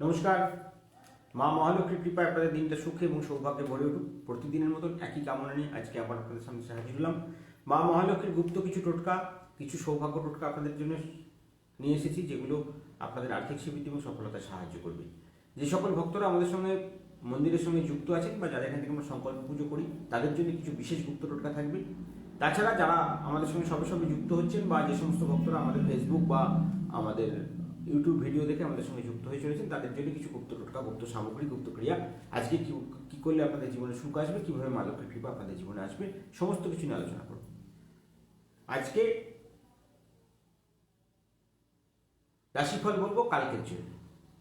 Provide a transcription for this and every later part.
নমস্কার। মা মহালক্ষ্মীর কৃপায় আপনাদের দিনটা সুখে এবং সৌভাগ্যে ভরে উঠুক। প্রতিদিনের মতন একই কামনা নিয়ে আজকে আবার আপনাদের সামনে হাজির হলাম। মা মহালক্ষ্মীর গুপ্ত কিছু টোটকা, কিছু সৌভাগ্য টোটকা আপনাদের জন্য নিয়ে এসেছি, যেগুলো আপনাদের আর্থিক সমৃদ্ধি এবং সফলতায় সাহায্য করবে। যে সকল ভক্তরা আমাদের সঙ্গে মন্দিরের সঙ্গে যুক্ত আছেন বা যাদের এখান থেকে আমরা সংকল্প পুজো করি, তাদের জন্য কিছু বিশেষ গুপ্ত টোটকা থাকবে। তাছাড়া যারা আমাদের সঙ্গে সবে সবে যুক্ত হচ্ছেন বা যে সমস্ত ভক্তরা আমাদের ফেসবুক বা আমাদের ইউটিউব ভিডিও দেখে আমাদের সঙ্গে যুক্ত হয়ে চলেছেন, তাদের জন্য কিছু গুপ্ত টোটকা, গুপ্ত সামগ্রী, গুপ্ত ক্রিয়া, আজকে কি করলে আপনাদের জীবনে সুখ আসবে, কিভাবে মা লক্ষ্মীর কৃপা আপনাদের জীবনে আসবে, সমস্ত কিছু নিয়ে আলোচনা করব। আজকে রাশিফল বলবো কালকের জন্য,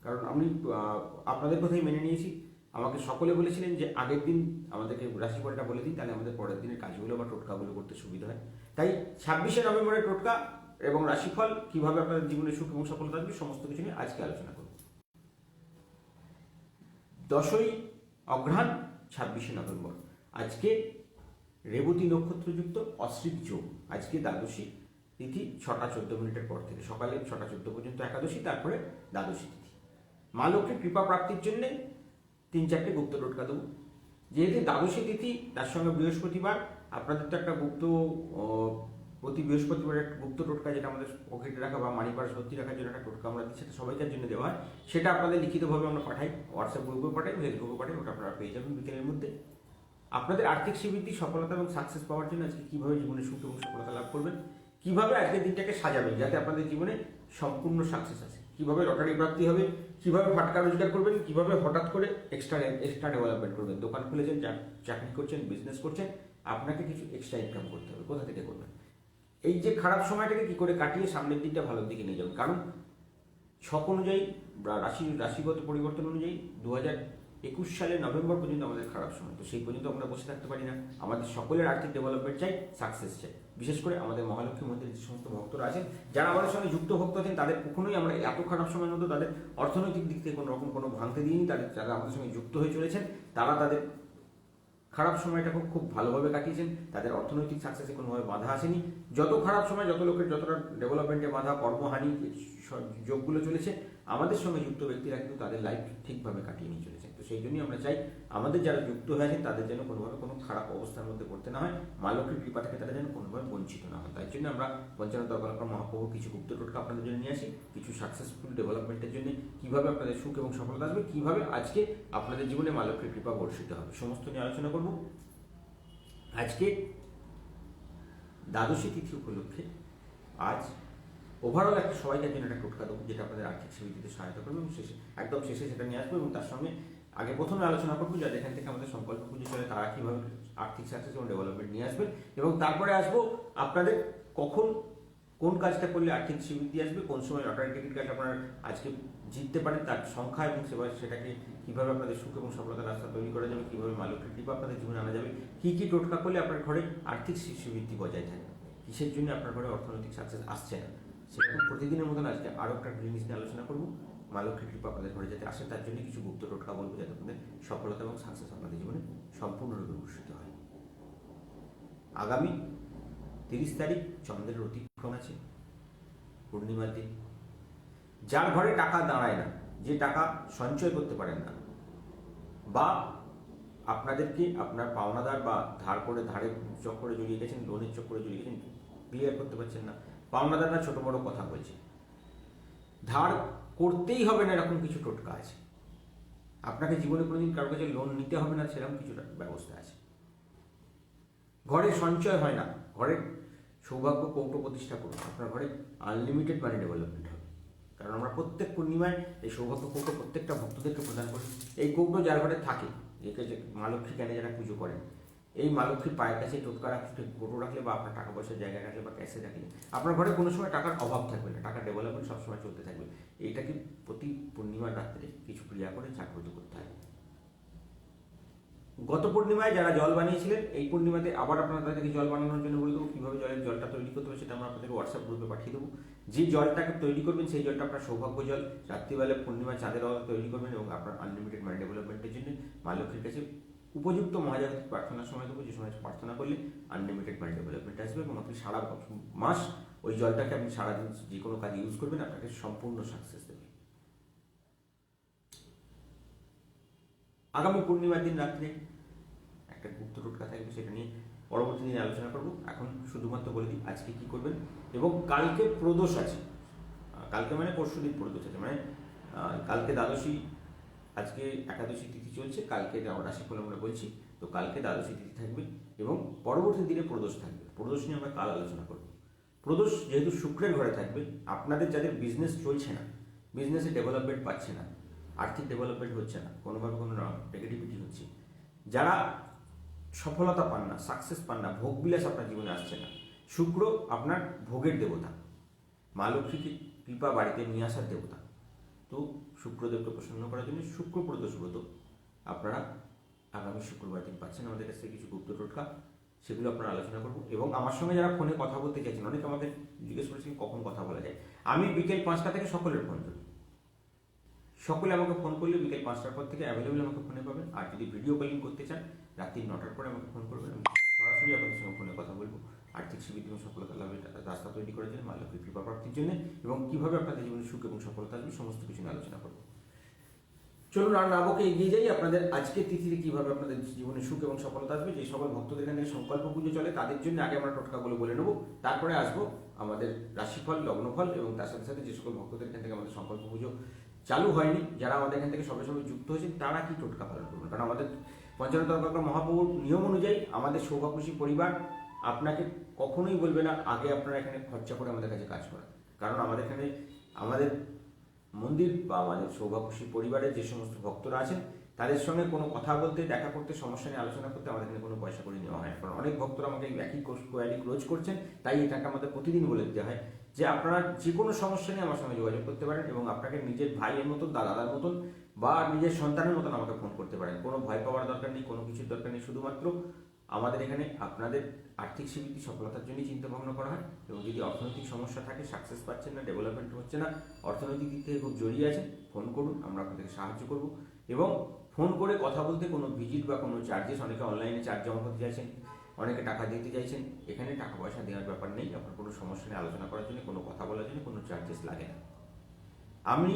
কারণ আমি আপনাদের কথাই মেনে নিয়েছি। আমাকে সকলে বলেছিলেন যে আগের দিন আমাদেরকে রাশিফলটা বলে দিন, তাহলে আমাদের পরের দিনের কাজগুলো বা টোটকাগুলো করতে সুবিধা হয়। তাই 26শে নভেম্বরের টোটকা এবং রাশিফল কিভাবে আপনাদের জীবনে সুখ এবং সফলতা আসবে, সমস্ত কিছু নিয়ে আজকে আলোচনা করব। 10ই অঘ্রাণ, 26শে নভেম্বর। আজকে রেবতী নক্ষত্রযুক্ত অশ্বিক যোগ। আজকে দ্বাদশী তিথি 6টা 14 পর থেকে, সকালে 6টা 14 পর্যন্ত একাদশী, তারপরে দ্বাদশী তিথি। মা লক্ষ্মীর কৃপা প্রাপ্তির জন্যে 3-4টে গুপ্ত টোটকা দেবো। যেহেতু দ্বাদশী তিথি, তার সঙ্গে বৃহস্পতিবার, আপনাদের তো একটা গুপ্ত প্রতি বৃহস্পতিবার একটা গুপ্ত টোটকা, যেটা আমাদের পকেটে রাখা বা মানি পার্স ভর্তি রাখার জন্য একটা টোটকা আমরা দিই, সেটা সবাইকার জন্য দেওয়া হয়। সেটা আপনাদের লিখিতভাবে আমরা পাঠাই, হোয়াটসঅ্যাপ গ্রুপে পাঠাই, ফেসবুকে পাঠাই, ওটা আপনারা পেয়ে যাবেন বিকেলের মধ্যে। আপনাদের আর্থিক সমৃদ্ধি, সফলতা এবং সাকসেস পাওয়ার জন্য আজকে কীভাবে জীবনে সুখ এবং সফলতা লাভ করবেন, কীভাবে আজকের দিনটাকে সাজাবেন যাতে আপনাদের জীবনে সম্পূর্ণ সাকসেস আসে, কীভাবে লটারি প্রাপ্তি হবে, কীভাবে ফাটকা রোজগার করবেন, কীভাবে হঠাৎ করে এক্সট্রা ডেভেলপমেন্ট করবেন। দোকান খুলেছেন, চাকরি করছেন, বিজনেস করছেন, আপনাকে কিছু এক্সট্রা ইনকাম করতে হবে। কোথা থেকে করবেন? এই যে খারাপ সময়টাকে কী করে কাটিয়ে সামনের দিকটা ভালোর দিকে নিয়ে যাবেন। কারণ ছক অনুযায়ী, রাশিগত পরিবর্তন অনুযায়ী 2021 সালের নভেম্বর পর্যন্ত আমাদের খারাপ সময়। তো সেই পর্যন্ত আমরা বসে থাকতে পারি না। আমাদের সকলের আর্থিক ডেভেলপমেন্ট চাই, সাকসেস চাই। বিশেষ করে আমাদের মহালক্ষ্মী মন্দিরের যে সমস্ত ভক্তরা আছেন, যারা আমাদের সঙ্গে যুক্ত ভক্ত আছেন, তাদের কখনোই আমরা এত খারাপ সময়ের মধ্যে তাদের অর্থনৈতিক দিক থেকে কোনো রকম কোনো ভাঙতে দিইনি। তাদের যারা আমাদের সঙ্গে যুক্ত হয়ে চলেছেন, তারা তাদের খারাপ সময়টাকে খুব ভালোভাবে কাটিয়েছেন। তাদের অর্থনৈতিক সাকসেসে কোনোভাবে বাধা আসেনি। যত খারাপ সময়, যত লোকের যতটা ডেভেলপমেন্টে বাধা, কর্মহানি যোগগুলো চলেছে, আমাদের সঙ্গে যুক্ত ব্যক্তিরা কিন্তু তাদের লাইফ ঠিকভাবে কাটিয়ে নিয়ে চলেছেন। তো সেই জন্যই আমরা চাই আমাদের যারা যুক্ত হয়ে আছেন, তাদের যেন কোনোভাবে কোনো খারাপ অবস্থার মধ্যে পড়তে না হয়, মা লক্ষ্মীর কৃপা থেকে তারা যেন কোনোভাবে বঞ্চিত না হয়। তাই জন্য আমরা পঞ্চানন দরবার মহাপ্রভু কিছু গুপ্ত টোটকা আপনাদের জন্য নিয়ে আসি, কিছু সাকসেসফুল ডেভেলপমেন্টের জন্য, কীভাবে আপনাদের সুখ এবং সফলতা আসবে, কীভাবে আজকে আপনাদের জীবনে মা লক্ষ্মীর কৃপা বর্ষিত হবে, সমস্ত নিয়ে আলোচনা করব। আজকে দ্বাদশী তিথি উপলক্ষে আজ ওভারঅল একটা সবাইকার জন্য একটা টোটকা দেবো, যেটা আপনাদের আর্থিক সমৃদ্ধিতে সহায়তা করবে, এবং একদম শেষে সেটা নিয়ে আসবো। এবং তার সঙ্গে আগে প্রথমে আলোচনা করবো যাদের এখান থেকে আমাদের সংকল্প পুজো চলে, তারা কীভাবে আর্থিক সাকসেস এবং ডেভেলপমেন্ট নিয়ে আসবেন, এবং তারপরে আসবো আপনাদের কখন কোন কাজটা করলে আর্থিক সমৃদ্ধি আসবে, কোন সময় লটারি টিকিট কাজ আপনারা আজকে জিততে পারেন, তার সংখ্যা এবং সেটাকে কীভাবে আপনাদের সুখ এবং সফলতার রাস্তা তৈরি করা যাবে, কীভাবে মা লক্ষ্মীর কৃপা আপনাদের জীবনে আনা যাবে, কী কী টোটকা করলে আপনার ঘরে আর্থিক সমৃদ্ধি বজায় থাকবে, কিসের জন্য আপনার ঘরে অর্থনৈতিক সাকসেস আসছে না, সেরকম প্রতিদিনের মতন আজকে আরও একটা জিনিস নিয়ে আলোচনা করবো। মা লক্ষ্মীর কৃপা আপনাদের ঘরে যাতে আসে, তার জন্য কিছু গুপ্ত টোটকা বলবো, যাতে আপনাদের সফলতা এবং সাকসেস আপনাদের জীবনে সম্পূর্ণরূপে ঘোষিত হয়। আগামী 30 তারিখ চন্দ্রের অতিক্রম আছে, পূর্ণিমার দিন। যার ঘরে টাকা দাঁড়ায় না, যে টাকা সঞ্চয় করতে পারেন না, বা আপনাদেরকে আপনার পাওনাদার বা ধারের চক্করে জড়িয়ে গেছেন, লোনের চক্করে জড়িয়ে গেছেন, ক্লিয়ার করতে পারছেন না, পাওনাদার না ছোট বড় কথা বলছে, ধার করতেই হবে না, এরকম কিছু টোটকা আছে। আপনাকে জীবনে কোনোদিন কারোর কাছে লোন নিতে হবে না, সেরকম কিছু ব্যবস্থা আছে। ঘরে সঞ্চয় হয় না, ঘরে সৌভাগ্য কৌটো প্রতিষ্ঠা করুন, আপনার ঘরে আনলিমিটেড মানি ডেভেলপমেন্ট হবে। কারণ আমরা প্রত্যেক পূর্ণিমায় এই সৌভাগ্য কৌটো প্রত্যেকটা ভক্তদেরকে প্রদান করি। এই কৌটো যার ঘরে থাকে, একে যে মা লক্ষ্মী কেন যারা পুজো করেন, এই মা লক্ষ্মীর পায়ের কাছে টোটকা রাখলে, কৌটো রাখলে, বা আপনার টাকা পয়সার জায়গায় রাখলে বা ক্যাশে রাখলে, আপনার ঘরে কোনো সময় টাকার অভাব থাকবে না, টাকার ডেভেলপমেন্ট সবসময় চলতে থাকবে। এইটাকে প্রতি পূর্ণিমার রাত্রে কিছু ক্রিয়া করে জাগ্রত করতে হয়। গত পূর্ণিমায় যারা জল বানিয়েছিলেন, এই পূর্ণিমাতে আবার আপনারা তাদেরকে জল বানানোর জন্য বলে দেবো। কীভাবে জলটা তৈরি করতে হবে সেটা আমরা আপনাদেরকে হোয়াটসঅ্যাপ গ্রুপে পাঠিয়ে দেবো। যে জলটাকে তৈরি করবেন, সেই জলটা আপনার সৌভাগ্য জল, রাত্রিবেলা পূর্ণিমা চাঁদের আলো তৈরি করবেন, এবং আপনার আনলিমিটেড মানি ডেভেলপমেন্টের জন্য মা লক্ষ্মীর কাছে উপযুক্ত মহাজাগতিক প্রার্থনার সময় দেবো, যে সময় প্রার্থনা করলে আনলিমিটেড মানি ডেভেলপমেন্ট আসবে, এবং আপনি সারা মাস ওই জলটাকে আপনি সারাদিন যে কোনো কাজে ইউজ করবেন, আপনাকে সম্পূর্ণ সাকসেস দেবে। আগামী পূর্ণিমার দিন রাত্রে একটা গুপ্ত টোটকা থাকবে, সেটা নিয়ে পরবর্তী দিনে আলোচনা করব। এখন শুধুমাত্র বলে দিই আজকে কি করবেন। এবং কালকে প্রদোষ আছে, কালকে মানে পরশু দিন প্রদোষ আছে, মানে কালকে দ্বাদশী, আজকে একাদশী তিথি চলছে, কালকে রাশিফল আমরা বলছি, তো কালকে দ্বাদশী তিথি থাকবে এবং পরবর্তী দিনে প্রদোষ থাকবে। প্রদোষ নিয়ে আমরা কাল আলোচনা করব। প্রদোষ যেহেতু শুক্রের ঘরে থাকবে, আপনাদের যাদের বিজনেস চলছে না, বিজনেসে ডেভেলপমেন্ট পাচ্ছে না, আর্থিক ডেভেলপমেন্ট হচ্ছে না, কোনোভাবে কোনো নেগেটিভিটি হচ্ছে, যারা সফলতা পান না, সাকসেস পান না, ভোগবিলাস আপনার জীবনে আসছে না, শুক্র আপনার ভোগের দেবতা, মা লক্ষ্মীকে কৃপা বাড়িতে নিয়ে আসার দেবতা, তো শুক্রদেবকে প্রসন্ন করার জন্য শুক্র প্রদোষ ব্রত আপনারা আগামী শুক্রবার দিন পাচ্ছেন আমাদের কাছে কিছু গুপ্ত টোটকা, সেগুলো আপনারা আলোচনা করবো। এবং আমার সঙ্গে যারা ফোনে কথা বলতে চাইছেন, অনেকে আমাকে জিজ্ঞেস করেছেন কখন কথা বলা যায়। আমি বিকেল 5টা থেকে সকলের ফোন ধরি, সকলে আমাকে ফোন করলে বিকেল 5টার পর থেকে অ্যাভেলেবেল আমাকে ফোনে পাবেন। আর যদি ভিডিও কলিং করতে চান রাত্রি 9টার পরে আমাকে ফোন করবেন, আমি সরাসরি আপনাদের সঙ্গে ফোনে কথা বলবো আর্থিক সুবিধা এবং সফলতা লাভের রাস্তা তৈরি করার জন্য, মা লক্ষ্মীর কৃপা প্রাপ্তির জন্য, এবং কীভাবে আপনাদের জীবনে সুখ এবং সফলতা আসবে সমস্ত কিছু নিয়ে আলোচনা করবো। চলুন আর নাবকে এগিয়ে যাই। আপনাদের আজকের তিথিতে কীভাবে আপনাদের জীবনে সুখ এবং সফলতা আসবে, যে সকল ভক্তদের এখানে সংকল্প পুজো চলে তাদের জন্য আগে আমরা টোটকাগুলো বলে নেবো, তারপরে আসবো আমাদের রাশিফল, লগ্নফল, এবং তার সাথে সাথে যে সকল ভক্তদের এখান থেকে আমাদের সংকল্প পুজো চালু হয়নি, যারা আমাদের এখান থেকে সবে সবে যুক্ত হয়েছেন তারা কি টোটকা পালন করবেন। কারণ আমাদের পঞ্চানন তর্কাকর মহাপ্রভুর নিয়ম অনুযায়ী আমাদের সৌভাগ্যশী পরিবার আপনাকে কখনোই বলবে না আগে আপনারা এখানে খরচা করে আমাদের কাছে কাজ করেন। কারণ আমাদের এখানে আমাদের মন্দির বা আমাদের সৌভাগ্যশী পরিবারের যে সমস্ত ভক্তরা আছেন তাদের সঙ্গে কোনো কথা বলতে, দেখা করতে, সমস্যা নিয়ে আলোচনা করতে আমাদের এখানে কোনো পয়সা করে নেওয়া হয় না। কারণ অনেক ভক্তরা আমাকে একই কোয়ারি ক্লোজ করছেন, তাই এটাকে আমাদের প্রতিদিন বলে দিতে হয় যে আপনারা যে কোনো সমস্যা নিয়ে আমার সঙ্গে যোগাযোগ করতে পারেন এবং আপনাকে নিজের ভাইয়ের মতন, দাদার মতন বা নিজের সন্তানের মতন আমাকে ফোন করতে পারেন। কোনো ভয় পাওয়ার দরকার নেই, কোনো কিছুর দরকার নেই, শুধুমাত্র আমাদের এখানে আপনাদের আর্থিক স্বীকৃতি সফলতার জন্যই চিন্তা ভাবনা করা হয়। এবং যদি অর্থনৈতিক সমস্যা থাকে, সাকসেস পাচ্ছেন না, ডেভেলপমেন্ট হচ্ছে না, অর্থনৈতিক দিক থেকে খুব জড়িয়ে আছেন, ফোন করুন, আমরা আপনাদেরকে সাহায্য করব। এবং ফোন করে কথা বলতে কোনো ভিজিট বা কোনো চার্জেস, অনেকে অনলাইনে চার্জ জমা করতে চাইছেন, অনেকে টাকা দিতে চাইছেন, এখানে টাকা পয়সা দেওয়ার ব্যাপার নেই। আপনার কোনো সমস্যা নিয়ে আলোচনা করার জন্য, কোনো কথা বলার জন্য কোনো চার্জেস লাগে না। আমি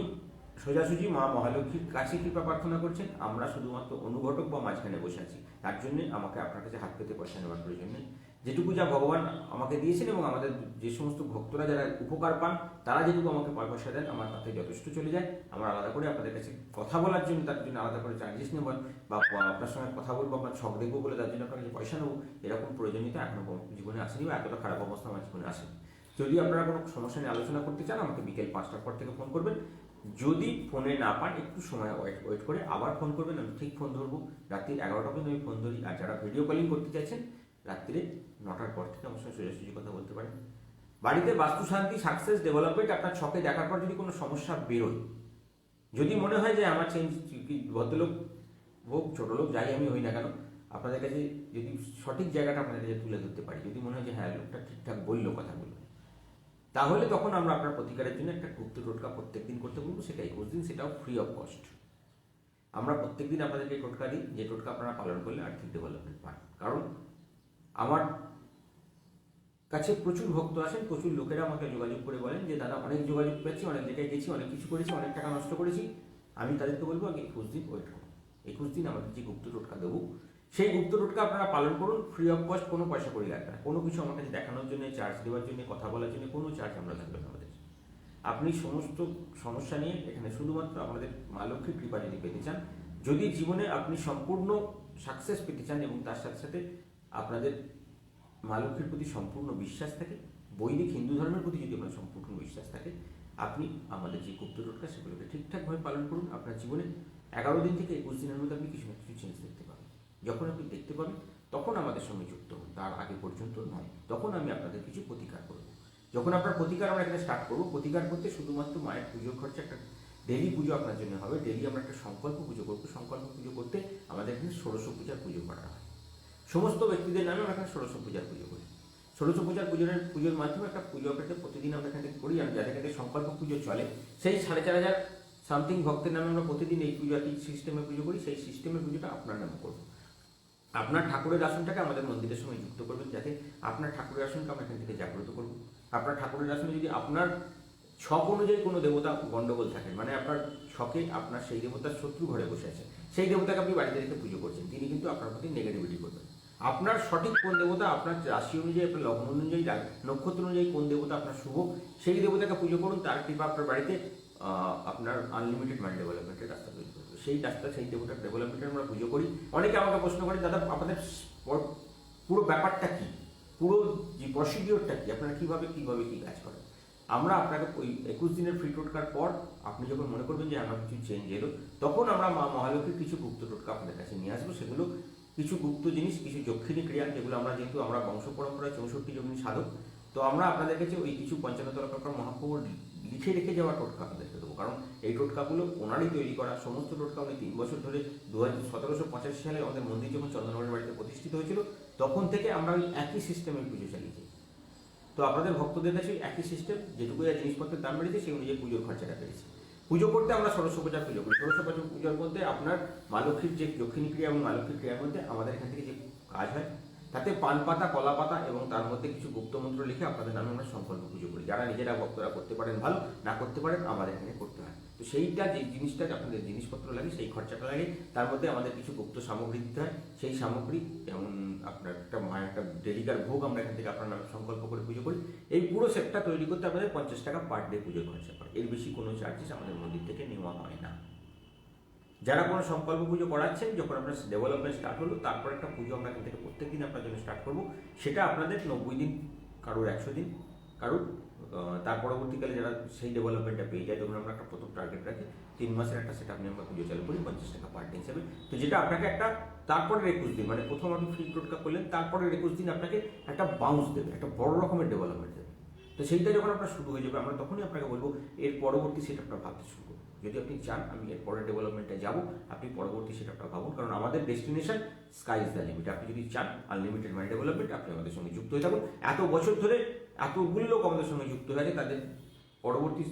সোজাসুজি মা মহালক্ষ্মীর কাছে কৃপা প্রার্থনা করছেন, আমরা শুধুমাত্র অনুঘটক বা মাঝখানে বসে আছি, তার জন্য আমাকে আপনার কাছে হাত পেতে পয়সা নেওয়ার প্রয়োজন নেই। যেটুকু যা ভগবান আমাকে দিয়েছেন এবং আমাদের যে সমস্ত ভক্তরা যারা উপকার পান তারা যেটুকু আমাকে পয়সা দেন আমার তাতে যথেষ্ট চলে যায়। আমার আলাদা করে আপনাদের কাছে কথা বলার জন্য, তার জন্য আলাদা করে চার্জেস নেবেন বা আপনার সঙ্গে কথা বলবো, আপনার ছক দেখবো বলে তার জন্য আপনার কাছে পয়সা নেবো, এরকম প্রয়োজনীয়তা এখনো জীবনে আসেনি বা এতটা খারাপ অবস্থা আমার জীবনে আসেনি। যদি আপনারা কোনো সমস্যা নিয়ে আলোচনা করতে চান আমাকে বিকেল 5টার পর থেকে ফোন করবেন। যদি ফোনে না পান একটু সময় ওয়েট করে আবার ফোন করবেন, আমি ঠিক ফোন ধরবো। রাত্রি 11টা পর্যন্ত আমি ফোন ধরি। আর যারা ভিডিও কলিং করতে চাইছেন রাত্রে 9টার পর থেকে আমার সঙ্গে সোজাসুজি কথা বলতে পারেন। বাড়িতে বাস্তু শান্তি, সাকসেস, ডেভেলপমেন্ট আপনার ছকে দেখার পর যদি কোনো সমস্যা বেরোয়, যদি মনে হয় যে আমার চেঞ্জ, ভদ্রলোক হোক ছোটো লোক যাই আমি হই না কেন, আপনাদের কাছে যদি সঠিক জায়গাটা আপনাদের কাছে তুলে ধরতে পারি, যদি মনে হয় যে হ্যাঁ লোকটা ঠিকঠাক বললো কথাগুলো, তাহলে তখন আমরা আপনার প্রতিকারের জন্য একটা গুপ্ত টোটকা প্রত্যেক দিন করতে বলবো, সেটা 21 দিন, সেটাও ফ্রি অফ কস্ট। আমরা প্রত্যেক দিন আপনাদেরকে টোটকা দিই, যে টোটকা আপনারা পালন করলে আর্থিক ডেভেলপমেন্ট পান। কারণ আমার কাছে প্রচুর ভক্ত আসেন, প্রচুর লোকেরা আমাকে যোগাযোগ করে বলেন যে দাদা অনেক যোগাযোগ পেয়েছি, অনেক জায়গায় গেছি, অনেক কিছু করেছি, অনেক টাকা নষ্ট করেছি। আমি তাদেরকে বলবো আগে 21 দিন ওয়েট করুন। 21 দিন আমাদের যে গুপ্ত টোটকা দেবো সেই গুপ্ত টোটকা আপনারা পালন করুন, ফ্রি অফ কস্ট, কোনো পয়সা করে লাগবে না। কোনো কিছু আমার কাছে দেখানোর জন্য, চার্জ দেওয়ার জন্য, কথা বলার জন্য কোনো চার্জ আমরা লাগবে না আমাদের। আপনি সমস্ত সমস্যা নিয়ে এখানে শুধুমাত্র আমাদের মা লক্ষ্মীর কৃপা যদি পেতে চান, যদি জীবনে আপনি সম্পূর্ণ সাকসেস পেতে চান এবং তার সাথে সাথে আপনাদের মা লক্ষ্মীর প্রতি সম্পূর্ণ বিশ্বাস থাকে, বৈদিক হিন্দু ধর্মের প্রতি যদি আপনার সম্পূর্ণ বিশ্বাস থাকে, আপনি আমাদের যে গুপ্ত টোটকা সেগুলোকে ঠিকঠাকভাবে পালন করুন। আপনার জীবনে 11 দিন থেকে 21 দিনের মধ্যে আপনি কিছু না কিছু চেঞ্জ দেখতে পাবেন। যখন আপনি দেখতে পাবেন তখন আমাদের সঙ্গে যুক্ত হন, তার আগে পর্যন্ত নয়। তখন আমি আপনাদের কিছু প্রতিকার করব। যখন আপনার প্রতিকার আমরা এখানে স্টার্ট করবো, প্রতিকার করতে শুধুমাত্র মায়ের পুজোর খরচা, একটা ডেলি পুজো আপনার জন্য হবে। ডেলি আমরা একটা সংকল্প পুজো করবো। সংকল্প পুজো করতে আমাদের এখানে ষোড়শ পূজার পুজো করা হয়। সমস্ত ব্যক্তিদের নামে আমরা এখানে ষোড়শ পূজার পুজো করি। ষোড়শ পূজার পুজোর মাধ্যমে একটা পুজো আপনাকে প্রতিদিন আমরা এখান থেকে করি। আর যাদের কাছে সংকল্প পুজো চলে সেই 4,500 সামথিং ভক্তের নামে আমরা প্রতিদিন এই পুজো একই সিস্টেমে পুজো করি। সেই সিস্টেমের পুজোটা আপনার নামে করবো। আপনার ঠাকুরের আসনটাকে আমাদের মন্দিরের সঙ্গে যুক্ত করবেন, যাতে আপনার ঠাকুরের আসনকে আমরা এখান থেকে জাগ্রত করবো। আপনার ঠাকুরের আসনে যদি আপনার ছক অনুযায়ী কোনো দেবতা গণ্ডগোল থাকে, মানে আপনার ছকে আপনার সেই দেবতার শত্রু ঘরে বসে আছে, সেই দেবতাকে আপনি বাড়িতে রেখে পুজো করছেন, তিনি কিন্তু আপনার প্রতি নেগেটিভিটি করবেন। আপনার সঠিক কোন দেবতা, আপনার রাশি অনুযায়ী, আপনার লগ্ন অনুযায়ী, নক্ষত্র অনুযায়ী কোন দেবতা আপনার শুভ, সেই দেবতাকে পুজো করুন। তার কৃপা আপনার বাড়িতে আপনার আনলিমিটেড মাইন্ড ডেভেলপমেন্টের রাস্তা তৈরি করবে। সেই রাস্তা, সেই দেবতার ডেভেলপমেন্টের আমরা পুজো করি। অনেকে আমাকে প্রশ্ন করে, দাদা আপনাদের পুরো ব্যাপারটা কি, পুরো যে প্রসিডিওরটা কি, আপনারা কীভাবে কী কাজ করেন? আমরা আপনাকে ওই 21 দিনের ফ্রি টোটকার পর আপনি যখন মনে করবেন যে আমার কিছু চেঞ্জ এলো, তখন আমরা মা মহালক্ষ্মীর কিছু গুপ্ত টোটকা আপনাদের কাছে নিয়ে আসবো। সেগুলো কিছু গুপ্ত জিনিস, কিছু যক্ষিণী ক্রিয়া, যেগুলো আমরা যেহেতু আমরা বংশ পরম্পরায় 64 যোগিনী সাধক, তো আমরা আপনাদের কাছে ওই কিছু 55 তলাকার মহাপ্রভু লিখে রেখে যাওয়া টোটকা আপনাদেরকে দেবো। কারণ এই টোটকাগুলো ওনারই তৈরি করা, সমস্ত টোটকা উনি 3 বছর ধরে 1785 সালে আমাদের মন্দির যখন চন্দননগরের বাড়িতে প্রতিষ্ঠিত হয়েছিল, তখন থেকে আমরা ওই একই সিস্টেমে পুজো চালিয়েছি। তো আপনাদের ভক্তদের কাছে একই সিস্টেম, যেটুকু জিনিসপত্রের দাম বেড়েছে সেই অনুযায়ী পুজোর খরচাটা বেড়েছে। পুজো করতে আমরা ষোড়শ পূজা পুজো করি। ষোড়শ পূজার মধ্যে আপনার মা লক্ষ্মীর যে দক্ষিণী ক্রিয়া এবং মা লক্ষ্মীর ক্রিয়ার মধ্যে আমাদের এখান থেকে যে কাজ হয়, তাতে পান পাতা, কলা পাতা এবং তার মধ্যে কিছু গুপ্ত মন্ত্র লিখে আপনাদের নামে আমরা সংকল্প পুজো করি। যারা নিজেরা ভক্তরা করতে পারেন ভালো, না করতে পারেন আমাদের এখানে করতে হয়। তো সেইটা যে জিনিসটা আপনাদের জিনিসপত্র লাগে, সেই খরচাটা লাগে, তার মধ্যে আমাদের কিছু গুপ্ত সামগ্রী দিতে হয়। সেই সামগ্রী যেমন আপনার একটা মায়ের একটা ডেলিকার ভোগ আমরা এখান থেকে আপনার নামে সংকল্প করে পুজো করি। এই পুরো সেটটা তৈরি করতে আমাদের 50 টাকা পার ডে পুজোর খরচা পড়ে। এর বেশি কোনো চার্জেস আমাদের মন্দির থেকে নেওয়া হয় না। যারা কোনো সংকল্প পুজো করাচ্ছেন, যখন আপনার ডেভেলপমেন্ট স্টার্ট হলো, তারপর একটা পুজো আমরা এখান থেকে প্রত্যেক দিন আপনার জন্য স্টার্ট করবো। সেটা আপনাদের 90 দিন, কারোর 100 দিন, কারোর তার পরবর্তীকালে যারা সেই ডেভেলপমেন্টটা পেয়ে যায়, যখন আমরা একটা প্রথম টার্গেট রাখি 3 মাসের একটা সেটা আপনি আমরা পুজো চালু করি 50 টাকা পার ডে হিসাবে। তো যেটা আপনাকে একটা তারপরে 21 দিন, মানে প্রথম আপনি ফ্রি টোটকা করলেন, তারপরে 21 দিন আপনাকে একটা বাউন্স দেবে, একটা বড় রকমের ডেভেলপমেন্ট দেবে। তো সেইটা যখন আপনার শুরু হয়ে যাবে, আমরা তখনই আপনাকে বলবো এর পরবর্তী সেটআপটা ভাবতে শুরু করুন। যদি আপনি চান আমি এর পরের ডেভেলপমেন্টে যাব, আপনি পরবর্তী সেটআপটা ভাবুন। কারণ আমাদের destination sky is the limit. আপনি যদি চান আনলিমিটেড মাইন্ড ডেভেলপমেন্ট, আপনি আমাদের সঙ্গে যুক্ত হয়ে থাকুন। এত বছর ধরে এতগুলো লোক আমাদের সঙ্গে যুক্ত হয়ে আছে, তাদের পরবর্তী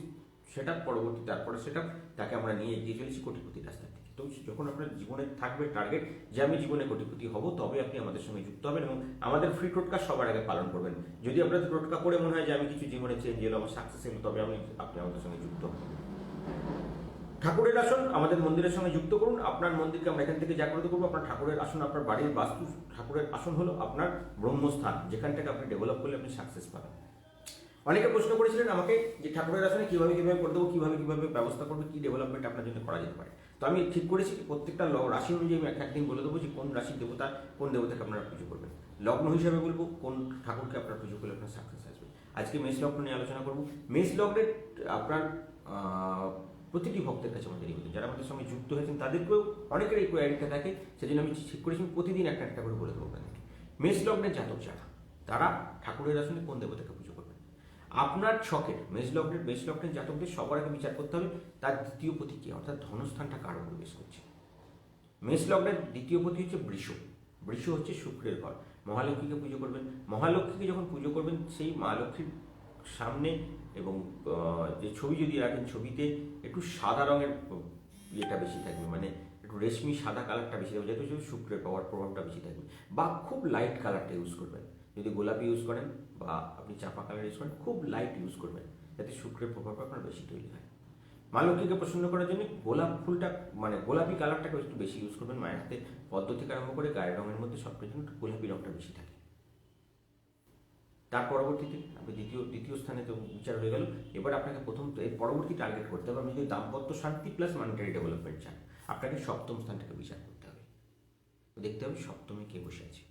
সেটআপ, পরবর্তী তারপরে সেটআপ, তাকে আমরা নিয়ে এগিয়ে চলেছি কোটিপতির রাস্তা থেকে। তো যখন আপনার জীবনে থাকবে টার্গেট যে আমি জীবনে কোটিপতি হব, তবে আপনি আমাদের সঙ্গে যুক্ত হবেন এবং আমাদের ফ্রি টোটকা সবার আগে পালন করবেন। যদি আপনার টোটকা করে মনে হয় যে আমি কিছু জীবনে চেঞ্জ এলো, আমার সাকসেস এলো, তবে আপনি আমাদের সঙ্গে যুক্ত হবেন। ঠাকুরের আসন আমাদের মন্দিরের সঙ্গে যুক্ত করুন। আপনার মন্দিরকে আমরা এখান থেকে জাগ্রত করবো। আপনার ঠাকুরের আসন, আপনার বাড়ির বাস্তু ঠাকুরের আসন হলো আপনার ব্রহ্মস্থান, যেখান থেকে আপনি ডেভেলপ করলে আপনি সাকসেস পাবেন। অনেকে প্রশ্ন করেছিলেন আমাকে যে ঠাকুরের আসনে কিভাবে করে দেবো, কিভাবে ব্যবস্থা করবে, কি ডেভেলপমেন্ট আপনার জন্য করা যেতে পারে। তো আমি ঠিক করেছি প্রত্যেকটা রাশি অনুযায়ী আমি একদিন বলে দেবো যে কোন রাশির দেবতা, কোন দেবতাকে আপনারা পুজো করবেন। লগ্ন হিসাবে বলবো কোন ঠাকুরকে আপনার পুজো করলে আপনার সাকসেস আসবে। আজকে মেষ লগ্ন নিয়ে আলোচনা করবো। মেষ লগ্নের আপনার প্রতিটি ভক্তের কাছে আমাদের নিবেদন, যারা আমাদের সঙ্গে যুক্ত হয়েছেন তাদেরকেও অনেকের এই কোয়ারিটা থাকে, সেজন্য আমি ঠিক করেছি প্রতিদিন একটা একটা করে বলে দেবো আপনাদেরকে। মেষ লগ্নের জাতক যারা, তারা ঠাকুরের আসনে কোন দেবতাকে পুজো করবেন। আপনার ছকের মেষ লগ্নের জাতকদের সবার আগে বিচার করতে হবে তার দ্বিতীয় পতি কে, অর্থাৎ ধনস্থানটা কার উপর বেশ করছে। মেষ লগ্নের দ্বিতীয় পতি হচ্ছে বৃষ। বৃষ হচ্ছে শুক্রের ঘর। মহালক্ষ্মীকে পুজো করবেন। মহালক্ষ্মীকে যখন পুজো করবেন, সেই মা লক্ষ্মীর সামনে এবং যে ছবি যদি রাখেন, ছবিতে একটু সাদা রঙের ইয়েটা বেশি থাকবে, মানে একটু রেশমি সাদা কালারটা বেশি থাকবে, যেহেতু শুক্রের প্রভাবটা বেশি থাকবে। বা খুব লাইট কালারটা ইউজ করবেন। যদি গোলাপি ইউজ করেন বা আপনি চাপা কালার ইউজ করেন, খুব লাইট ইউজ করবেন, যাতে শুক্রের প্রভাবটা আপনার বেশি তৈরি হয়। মা লক্ষ্মীকে প্রসন্ন করার জন্য গোলাপ ফুলটা, মানে গোলাপি কালারটাকে একটু বেশি ইউজ করবেন। মায়ের হাতে পদ্ম থেকে আরম্ভ করে গায়ের রঙের মধ্যে সব কিছু গোলাপি রঙটা বেশি থাকে। তার পরবর্তীতে আপনি দ্বিতীয় স্থানে তো বিচার হয়ে গেল। এবার আপনাকে প্রথম এর পরবর্তী টার্গেট করতে হবে। আপনি যদি দাম্পত্য শান্তি প্লাস মনিটারি ডেভেলপমেন্ট চান, আপনাকে সপ্তম স্থানটাকে বিচার করতে হবে। দেখতে হবে সপ্তমে কে বসে আছে।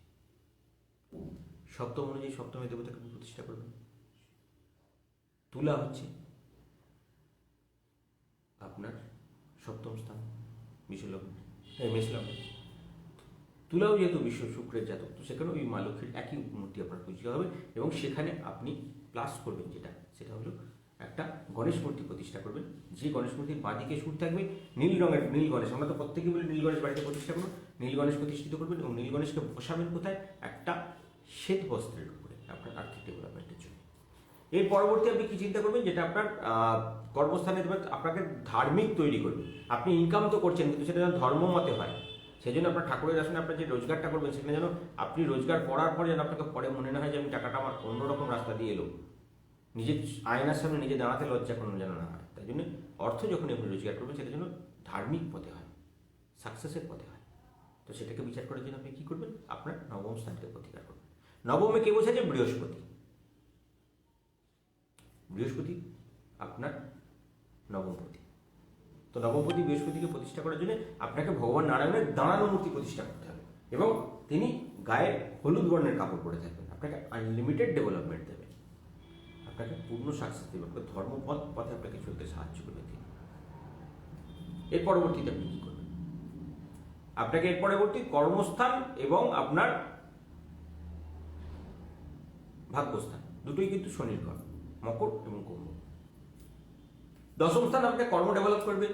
সপ্তম অনুযায়ী সপ্তমে দেবতাকে প্রতিষ্ঠা করবেন। তুলা হচ্ছে আপনার সপ্তম স্থান মেষ লগ্ন। তুলাও যেহেতু বিশ্ব শুক্রের জাতক, তো সেখানে ওই মা লক্ষ্মীর একই মূর্তি আপনার পূজিত হবে এবং সেখানে আপনি প্লাস করবেন সেটা হলো একটা গণেশ মূর্তি প্রতিষ্ঠা করবেন। যে গণেশ মূর্তির বাঁদিকে সুর থাকবে নীল গণেশ। আমরা তো প্রত্যেকে বলি নীল গণেশ বাড়িতে প্রতিষ্ঠা করুন। নীল গণেশ প্রতিষ্ঠিত করবেন এবং নীল গণেশকে বসাবেন কোথায়? একটা শ্বেত বস্ত্রের উপরে, আপনার আর্থিক ডেভেলপমেন্টের জন্য। এর পরবর্তী আপনি কি চিন্তা করবেন, যেটা আপনার কর্মস্থানে আপনাকে ধার্মিক তৈরি করবে। আপনি ইনকাম তো করছেন, কিন্তু সেটা যেন ধর্ম মতে হয়। সেই জন্য আপনার ঠাকুরের আসনে আপনার যে রোজগারটা করবেন, সেখানে যেন আপনি রোজগার করার পরে যেন আপনাকে পরে মনে না হয় যে আমি টাকাটা আমার অন্যরকম রাস্তা দিয়ে এলো। নিজের আয়নার সামনে নিজে দাঁড়াতে লজ্জা কোনো যেন না হয়। তাই জন্য অর্থ যখনই আপনি রোজগার করবেন সেটা যেন ধার্মিক পথে হয়, সাকসেসের পথে হয়। তো সেটাকে বিচার করার জন্য আপনি কী করবেন? আপনার নবম স্থানকে প্রতিকার করবেন। নবমে কে বোঝা যায়? বৃহস্পতি। বৃহস্পতি আপনার নবমপতি। তো নবমপতি বৃহস্পতিকে প্রতিষ্ঠা করার জন্য আপনাকে ভগবান নারায়ণের দাঁড়ানো মূর্তি প্রতিষ্ঠা করতে হবে এবং তিনি গায়ে হলুদ বর্ণের কাপড় পরে থাকবেন। আপনাকে আনলিমিটেড ডেভেলপমেন্ট দেবে, আপনাকে পূর্ণ সাকসেস দেবে, আপনাকে ধর্মপথ পথে আপনাকে চলতে সাহায্য করবে তিনি। এর পরবর্তীতে আপনি কী করবেন? আপনাকে এর পরবর্তী কর্মস্থান এবং আপনার ভাগ্যস্থান দুটোই কিন্তু শনির ঘর, মকর এবং কুম্ভ। দশম স্থান আপনাকে কর্ম ডেভেলপ করবে,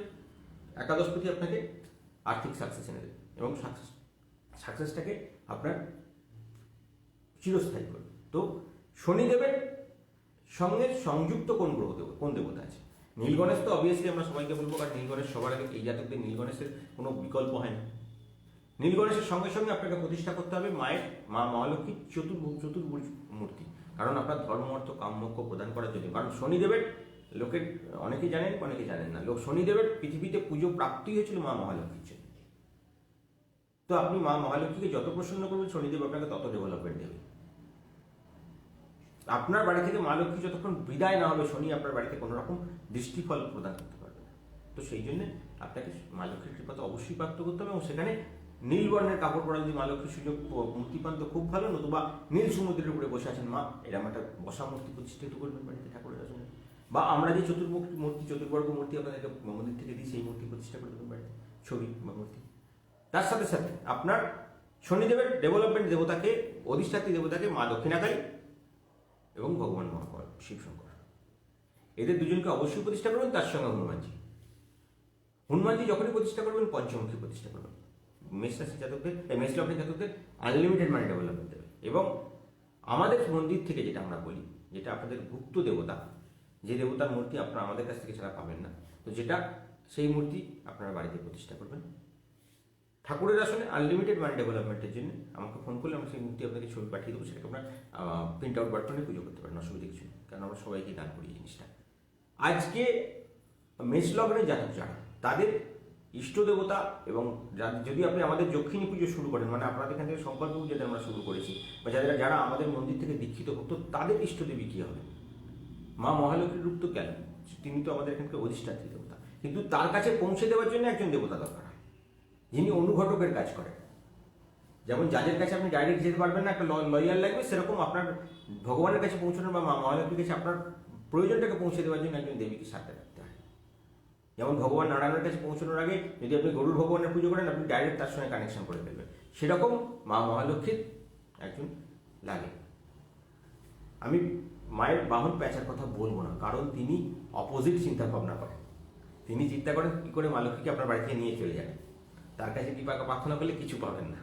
একাদশপতি আপনাকে আর্থিক সাকসেস এনে দেবে এবং সাকসেসটাকে আপনার চিরস্থায়ী করবে। তো শনিদেবের সঙ্গে সংযুক্ত কোন গ্রহ কোন দেবতা আছে? নীলগণেশ তো অবভিয়াসলি আমরা সবাইকে বলবো, কারণ নীলগণেশ সবার আগে, এই জাতকদের নীলগণেশের কোনো বিকল্প হয় না। নীলগণেশের সঙ্গে সঙ্গে আপনাকে প্রতিষ্ঠা করতে হবে মা মহালক্ষ্মীর চতুর্ভুজ মূর্তি, কারণ আপনার ধর্ম অর্থ কাম্যক্ষ প্রদান করার জন্য। কারণ শনিদেবের লোকের অনেকে জানেন অনেকে জানেন না, শনিদেবের পৃথিবীতে পুজো প্রাপ্তি হয়েছিল মা মহালক্ষ্মীর জন্য। তো আপনি মা মহালক্ষ্মীকে যত প্রসন্ন করবেন শনিদেব আপনাকে তত ডেভেলপমেন্ট দেবে। আপনার বাড়ি থেকে মা লক্ষ্মী যতক্ষণ বিদায় না হবে শনি আপনার বাড়িতে কোনো রকম দৃষ্টিফল প্রদান করতে পারবে না। তো সেই জন্য আপনাকে মা লক্ষ্মীর কৃপা তো অবশ্যই প্রাপ্ত করতে হবে এবং সেখানে নীল বর্ণের কাপড় পরা যদি মা লক্ষ্মীর সুযোগ মূর্তি পান তো খুব ভালো, নতুবা নীল সমুদ্রের উপরে বসে আছেন মা, এরকম একটা বসা মূর্তি প্রতিষ্ঠিত করবেন বাড়িতে ঠাকুরের আসনে, বা আমরা যে চতুর্বর্গ মূর্তি আপনাদেরকে মন্দির থেকে দিই সেই মূর্তি প্রতিষ্ঠা করে দেবেন বাড়িতে, ছবি বা মূর্তি। তার সাথে সাথে আপনার শনিদেবের ডেভেলপমেন্ট দেবতাকে, অধিষ্ঠাত্রী দেবতাকে মা দক্ষিণাকালী এবং ভগবান মহাকাল শিবশঙ্কর, এদের দুজনকে অবশ্যই প্রতিষ্ঠা করবেন। তার সঙ্গে হনুমানজি যখনই প্রতিষ্ঠা করবেন পঞ্চমুখী প্রতিষ্ঠা করবেন। মেষ রাশি জাতকদের, মেষ লগ্নের জাতকদের আনলিমিটেড মানি ডেভেলপমেন্ট দেবে। এবং আমাদের মন্দির থেকে যেটা আমরা বলি, যেটা আপনাদের গুপ্ত দেবতা, যে দেবতার মূর্তি আপনারা আমাদের কাছ থেকে ছাড়া পাবেন না, তো যেটা সেই মূর্তি আপনারা বাড়িতে প্রতিষ্ঠা করবেন ঠাকুরের আসনে আনলিমিটেড মানি ডেভেলপমেন্টের জন্য। আমাকে ফোন করলে আমরা সেই মূর্তি আপনাকে ছবি পাঠিয়ে দেবো, সেটাকে আপনার প্রিন্ট আউট বার করে পুজো করতে পারেন, অসুবিধা কিছু নেই, কারণ আমরা সবাইকে দান করি এই জিনিসটা। আজকে মেষ লগ্নের জাতক যারা, তাদের ইষ্ট দেবতা এবং যদি আপনি আমাদের যক্ষিণী পুজো শুরু করেন, মানে আপনাদের এখান থেকে সংকল্প পুজো যেটা আমরা শুরু করেছি, বা যারা আমাদের মন্দির থেকে দীক্ষিত ভক্ত, তাদের ইষ্টদেবী কী হবে? মা মহালক্ষ্মীর রূপ তো গেল, তিনি তো আমাদের এখানকার অধিষ্ঠাত্রী দেবতা, কিন্তু তার কাছে পৌঁছে দেওয়ার জন্য একজন দেবতা দরকার হয়, যিনি অনুঘটকের কাজ করেন। যেমন যাদের কাছে আপনি ডাইরেক্ট যেতে পারবেন না, একটা লয়ার লাগবে, সেরকম আপনার ভগবানের কাছে পৌঁছানোর বা মা মহালক্ষ্মীর কাছে আপনার প্রয়োজনটাকে পৌঁছে দেওয়ার জন্য একজন দেবীকে সাথে রাখতে হয়। যেমন ভগবান নারায়ণের কাছে পৌঁছানোর আগে যদি আপনি গরুর ভগবানের পুজো করেন, আপনি ডাইরেক্ট তার সঙ্গে কানেকশন করে ফেলবেন, সেরকম মা মহালক্ষ্মীর একজন লাগে। আমি মায়ের বাহন প্যাঁচার কথা বলবো না, কারণ তিনি অপোজিট চিন্তা ভাবনা করেন। তিনি চিন্তা করেন কী করে মা লক্ষ্মীকে আপনার বাড়িতে নিয়ে চলে যাবেন, তার কাছে কৃপা প্রার্থনা করলে কিছু পাবেন না।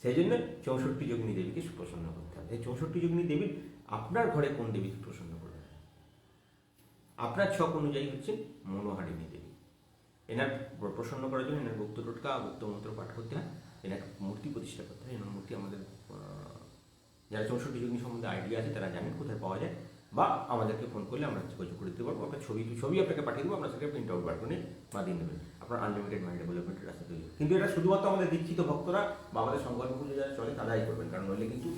সেই জন্য 64 যোগিনী দেবীকে প্রসন্ন করতে হবে। এই 64 যোগিনী দেবীর আপনার ঘরে কোন দেবীকে প্রসন্ন করবে? আপনার ছক অনুযায়ী হচ্ছেন মনোহারিণী দেবী। এনার প্রসন্ন করার জন্য এনার গুপ্ত টোটকা, গুপ্ত মন্ত্র পাঠ করতে হয়, এনার মূর্তি প্রতিষ্ঠা করতে হয়। এনার মূর্তি আমাদের যারা 64 যোগিনী সম্বন্ধে আইডিয়া আছে তারা জানেন কোথায় পাওয়া যায়, বা আমাদেরকে ফোন করলে আমরা যোগাযোগ করে দিতে পারবো। আপনার ছবি আপনাকে পাঠিয়ে দেবো, আমরা সেটাকে প্রিন্ট আউট বার করে বা দিয়ে নেবেন। আপনার আনলিমিটেড মাইন্ড ডেভেলপমেন্টের রাস্তা তৈরি। কিন্তু এটা শুধুমাত্র আমাদের দীক্ষিত ভক্তরা বা আমাদের সংকল্প পুজো যারা চলে তারাই করবেন, কারণ নইলে কিন্তু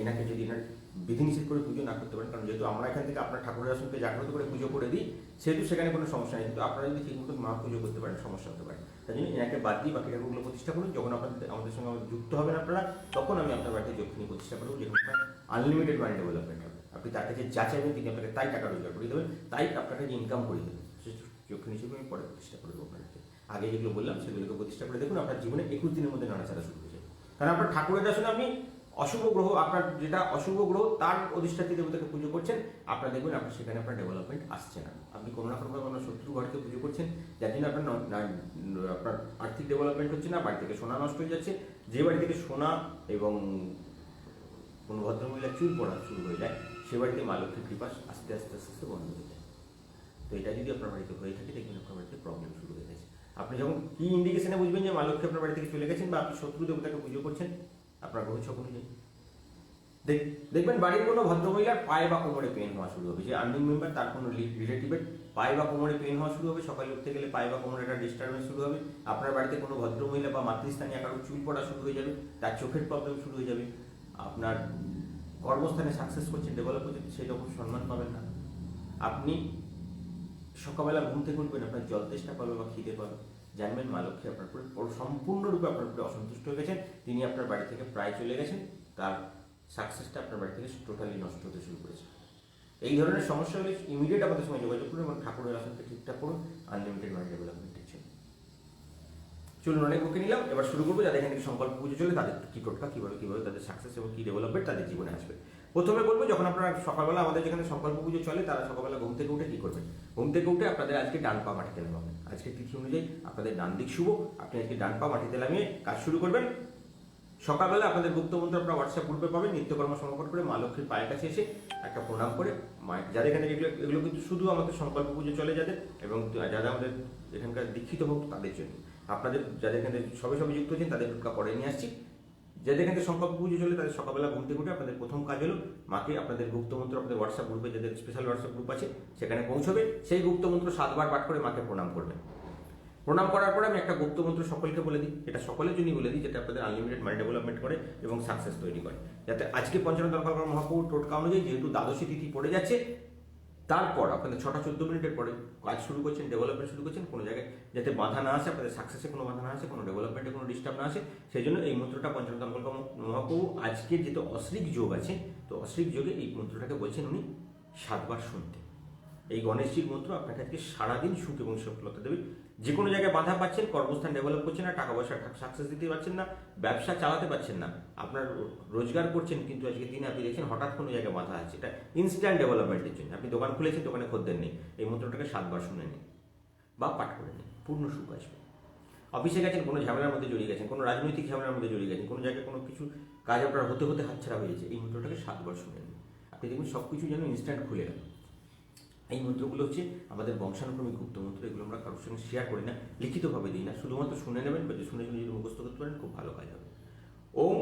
এনাকে যদি এনার বিধিনিষেধ করে পুজো না করতে পারেন, কারণ যেহেতু আমরা এখান থেকে আপনার ঠাকুরের আসনকে জাগ্রত করে পুজো করে দিই, সেহেতু সেখানে কোনো সমস্যা নেই। কিন্তু আপনারা যদি ঠিক মতো মা পুজো করতে পারেন সমস্যা হতে পারে। তাই জন্য এনাকে বাদ দিয়ে বাকি ঠাকুরগুলো প্রতিষ্ঠা করুন। যখন আমাদের সঙ্গে যুক্ত হবেন আপনারা, তখন আমি আপনার বাড়িতে যক্ষিণী প্রতিষ্ঠা করবো, যেখানে আনলিমিটেড মানি ডেভেলপমেন্ট হবে। আপনি তার কাছে যা চাইবেন তিনি আপনাকে তাই টাকা রোজগার করে দেবেন, তাই আপনার কাছে ইনকাম করে দেবেন। সে যক্ষিণী হিসেবে আমি পরে প্রতিষ্ঠা করে দেবো আপনাকে। আগে যেগুলো বললাম সেগুলোকে প্রতিষ্ঠা করে দেখুন, আপনার জীবনে 21 দিনের মধ্যে নাড়াচাড়া শুরু হয়ে যাবে। কারণ আপনার ঠাকুরের আসলে আপনি অশুভ গ্রহ, আপনার যেটা অশুভ গ্রহ তার অধিষ্ঠাত্রী দেবতাকে পুজো করছেন, আপনারা দেখবেন আপনার সেখানে আপনার ডেভেলপমেন্ট আসছে না। আপনি কোনো না কোনোভাবে আপনার শত্রু ঘরকে পুজো করছেন, যার জন্য আপনার আর্থিক ডেভেলপমেন্ট হচ্ছে না, বাড়ি থেকে সোনা নষ্ট হয়ে যাচ্ছে। যে বাড়ি থেকে সোনা এবং কোনো ভদ্রমহিলার চুল পড়া শুরু হয়ে যায়, সে বাড়িতে মা লক্ষ্মীর কৃপা আস্তে আস্তে আস্তে আস্তে বন্ধ হয়ে যায়। তো এটা যদি আপনার বাড়িতে হয়ে থাকে, দেখবেন আপনার বাড়িতে প্রবলেম শুরু হয়ে গেছে। আপনি যখন কী ইন্ডিকেশনে বুঝবেন যে মা লক্ষ্মী আপনার বাড়ি থেকে চলে গেছেন বা আপনি শত্রু দেবতাকে পুজো করছেন? আপনার গ্রহ ছক অনুযায়ী দেখবেন বাড়ির কোনো ভদ্রমহিলার পায়ে বা কোমরে পেন হওয়া শুরু হবে, যে আর্নিং মেম্বার তার কোনো রিলেটিভের পায়ে বা কোমরে পেন হওয়া শুরু হবে, সকালে উঠতে গেলে পায়ে বা কোমরে একটা ডিস্টারবেন্স শুরু হবে, আপনার বাড়িতে কোনো ভদ্রমহিলা বা মাতৃস্থানীয় কারো চুল পড়া শুরু হয়ে যাবে, তার চোখের প্রবলেম শুরু হয়ে যাবে, আপনার কর্মস্থানে সাকসেস করছেন, ডেভেলপ করছেন, সেই রকম সম্মান পাবেন না। আপনি সকালবেলা ঘুম থেকে উঠবেন, আপনার জল তেষ্টা পাবে বা খিদে পাবে, জানবেন মা লক্ষ্মী আপনার উপরে সম্পূর্ণরূপে আপনার উপরে অসন্তুষ্ট হয়ে গেছেন, তিনি আপনার বাড়ি থেকে প্রায় চলে গেছেন, তার সাকসেসটা আপনার বাড়ি থেকে টোটালি নষ্ট হতে শুরু করেছে। এই ধরনের সমস্যা হলে ইমিডিয়েট আমাদের সঙ্গে যোগাযোগ করুন এবং ঠাকুরের আসনকে ঠিকঠাক করুন আনলিমিটেড মাইন্ড ডেভেলপমেন্টের জন্য। চলুন, অনেক বুকে নিলাম, এবার শুরু করবো যাদের এখান থেকে সংকল্প পুজো চলে তাদের কি টোটকা কীভাবে তাদের সাকসেস এবং কী ডেভেলপমেন্ট তাদের জীবনে আসবে। প্রথমে বলবো, যখন আপনারা সকালবেলা আমাদের যেখানে সংকল্প পুজো চলে তারা সকালবেলা ঘুম থেকে উঠে কী করবেন? ঘুম থেকে উঠে আপনাদের আজকে ডান পা মাটিতে নামাবেন। আজকে তিথি অনুযায়ী আপনাদের ডান দিক শুভ, আপনি আজকে ডান পা মাটিতে নামিয়ে কাজ শুরু করবেন। সকালবেলা আপনাদের গুপ্তমন্ত্র আপনারা হোয়াটসঅ্যাপ গ্রুপে পাবেন, নিত্যকর্ম সমর্পণ করে মা লক্ষ্মীর পায়ের কাছে এসে একটা প্রণাম করে মায়ের, যাদের এখানে এগুলো কিন্তু শুধু আমাদের সংকল্প পুজো চলে যাদের, এবং যারা আমাদের এখানকার দীক্ষিত হোক তাদের জন্য, আপনাদের যাদের এখানে সবে যুক্ত হচ্ছেন তাদের টোটকা পরে নিয়ে আসছি। যাদের এখানে সংকল্প পুজো চলে তাদের সকালবেলা ঘুম থেকে উঠে আপনাদের প্রথম কাজ হলো মাকে আপনাদের গুপ্তমন্ত্র আপনাদের হোয়াটসঅ্যাপ গ্রুপে, যাদের স্পেশাল হোয়াটসঅ্যাপ গ্রুপ আছে সেখানে পৌঁছবে, সেই গুপ্তমন্ত্র 7 বার পাঠ করে মাকে প্রণাম করবেন। প্রণাম করার পরে আমি একটা গুপ্তমন্ত্র সকলকে বলে দিই, এটা সকলের জন্যই বলে দিই, যেটা আপনাদের আনলিমিটেড মাইন্ড ডেভেলপমেন্ট করে এবং সাকসেস তৈরি করে। যাতে আজকে পঞ্চানন দরকার মহাপ্রভুর টোটকা অনুযায়ী যেহেতু দ্বাদশী তিথি পড়ে যাচ্ছে, তারপর আপনাদের 6টা 14 মিনিটের পরে কাজ শুরু করছেন, ডেভেলপমেন্ট শুরু করছেন, কোনো জায়গায় যাতে বাধা না আসে, আপনাদের সাকসেসে কোনো বাধা না আসে, কোনো ডেভেলপমেন্টে কোনো ডিস্টার্ব না আসে, সেই জন্য এই মন্ত্রটা পঞ্চানন দরকার মহাপ্রভু আজকের যেহেতু অশ্রিক যোগ আছে, তো অশ্রিক যোগে এই মন্ত্রটাকে বলছেন উনি 7 বার শুনতে। এই গণেশজির মন্ত্র আপনাকে আজকে সারাদিন সুখ এবং সফলতা দেবে। যে কোনো জায়গায় বাধা পাচ্ছেন, কর্মস্থান ডেভেলপ করছেন না, টাকা পয়সা সাকসেস দিতে পারছেন না, ব্যবসা চালাতে পারছেন না, আপনার রোজগার করছেন কিন্তু আজকে দিনে আপনি দেখছেন হঠাৎ কোনো জায়গায় বাধা আছে, এটা ইনস্ট্যান্ট ডেভেলপমেন্টের জন্য। আপনি দোকান খুলেছেন, দোকানে খদ্দের নেই, এই মন্ত্রটাকে 7 বার শুনে নিন বা পাঠ করে নিন, পূর্ণ সুখ আসবে। অফিসে গেছেন, কোনো ঝামেলার মধ্যে জড়িয়ে গেছেন, কোনো রাজনৈতিক ঝামেলার মধ্যে জড়িয়ে গেছেন, কোনো জায়গায় কোনো কিছু কাজ আপনার হতে হতে হাতছাড়া হয়ে যাচ্ছে, এই মন্ত্রটাকে 7 বার শুনে নিন, আপনি দেখুন সব কিছু যেন ইনস্ট্যান্ট খুলে গেল। এই মন্ত্রগুলো হচ্ছে আমাদের বংশানুক্রমিক গুপ্ত মন্ত্র, এগুলো আমরা কারোর সঙ্গে শেয়ার করি না, লিখিতভাবে দিই না, শুধুমাত্র শুনে নেবেন, বা শুনে যদি মুখস্থ করতে পারেন খুব ভালো কাজ হবে। ওম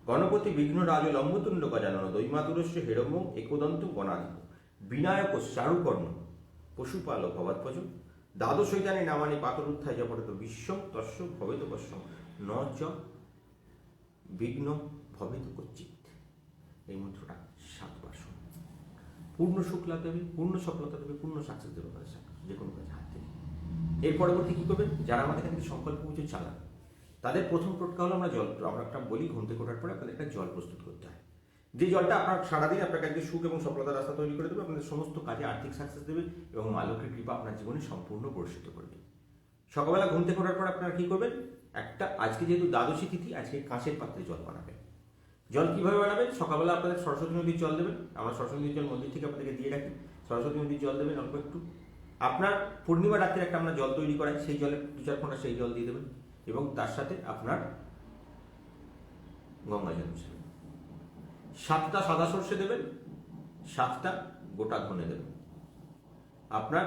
গণপতি বিঘ্ন রাজ লম্বতুণ্ড গজানন দৈমাতুরস্য হেরম্য একদন্ত গণাধিপ বিনায়ক চারুকর্ণ পশুপাল ভবৎপজ দ্বাদশৈতানি নামানি পাতরুত্থায় জপরত বিশ্ব তস্য ভবেত কস্যম ন চ বিঘ্ন ভবেত কচ্চিৎ। এই মন্ত্রটা 7 বার শুনুন, পূর্ণ সুখ লাভ দেবে, পূর্ণ সফলতা দেবে, পূর্ণ সাকসেস দেবে আমাদের যে কোনো কাজে হাত দেবে। এর পরবর্তী কী করবেন? যারা আমাদের এখান থেকে সংকল্প পুজো চালান তাদের প্রথম টোটকা হলো আমরা একটা বলি, ঘুম থেকে ওঠার পরে আপনাদের একটা জল প্রস্তুত করতে হয়, যে জলটা আপনার সারাদিন আপনাকে আজকে সুখ এবং সফলতার রাস্তা তৈরি করে দেবে, আপনাদের সমস্ত কাজে আর্থিক সাকসেস দেবে এবং মা লক্ষ্মীর কৃপা আপনার জীবনে সম্পূর্ণ বর্ষিত করবে। সকালবেলা ঘুম থেকে ওঠার পর আপনারা কী করবেন? একটা, আজকে যেহেতু দ্বাদশী তিথি, আজকে কাঁচের পাত্রে জল বানাবেন। জল কীভাবে বানাবেন? সকালবেলা আপনাদের সরস্বতী নদীর জল দেবেন, আমরা সরস্বতী নদীর জল মন্দির থেকে আপনাদেরকে দিয়ে রাখি, সরস্বতী নদীর জল দেবেন অল্প একটু। আপনার পূর্ণিমা রাত্রে একটা আমরা জল তৈরি করাই, সেই জলে 2-4 ফোঁটা সেই জল দিয়ে দেবেন এবং তার সাথে আপনার গঙ্গা জল মিশাবেন। 7টা সাদা সর্ষে দেবেন, 7টা গোটা ধনে দেবেন। আপনার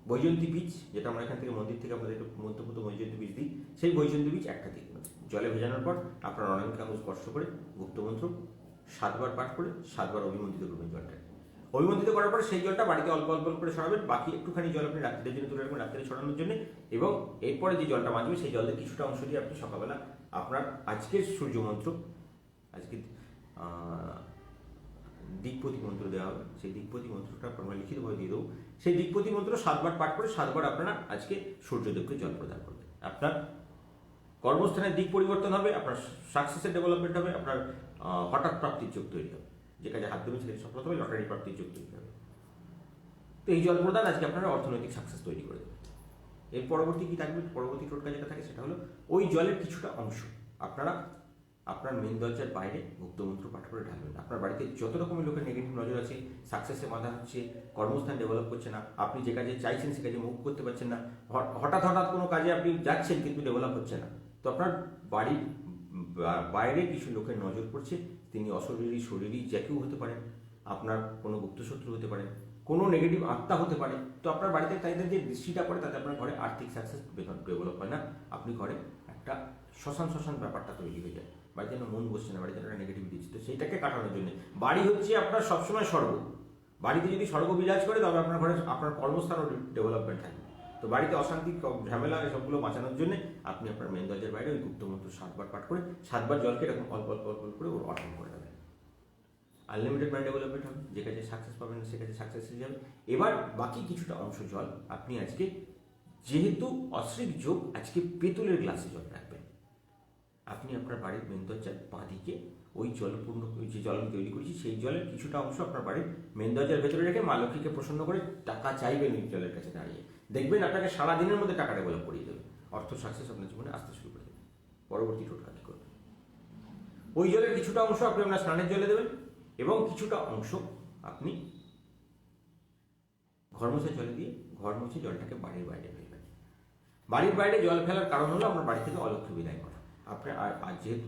বৈজন্তী বীজ, যেটা আমরা এখান থেকে মন্দির থেকে আপনাদের মধ্যপুত বৈজন্তী বীজ দিই, সেই বৈজন্তী বীজ একটা দিয়ে দেবেন। জলে ভেজানোর পর আপনার অনামিকা আঙুল স্পর্শ করে গুপ্তমন্ত্র 7 বার পাঠ করে 7 বার অভিমন্ত্রিত করবেন জলটাকে। অভিমন্ত্রিত করার পর সেই জলটা বাড়িতে অল্প অল্প করে ছড়াবেন, বাকি একটুখানি জল আপনি রাত্রির জন্য তুলে রাখবেন, রাত্রে ছড়ানোর জন্য। এবং এরপরে যে জলটা বাঁচবে সেই জলের কিছুটা অংশ দিয়ে আপনি সকালবেলা আপনার আজকের সূর্য মন্ত্র, আজকে দিকপতি মন্ত্র দেওয়া হবে, সেই দিকপতি মন্ত্রটা আমরা লিখিতভাবে দিয়ে দেবো। সেই দিকপতি মন্ত্র 7 বার পাঠ করে 7 বার আপনারা আজকে সূর্যদেবকে জল প্রদান করবেন। আপনার কর্মস্থানের দিক পরিবর্তন হবে, আপনার সাকসেসের ডেভেলপমেন্ট হবে, আপনার হঠাৎ প্রাপ্তির যোগ তৈরি হবে, যে কাজে হাত দেবেন সেখানে সফলতা হবে, লটারি প্রাপ্তির যোগ তৈরি হবে। তো এই জল প্রদান আজকে আপনারা অর্থনৈতিক সাকসেস তৈরি করে দেবেন। এর পরবর্তী কী থাকবে? পরবর্তী টোটকা যেটা থাকে সেটা হলো ওই জলের কিছুটা অংশ আপনারা আপনার মেন দরজার বাইরে গুপ্তমন্ত্র পাঠ করে ঢালবেন। আপনার বাড়িতে যত রকমের লোকের নেগেটিভ নজর আছে, সাকসেসে বাধা হচ্ছে, কর্মস্থান ডেভেলপ করছে না, আপনি যে কাজে চাইছেন সে কাজে মুভ করতে পারছেন না, হঠাৎ কোনো কাজে আপনি যাচ্ছেন কিন্তু ডেভেলপ হচ্ছে না, তো আপনার বাড়ির বাইরে কিছু লোকের নজর পড়ছে, তিনি অশরীরী শরীরী যে কেউ হতে পারেন, আপনার কোনো গুপ্তশত্রু হতে পারেন, কোনো নেগেটিভ আত্মা হতে পারে। তো আপনার বাড়িতে তাদের যে দৃষ্টিটা পড়ে তাতে আপনার ঘরে আর্থিক সাকসেস ডেভেলপ হয় না, আপনি ঘরে একটা শ্মশান ব্যাপারটা তৈরি হয়ে যায়। বাড়িতে যেন মন বসছে না, বাড়িতে একটা নেগেটিভিটি দিচ্ছে। তো সেইটাকে কাটানোর জন্য বাড়ি হচ্ছে আপনার সবসময় স্বর্গ। বাড়িতে যদি স্বর্গ বিরাজ করে তবে আপনার ঘরে আপনার কর্মস্থানও ডেভেলপমেন্ট থাকবে। তো বাড়িতে অশান্তি ঝামেলা এসবগুলো বাঁচানোর জন্য আপনি আপনার মেন দরজার বাইরে ওই গুপ্ত মন্ত্র 7 বার পাঠ করে 7 বার জলকে এরকম অল্প অল্প অল্প করে ওর অর্পণ করে দেবেন। আনলিমিটেড মাইন্ড ডেভেলপমেন্ট হবে, যে কাজে সাকসেস পাবেন সে কাজে সাকসেস হয়ে যাবে। এবার বাকি কিছুটা অংশ জল আপনি আজকে, যেহেতু অশ্রিক যোগ, আজকে পেতলের গ্লাসে জল রাখবেন। আপনি আপনার বাড়ির মেন দরজার বাঁদিকে ওই জলপূর্ণ যে জল আমি তৈরি করেছি সেই জলের কিছুটা অংশ আপনার বাড়ির মেন দরজার ভেতরে রেখে মা লক্ষ্মীকে প্রসন্ন করে টাকা চাইবেন ওই জলের কাছে দাঁড়িয়ে। দেখবেন আপনাকে সারাদিনের মধ্যে টাকা ডেভেলপ করিয়ে দেবে, অর্থ সাকসেস আপনার জীবনে আসতে শুরু করে দেবে। পরবর্তী টোটকা কী করবেন, ওই জলের কিছুটা অংশ আপনি আপনার স্নানের জলে দেবেন এবং কিছুটা অংশ আপনি ঘর মোছার জলে দিয়ে ঘর মুছে জলটাকে বাড়ির বাইরে ফেলবেন। বাড়ির বাইরে জল ফেলার কারণ হলো আপনার বাড়ি থেকে অলক্ষ্মী বিদায় করা। আর যেহেতু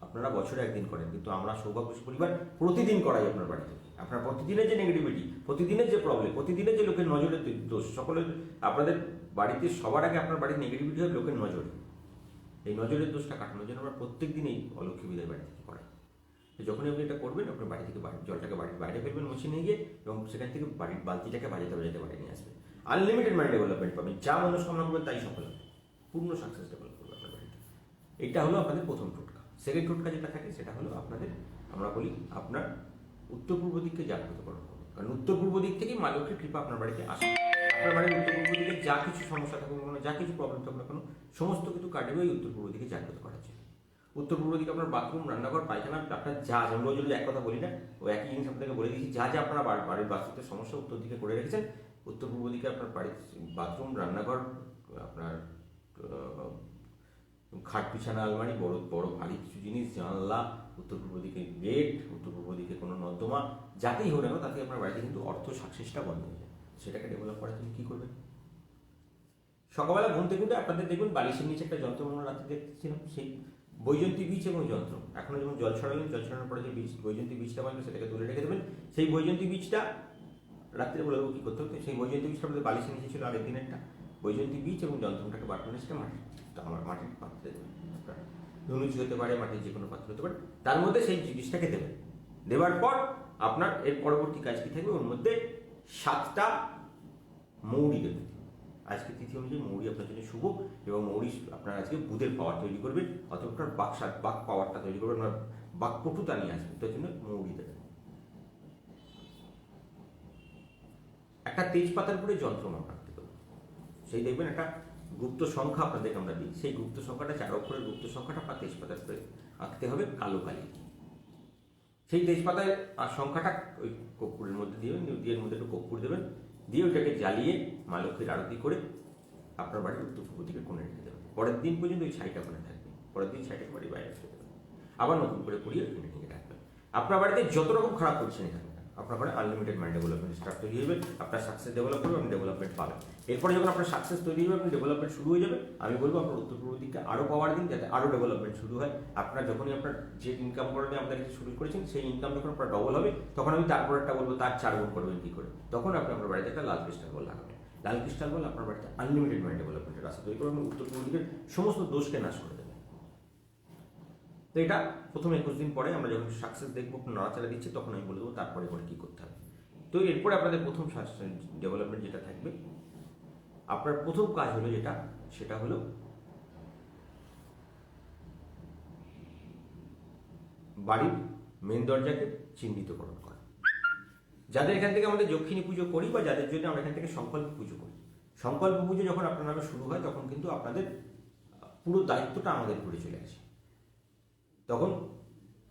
আপনারা বছরে একদিন করেন, কিন্তু আমরা সৌভাগ্যশী পরিবার প্রতিদিন করাই আপনার বাড়ি থেকে। আপনার প্রতিদিনের যে নেগেটিভিটি, প্রতিদিনের যে প্রবলেম, প্রতিদিনের যে লোকের নজরের দোষ, সকলের আপনাদের বাড়িতে সবার আগে আপনার বাড়ির নেগেটিভিটি হয় লোকের নজরে। এই নজরের দোষটা কাটানোর জন্য আমরা প্রত্যেক দিন এই অলক্ষ্মী বিদায় বাড়ি থেকে করাই। তো যখনই আপনি এটা করবেন, আপনার বাড়ি থেকে জলটাকে বাড়ির বাইরে ফেলবেন মুছে নিয়ে গিয়ে, এবং সেখান থেকে বাড়ির বালতিটাকে বাজাতে বাড়ি নিয়ে আসবেন। আনলিমিটেড মাইন্ড ডেভেলপমেন্ট পাবেন, যা মনস্কামনা করবেন তাই সফল হবে, পূর্ণ সাকসেস ডেভেলপ করবে আপনার বাড়িতে। এটা হলো আপনাদের প্রথম টোটকা। সেকেন্ড টোটকা যেটা থাকে সেটা হলো আপনাদের, আমরা বলি আপনার উত্তর পূর্ব দিককে জাগ্রতকরণ করুন। কারণ উত্তর পূর্ব দিক থেকেই মা লক্ষ্মীর কৃপা আপনার বাড়িতে আসে। আপনার বাড়ির উত্তর পূর্ব দিকে যা কিছু সমস্যা থাকুক না কেন, যা কিছু প্রবলেম থাকুক না কেন, সমস্ত কিছু কাটবে ওই উত্তর পূর্ব দিকে জাগ্রত করার জন্য। উত্তর পূর্ব দিকে আপনার বাথরুম, রান্নাঘর, পায়খানা, আপনার যা, আমরা যদি এক কথা বলি না, ও একই জিনিস আপনাকে বলে দিয়েছি, যা যা আপনারা বাড়ির বাস্তুতে সমস্যা উত্তর দিকে করে রেখেছেন, উত্তর পূর্ব দিকে আপনার বাড়ির বাথরুম, রান্নাঘর, আপনার খাট, বিছানা, আলমারি, বড় বড় ভারী কিছু জিনিস, জানলা, উত্তর পূর্ব দিকে গেট, উত্তর পূর্ব দিকে কোনো নর্দমা, যাতেই হোক না তাতে আপনার বাড়িতে কিন্তু অর্থ সাকসেসটা বন্ধ হয়ে যায়। সেটাকে ডেভেলপ করার জন্য কী করবেন, সকালবেলা ঘুম থেকে উঠে আপনাদের দেখবেন বালিশের নিচে একটা যন্ত্র আমরা রাতে দেখতেছিলাম, সেই বৈজন্তী বীজ এবং যন্ত্র। এখনো যেমন জল ছড়ালেন, জল ছড়ানোর পরে যে বীজ বৈজন্তী বীজটা বানবে সেটাকে তুলে রেখে দেবেন। সেই বৈজন্তী বীজটা রাত্রে বলে কী করতে হতো, সেই বৈজন্তী বীজটা আমাদের বালিশের নিচে ছিল আগের দিনেরটা, বৈজন্তী বীজ এবং যন্ত্রটাকে বাটনে সেটা মাটির পাত্রে দেবেন। ধনুচ হতে পারে, মাটির যে কোনো পাত্র হতে পারে, তার মধ্যে সেই বীজটাকে দেবেন। দেওয়ার পর আপনার এর পরবর্তী কাজ কী থাকবে, ওর মধ্যে 7টা মৌরি দেবেন। আজকে তিথি অনুযায়ী মৌরি আপনার জন্য শুভ, এবং মৌরি আপনার আজকে বুধের পাওয়ার তৈরি করবে, অথবা আপনার বাক পাওয়ারটা তৈরি করবে, আপনার বাকপটুতা নিয়ে আসবে, তার জন্য মৌরি দেবেন। একটা তেজপাতার উপরে যন্ত্র আঁকতে দেবো, সেই দেখবেন একটা গুপ্ত সংখ্যা আপনাদেরকে আমরা দিই, সেই গুপ্ত সংখ্যাটা 4 অক্ষরের গুপ্ত সংখ্যাটা আপনার তেজপাতার উপরে আঁকতে হবে কালো কালি। সেই তেজপাতার সংখ্যাটা ওই কর্পূরের মধ্যে দিয়ে এর মধ্যে একটু কর্পূর দেবেন, দিয়ে ওইটাকে জ্বালিয়ে মা লক্ষ্মীর আরতি করে আপনার বাড়ির উত্তর পূর্ব দিকে কোণে রেখে দেবেন। পরের দিন পর্যন্ত ওই ছাইটা ওখানে থাকবে, পরের দিন ছাইটাকে বাড়ির বাইরে রেখে দেবেন, আবার নতুন করে পরিয়ে ওখানে নিয়ে রাখবেন। আপনার বাড়িতে যত রকম খারাপ পরিস্থিতি থাকবে না, আপনার ঘরে আনলিমিটেড মাইন্ড ডেভেলপমেন্ট স্টার্ট তৈরি হবে, আপনার সাকসেস ডেভেলপ করবে, আপনি ডেভেলপমেন্ট পাবেন। এরপরে যখন আপনার সাকসেস তৈরি হবে, আপনি ডেভেলপমেন্ট শুরু হয়ে যাবে, আমি বলবো আপনার উত্তর পূর্ব দিককে আরও পাওয়ার দিন, যাতে আরও ডেভেলপমেন্ট শুরু হয়। আপনার যখনই আপনার যে ইনকাম করেন আমাদের কাছে শুরু করেছেন, সেই ইনকাম যখন আপনার ডবল হবে, তখন আমি তারপর একটা বলবো তার 4 গুণ করবেন কী করে। তখন আপনি আপনার বাড়িতে একটা লাল ক্রিস্টাল বল লাগাবেন। লাল ক্রিস্টাল বল আপনার বাড়িতে আনলিমিটেড মাইন্ড ডেভেলপমেন্টের রাস্তা তৈরি করবেন, উত্তর পূর্ব দিকের সমস্ত দোষকে নাশ করে দেবেন। তো এটা প্রথম 21 দিন পরে আমরা যখন সাকসেস দেখবো, নড়াচড়া দিচ্ছে, তখন আমি বলে দেবো তারপরে করে কী করতে হবে। তো এরপরে আপনাদের প্রথম ডেভেলপমেন্ট যেটা থাকবে, আপনার প্রথম কাজ হলো যেটা, সেটা হলো বাড়ির মেন দরজাকে চিহ্নিতকরণ করা। যাদের এখান থেকে আমাদের যক্ষিণী পুজো করি, বা যাদের জন্য আমরা এখান থেকে সংকল্প পুজো করি, সংকল্প পুজো যখন আপনার নামে শুরু হয়, তখন কিন্তু আপনাদের পুরো দায়িত্বটা আমাদের উপরে চলে আসে। তখন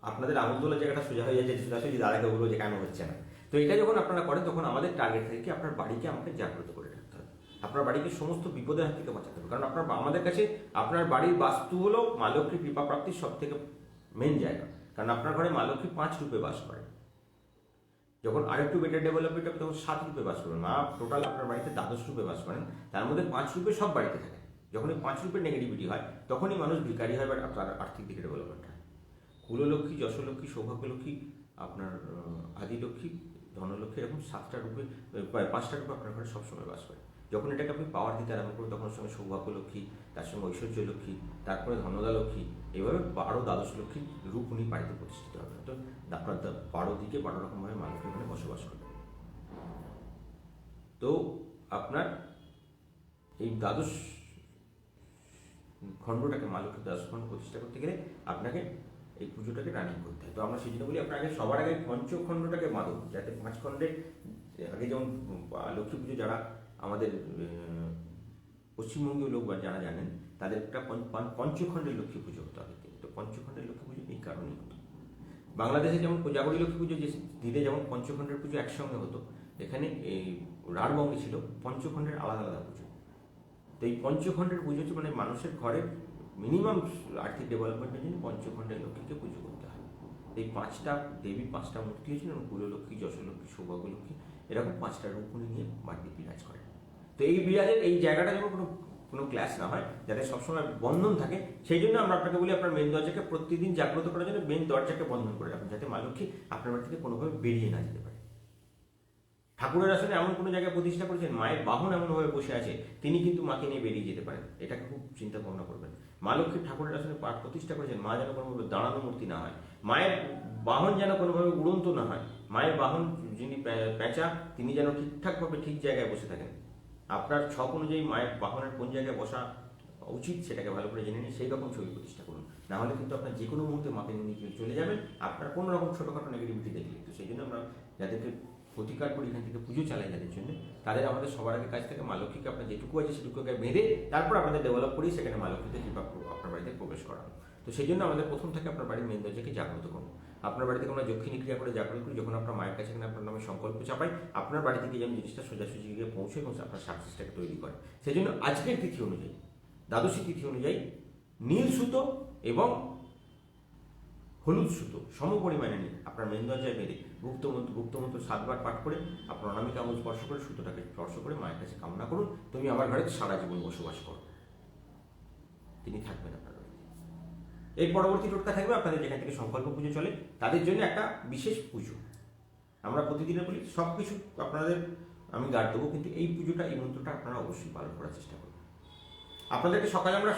আপনাদের আঙুল তোলার জায়গাটা সোজা হয়ে যায়, সোজাসুজি দাদাকে বলবো যে কেন হচ্ছে না। তো এটা যখন আপনারা করেন, তখন আমাদের টার্গেট থেকে আপনার বাড়িকে আমাকে জাগ্রত করে রাখতে হবে, আপনার বাড়িকে সমস্ত বিপদের হাত থেকে বাঁচাতে হবে। কারণ আমাদের কাছে আপনার বাড়ির বাস্তু হলো মা লক্ষ্মীর কৃপা প্রাপ্তির সব থেকে মেন জায়গা। কারণ আপনার ঘরে মা লক্ষ্মী 5 রূপে বাস করে। যখন আরেকটু বেটার ডেভেলপমেন্ট হবে, তখন 7 রূপে বাস করবেন। মা টোটাল আপনার বাড়িতে 12 রূপে বাস করেন, তার মধ্যে 5 রূপে সব বাড়িতে থাকে। যখন এই 5 রূপের নেগেটিভিটি হয়, তখনই মানুষ ভিখারি হয়, বা আপনার আর্থিক দিকে ডেভেলপমেন্ট হয়। কুললক্ষ্মী, যশলক্ষ্মী, সৌভাগ্যলক্ষ্মী, আপনার আদিলক্ষ্মী, ধনলক্ষ্মী, এরকম 7টা রূপে 5টা রূপে আপনার ঘরে সবসময় বাস করে। যখন এটাকে আপনি পাওয়ার দিতে আরম্ভ করবেন তখন ওর সঙ্গে সৌভাগ্য লক্ষ্মী, তার সঙ্গে ঐশ্বর্য লক্ষ্মী, তারপরে ধনদা লক্ষ্মী, এভাবে 12 দ্বাদশ লক্ষ্মীর রূপ উনি বাড়িতে প্রতিষ্ঠিত হবে। তো আপনার 12 দিকে 12 রকমভাবে মা লক্ষ্মী ওখানে বসবাস করবে। তো আপনার এই দ্বাদশ খণ্ডটাকে, মা লক্ষ্মীর দ্বাদশ খণ্ড প্রতিষ্ঠা করতে গেলে আপনাকে এই পুজোটাকে রানিং করতে হয়। তো আমরা সেই জন্য বলি আপনার আগে সবার আগে পঞ্চখণ্ডটাকে বাঁধুন, যাতে 5 খণ্ডে আগে যেমন লক্ষ্মী পুজো যারা আমাদের পশ্চিমবঙ্গীয় লোক বা যারা জানেন তাদের একটা পঞ্চখণ্ডের লক্ষ্মী পুজো হতো আগে। তো পঞ্চখণ্ডের লক্ষ্মী পুজো এই কারণেই হতো। বাংলাদেশে যেমন কোজাগরী লক্ষ্মী পুজো যে দিনে যেমন পঞ্চখণ্ডের পুজো একসঙ্গে হতো, এখানে এই রাঢ়বঙ্গে ছিল পঞ্চখণ্ডের আলাদা আলাদা পুজো। তো এই পঞ্চখণ্ডের পুজো হচ্ছে মানে মানুষের ঘরের মিনিমাম আর্থিক ডেভেলপমেন্টের জন্য পঞ্চখণ্ডের লক্ষ্মীকে পুজো করতে হয়। এই 5টা দেবী 5টা মূর্তি হয়েছিল, কুললক্ষ্মী, যশলক্ষ্মী, সৌভাগ্য লক্ষ্মী, এরকম 5টা রূপ উনি নিয়ে বাড়িতে বিরাজ করেন। তো এই বিরাজের এই জায়গাটা যেন কোনো ক্লাস না হয়, যাতে সবসময় বন্ধন থাকে, সেই জন্য আমরা আপনাকে বলি আপনার মেন দরজাকে প্রতিদিন জাগ্রত করার জন্য মেন দরজাকে বন্ধন করে রাখুন, যাতে মা লক্ষ্মী আপনার বাড়ি থেকে কোনোভাবে বেরিয়ে না যেতে পারে। ঠাকুরের আসলে এমন কোনো জায়গায় প্রতিষ্ঠা করেছেন, মায়ের বাহন এমনভাবে বসে আছে, তিনি কিন্তু মাকে নিয়ে বেরিয়ে যেতে পারেন। এটাকে খুব চিন্তা ভাবনা করবেন। মা লক্ষ্মীর ঠাকুরের আসলে প্রতিষ্ঠা করেছেন, মা যেন কোনোভাবে দাঁড়ানো মূর্তি না হয়, মায়ের বাহন যেন কোনোভাবে উড়ন্ত না হয়, মায়ের বাহন যিনি পেঁচা তিনি যেন ঠিকঠাকভাবে ঠিক জায়গায় বসে থাকেন। আপনার ছক অনুযায়ী মায়ের বাহনের কোন জায়গায় বসা উচিত সেটাকে ভালো করে জেনে নিয়ে সেই রকম ছবি প্রতিষ্ঠা করুন। না হলে কিন্তু আপনার যে কোনো মুহূর্তে মাকে নিয়ে চলে যাবেন আপনার কোনো রকম ছোটোখাটো নেগেটিভিটি দেখলে। তো সেই জন্য আমরা যাদেরকে প্রতিকার করি, এখান থেকে পুজো চালাই যাদের জন্য, তাদের আমাদের সবার আগে কাছ থেকে মা লক্ষ্মীকে আপনার যেটুকু আছে সেটুকুকে বেঁধে তারপর আপনাদের ডেভেলপ করি, সেখানে মা লক্ষ্মীতে কৃপা আপনার বাড়িতে প্রবেশ করানো। তো সেই জন্য আমাদের প্রথম থেকে আপনার বাড়ির মেন দরজাকে জাগ্রত করুন। আপনার বাড়ি থেকে আমরা যক্ষিণী ক্রিয়া করে জাগ্রত করি, যখন আপনার মায়ের কাছে আপনার নামে সংকল্প চাপাই, আপনার বাড়ি থেকে যেমন জিনিসটা সোজাসুজি গিয়ে পৌঁছে এবং আপনার সাকসেসটাকে তৈরি করে। সেই জন্য আজকের তিথি অনুযায়ী, দ্বাদশী তিথি অনুযায়ী নীল সুতো এবং হলুদ সুতো সম পরিমাণে নিয়ে আপনার মেন দরজায় বেঁধে গুপ্তমন্ত্র 7 বার পাঠ করে আপনার অনামিকা আঙুল স্পর্শ করে সুতোটাকে স্পর্শ করে মায়ের কাছে কামনা করুন, তুমি আমার ঘরে সারা জীবন বসবাস করো। তিনি থাকবেন আপনার ঘরে। এর পরবর্তী টোটকা থাকবে আপনাদের যেখান থেকে সংকল্প পুজো চলে তাদের জন্য একটা বিশেষ পুজো। আমরা প্রতিদিনে বলি সব কিছু আপনাদের আমি গার্ড দেবো, কিন্তু এই পুজোটা, এই মন্ত্রটা আপনারা অবশ্যই পালন করার চেষ্টা করুন। আপনাদেরকে সকালে আমরা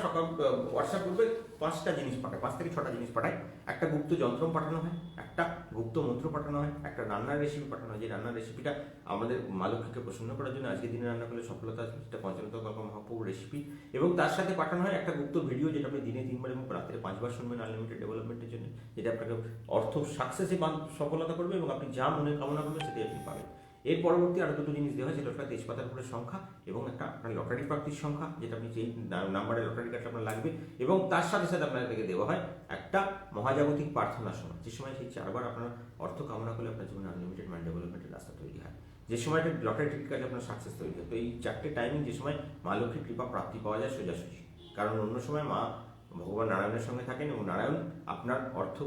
হোয়াটসঅ্যাপ গ্রুপে 5টা জিনিস পাঠাই, 5 থেকে 6টা জিনিস পাঠাই। একটা গুপ্ত যন্ত্র পাঠানো হয়, একটা গুপ্ত মন্ত্র পাঠানো হয়, একটা রান্নার রেসিপি পাঠানো হয়, যে রান্নার রেসিপিটা আমাদের মা লক্ষ্মীকে প্রসন্ন করার জন্য আজকের দিনে রান্না করলে সফলতা আসবে, সেটা পঞ্চানন মহাপ্রভুর রেসিপি। এবং তার সাথে পাঠানো হয় একটা গুপ্ত ভিডিও, যেটা আপনি দিনে 3 বার এবং রাত্রে 5 বার শুনবেন আনলিমিটেড ডেভেলপমেন্টের জন্য, যেটা আপনাকে অর্থ সাকসেসে সফলতা করবে এবং আপনি যা মনে কামনা করবেন সেটাই আপনি পাবেন। এর পরবর্তী আরও 2টো জিনিস দেওয়া হয়, সেটা একটা তেজপাতার উপরে সংখ্যা এবং একটা আপনার লটারি প্রাপ্তির সংখ্যা, যেটা আপনি যেই নাম্বারে লটারি কার্ডটা আপনার লাগবে। এবং তার সাথে সাথে আপনাদেরকে দেওয়া হয় একটা মহাজাগতিক প্রার্থনার সময়, যে সময় সেই 4 বার আপনার অর্থ কামনা করলে আপনার জীবনে আনলিমিটেড মাইন্ড ডেভেলপমেন্টের রাস্তা তৈরি হয়, যে সময়টা লটারি টিকিট কাটলে আপনার সাকসেস তৈরি হয়। তো এই 4টে টাইমিং, যে সময় মা লক্ষ্মীর কৃপা প্রাপ্তি পাওয়া যায় সোজাসুজি, কারণ অন্য সময় মা ভগবান নারায়ণের সঙ্গে থাকেন এবং নারায়ণ আপনার অর্থ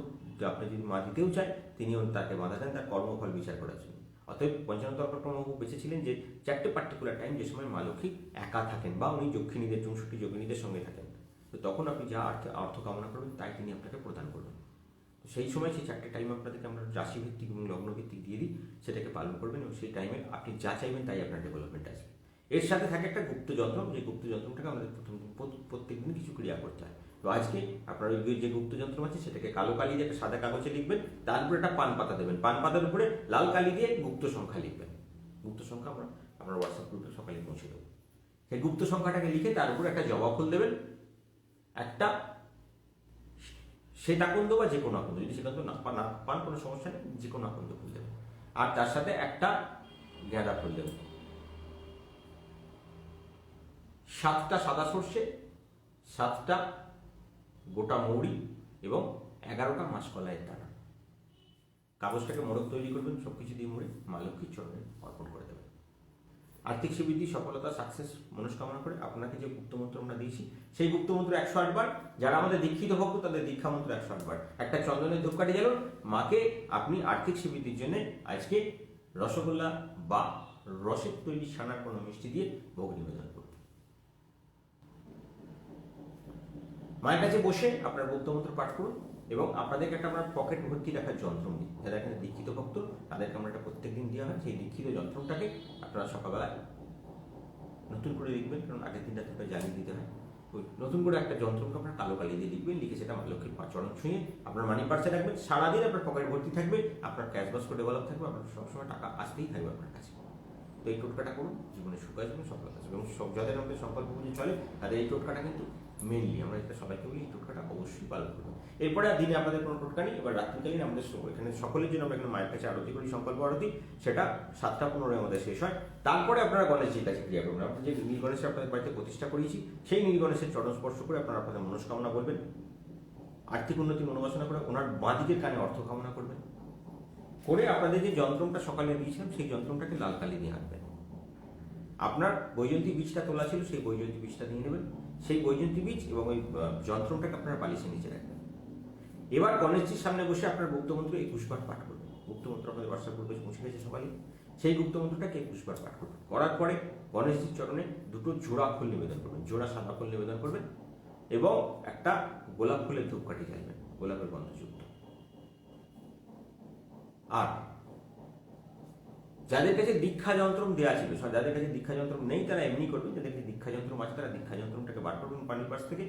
আপনি যদি মা দিতেও চায় তিনিও তাকে বাধা দেন তার কর্মফল বিচার করার জন্য। অতএব পঞ্চানন তর্কবাবু বেঁচেছিলেন যে 4টে পার্টিকুলার টাইম, যে সময় মা লক্ষ্মী একা থাকেন বা উনি যক্ষিণীদের 64 যোগিনীদের সঙ্গে থাকেন। তো তখন আপনি যা অর্থ কামনা করবেন তাই তিনি আপনাকে প্রদান করবেন। তো সেই সময় সেই 4টে টাইম আপনাদেরকে আমরা রাশিভিত্তিক এবং লগ্নভিত্তিক দিয়ে দিই, সেটাকে পালন করবেন এবং সেই টাইমে আপনি যা চাইবেন তাই আপনার ডেভেলপমেন্ট আসবে। এর সাথে থাকে একটা গুপ্ত যন্ত্র, যে গুপ্ত যন্ত্রটাকে আমাদের প্রত্যেক দিন কিছু ক্রিয়া করতে হয়। তো আজকে আপনার ওই যে গুপ্ত যন্ত্র আছে সেটাকে কালো কালি দিয়ে একটা সাদা কাগজে লিখবেন, তার উপরে একটা পান পাতা দেবেন, পান পাতার উপরে লাল কালি দিয়ে গুপ্ত সংখ্যা লিখবেন। গুপ্ত সংখ্যা আমরা আপনার হোয়াটসঅ্যাপ গ্রুপে সকালে পৌঁছে দেবো। সেই গুপ্ত সংখ্যাটাকে লিখে তার উপরে একটা জবা ফুল দেবেন, একটা শ্বেত আকন্দ বা যে কোনো আকন্দ, যদি সেটা না পান কোনো সমস্যা নেই, যে কোনো আকন্দ ফুল দেবেন, আর তার সাথে একটা গাঁদা ফুল দেবেন, 7টা সাদা সর্ষে, 7টা গোটা মৌরি এবং 11টা মাসকলাইয়ের দানা। কাগজটাকে মোড়ক তৈরি করবেন, সব কিছু দিয়ে মুড়ে মা লক্ষ্মীর চরণে অর্পণ করে দেবেন। আর্থিক সুবৃদ্ধি, সফলতা, সাকসেস মনস্কামনা করে আপনাকে যে গুপ্তমন্ত্র আমরা দিয়েছি সেই গুপ্তমন্ত্র 108 বার, যারা আমাদের দীক্ষিত ভক্ত তাদের দীক্ষা মন্ত্র 108 বার, একটা চন্দনের ধূপকাঠি জ্বালুন, মাকে আপনি আর্থিক সুবৃদ্ধির জন্য আজকে রসগোল্লা বা রসের তৈরি ছানার কোনো মিষ্টি দিয়ে ভোগ নিবেদন করুন। মায়ের কাছে বসে আপনার গুপ্তমন্ত্র পাঠ করুন এবং আপনাদেরকে একটা আমরা পকেট ভর্তি রাখার যন্ত্র দিই, যারা এখানে দীক্ষিত ভক্ত তাদেরকে আমরা একটা প্রত্যেক দিন দেওয়া হয়। সেই দীক্ষিত যন্ত্রটাকে আপনারা সকালবেলায় নতুন নতুন করে লিখবেন, কারণ আগের দিন রাতে জ্বালিয়ে দিতে হয়। ওই নতুন করে একটা যন্ত্রকে আপনার কালো কালি দিয়ে লিখবেন, লিখে সেটা মা লক্ষ্মীর চরণ ছুঁয়ে আপনার মানি পার্সে রাখবেন। সারাদিন আপনার পকেট ভর্তি থাকবে, আপনার ক্যাশ বাস্কো ডেভেলপ থাকবে, আপনার সবসময় টাকা আসতেই থাকবে আপনার কাছে। তো এই টোটকাটা করুন, জীবনে সুখ আসবে, সফলতা আসবে। এবং যাদের আমাদের সংকল্প পুঁজি চলে তাদের এই টোটকাটা কিন্তু মেনলি আমরা এটা সবাইকে বলি, এই টোটকাটা অবশ্যই পালন করবো। এরপরে আর দিনে আপনাদের কোনো টোটকা নেই। এবার রাত্রিকালীন আমাদের এখানে সকলের জন্য আমরা এখানে মায়ের কাছে আরতি করি, সংকল্প আরতি, সেটা 7:15 আমাদের শেষ হয়। তারপরে আপনারা গণেশজির কাছে ক্রিয়া করবেন। আমরা যে নীল গণেশের আপনাদের বাড়িতে প্রতিষ্ঠা করিয়েছি, সেই নীল গণেশের চরণ স্পর্শ করে আপনারা আপনাদের মনস্কামনা বলবেন, আর্থিক উন্নতি মনোবাসনা করে ওনার বাঁ দিকের কানে অর্থ কামনা করবেন, করে আপনাদের যে যন্ত্রটা সকালে দিয়েছিলাম সেই যন্ত্রটাকে লাল কালি দিয়ে আঁকবেন। আপনার বৈজয়ন্তী বীজটা তোলা ছিল, সেই বৈজয়ন্তী বীজটা নিয়ে নেবেন, সেই বৈজয়ন্তী বীজ এবং ওই যন্ত্রটাকে আপনার বালিশের নিচে রাখবেন। এবার গণেশজির সামনে বসে আপনার গুপ্তমন্ত্র 21 বার পাঠ করবেন। গুপ্তমন্ত্র আপনাদের হোয়াটসঅ্যাপ গ্রুপে পৌঁছে গেছে সকালে, সেই গুপ্তমন্ত্রটাকে 21 বার পাঠ করবেন। করার পরে গণেশজির চরণে দুটো জোড়া ফুল নিবেদন করবেন, জোড়া সাদা ফুল নিবেদন করবেন এবং একটা গোলাপ ফুলের ধূপকাঠি জ্বালবেন, গোলাপের গন্ধযুক্ত। আর যাদের কাছে দীক্ষা যন্ত্রম দেওয়া ছিল, যাদের কাছে দীক্ষা যন্ত্রম নেই তারা এমনি করবেন, যাদের কাছে দীক্ষা যন্ত্রম আছে তারা দীক্ষা যন্ত্রমটাকে বার করবেন পানির পাশ থেকে,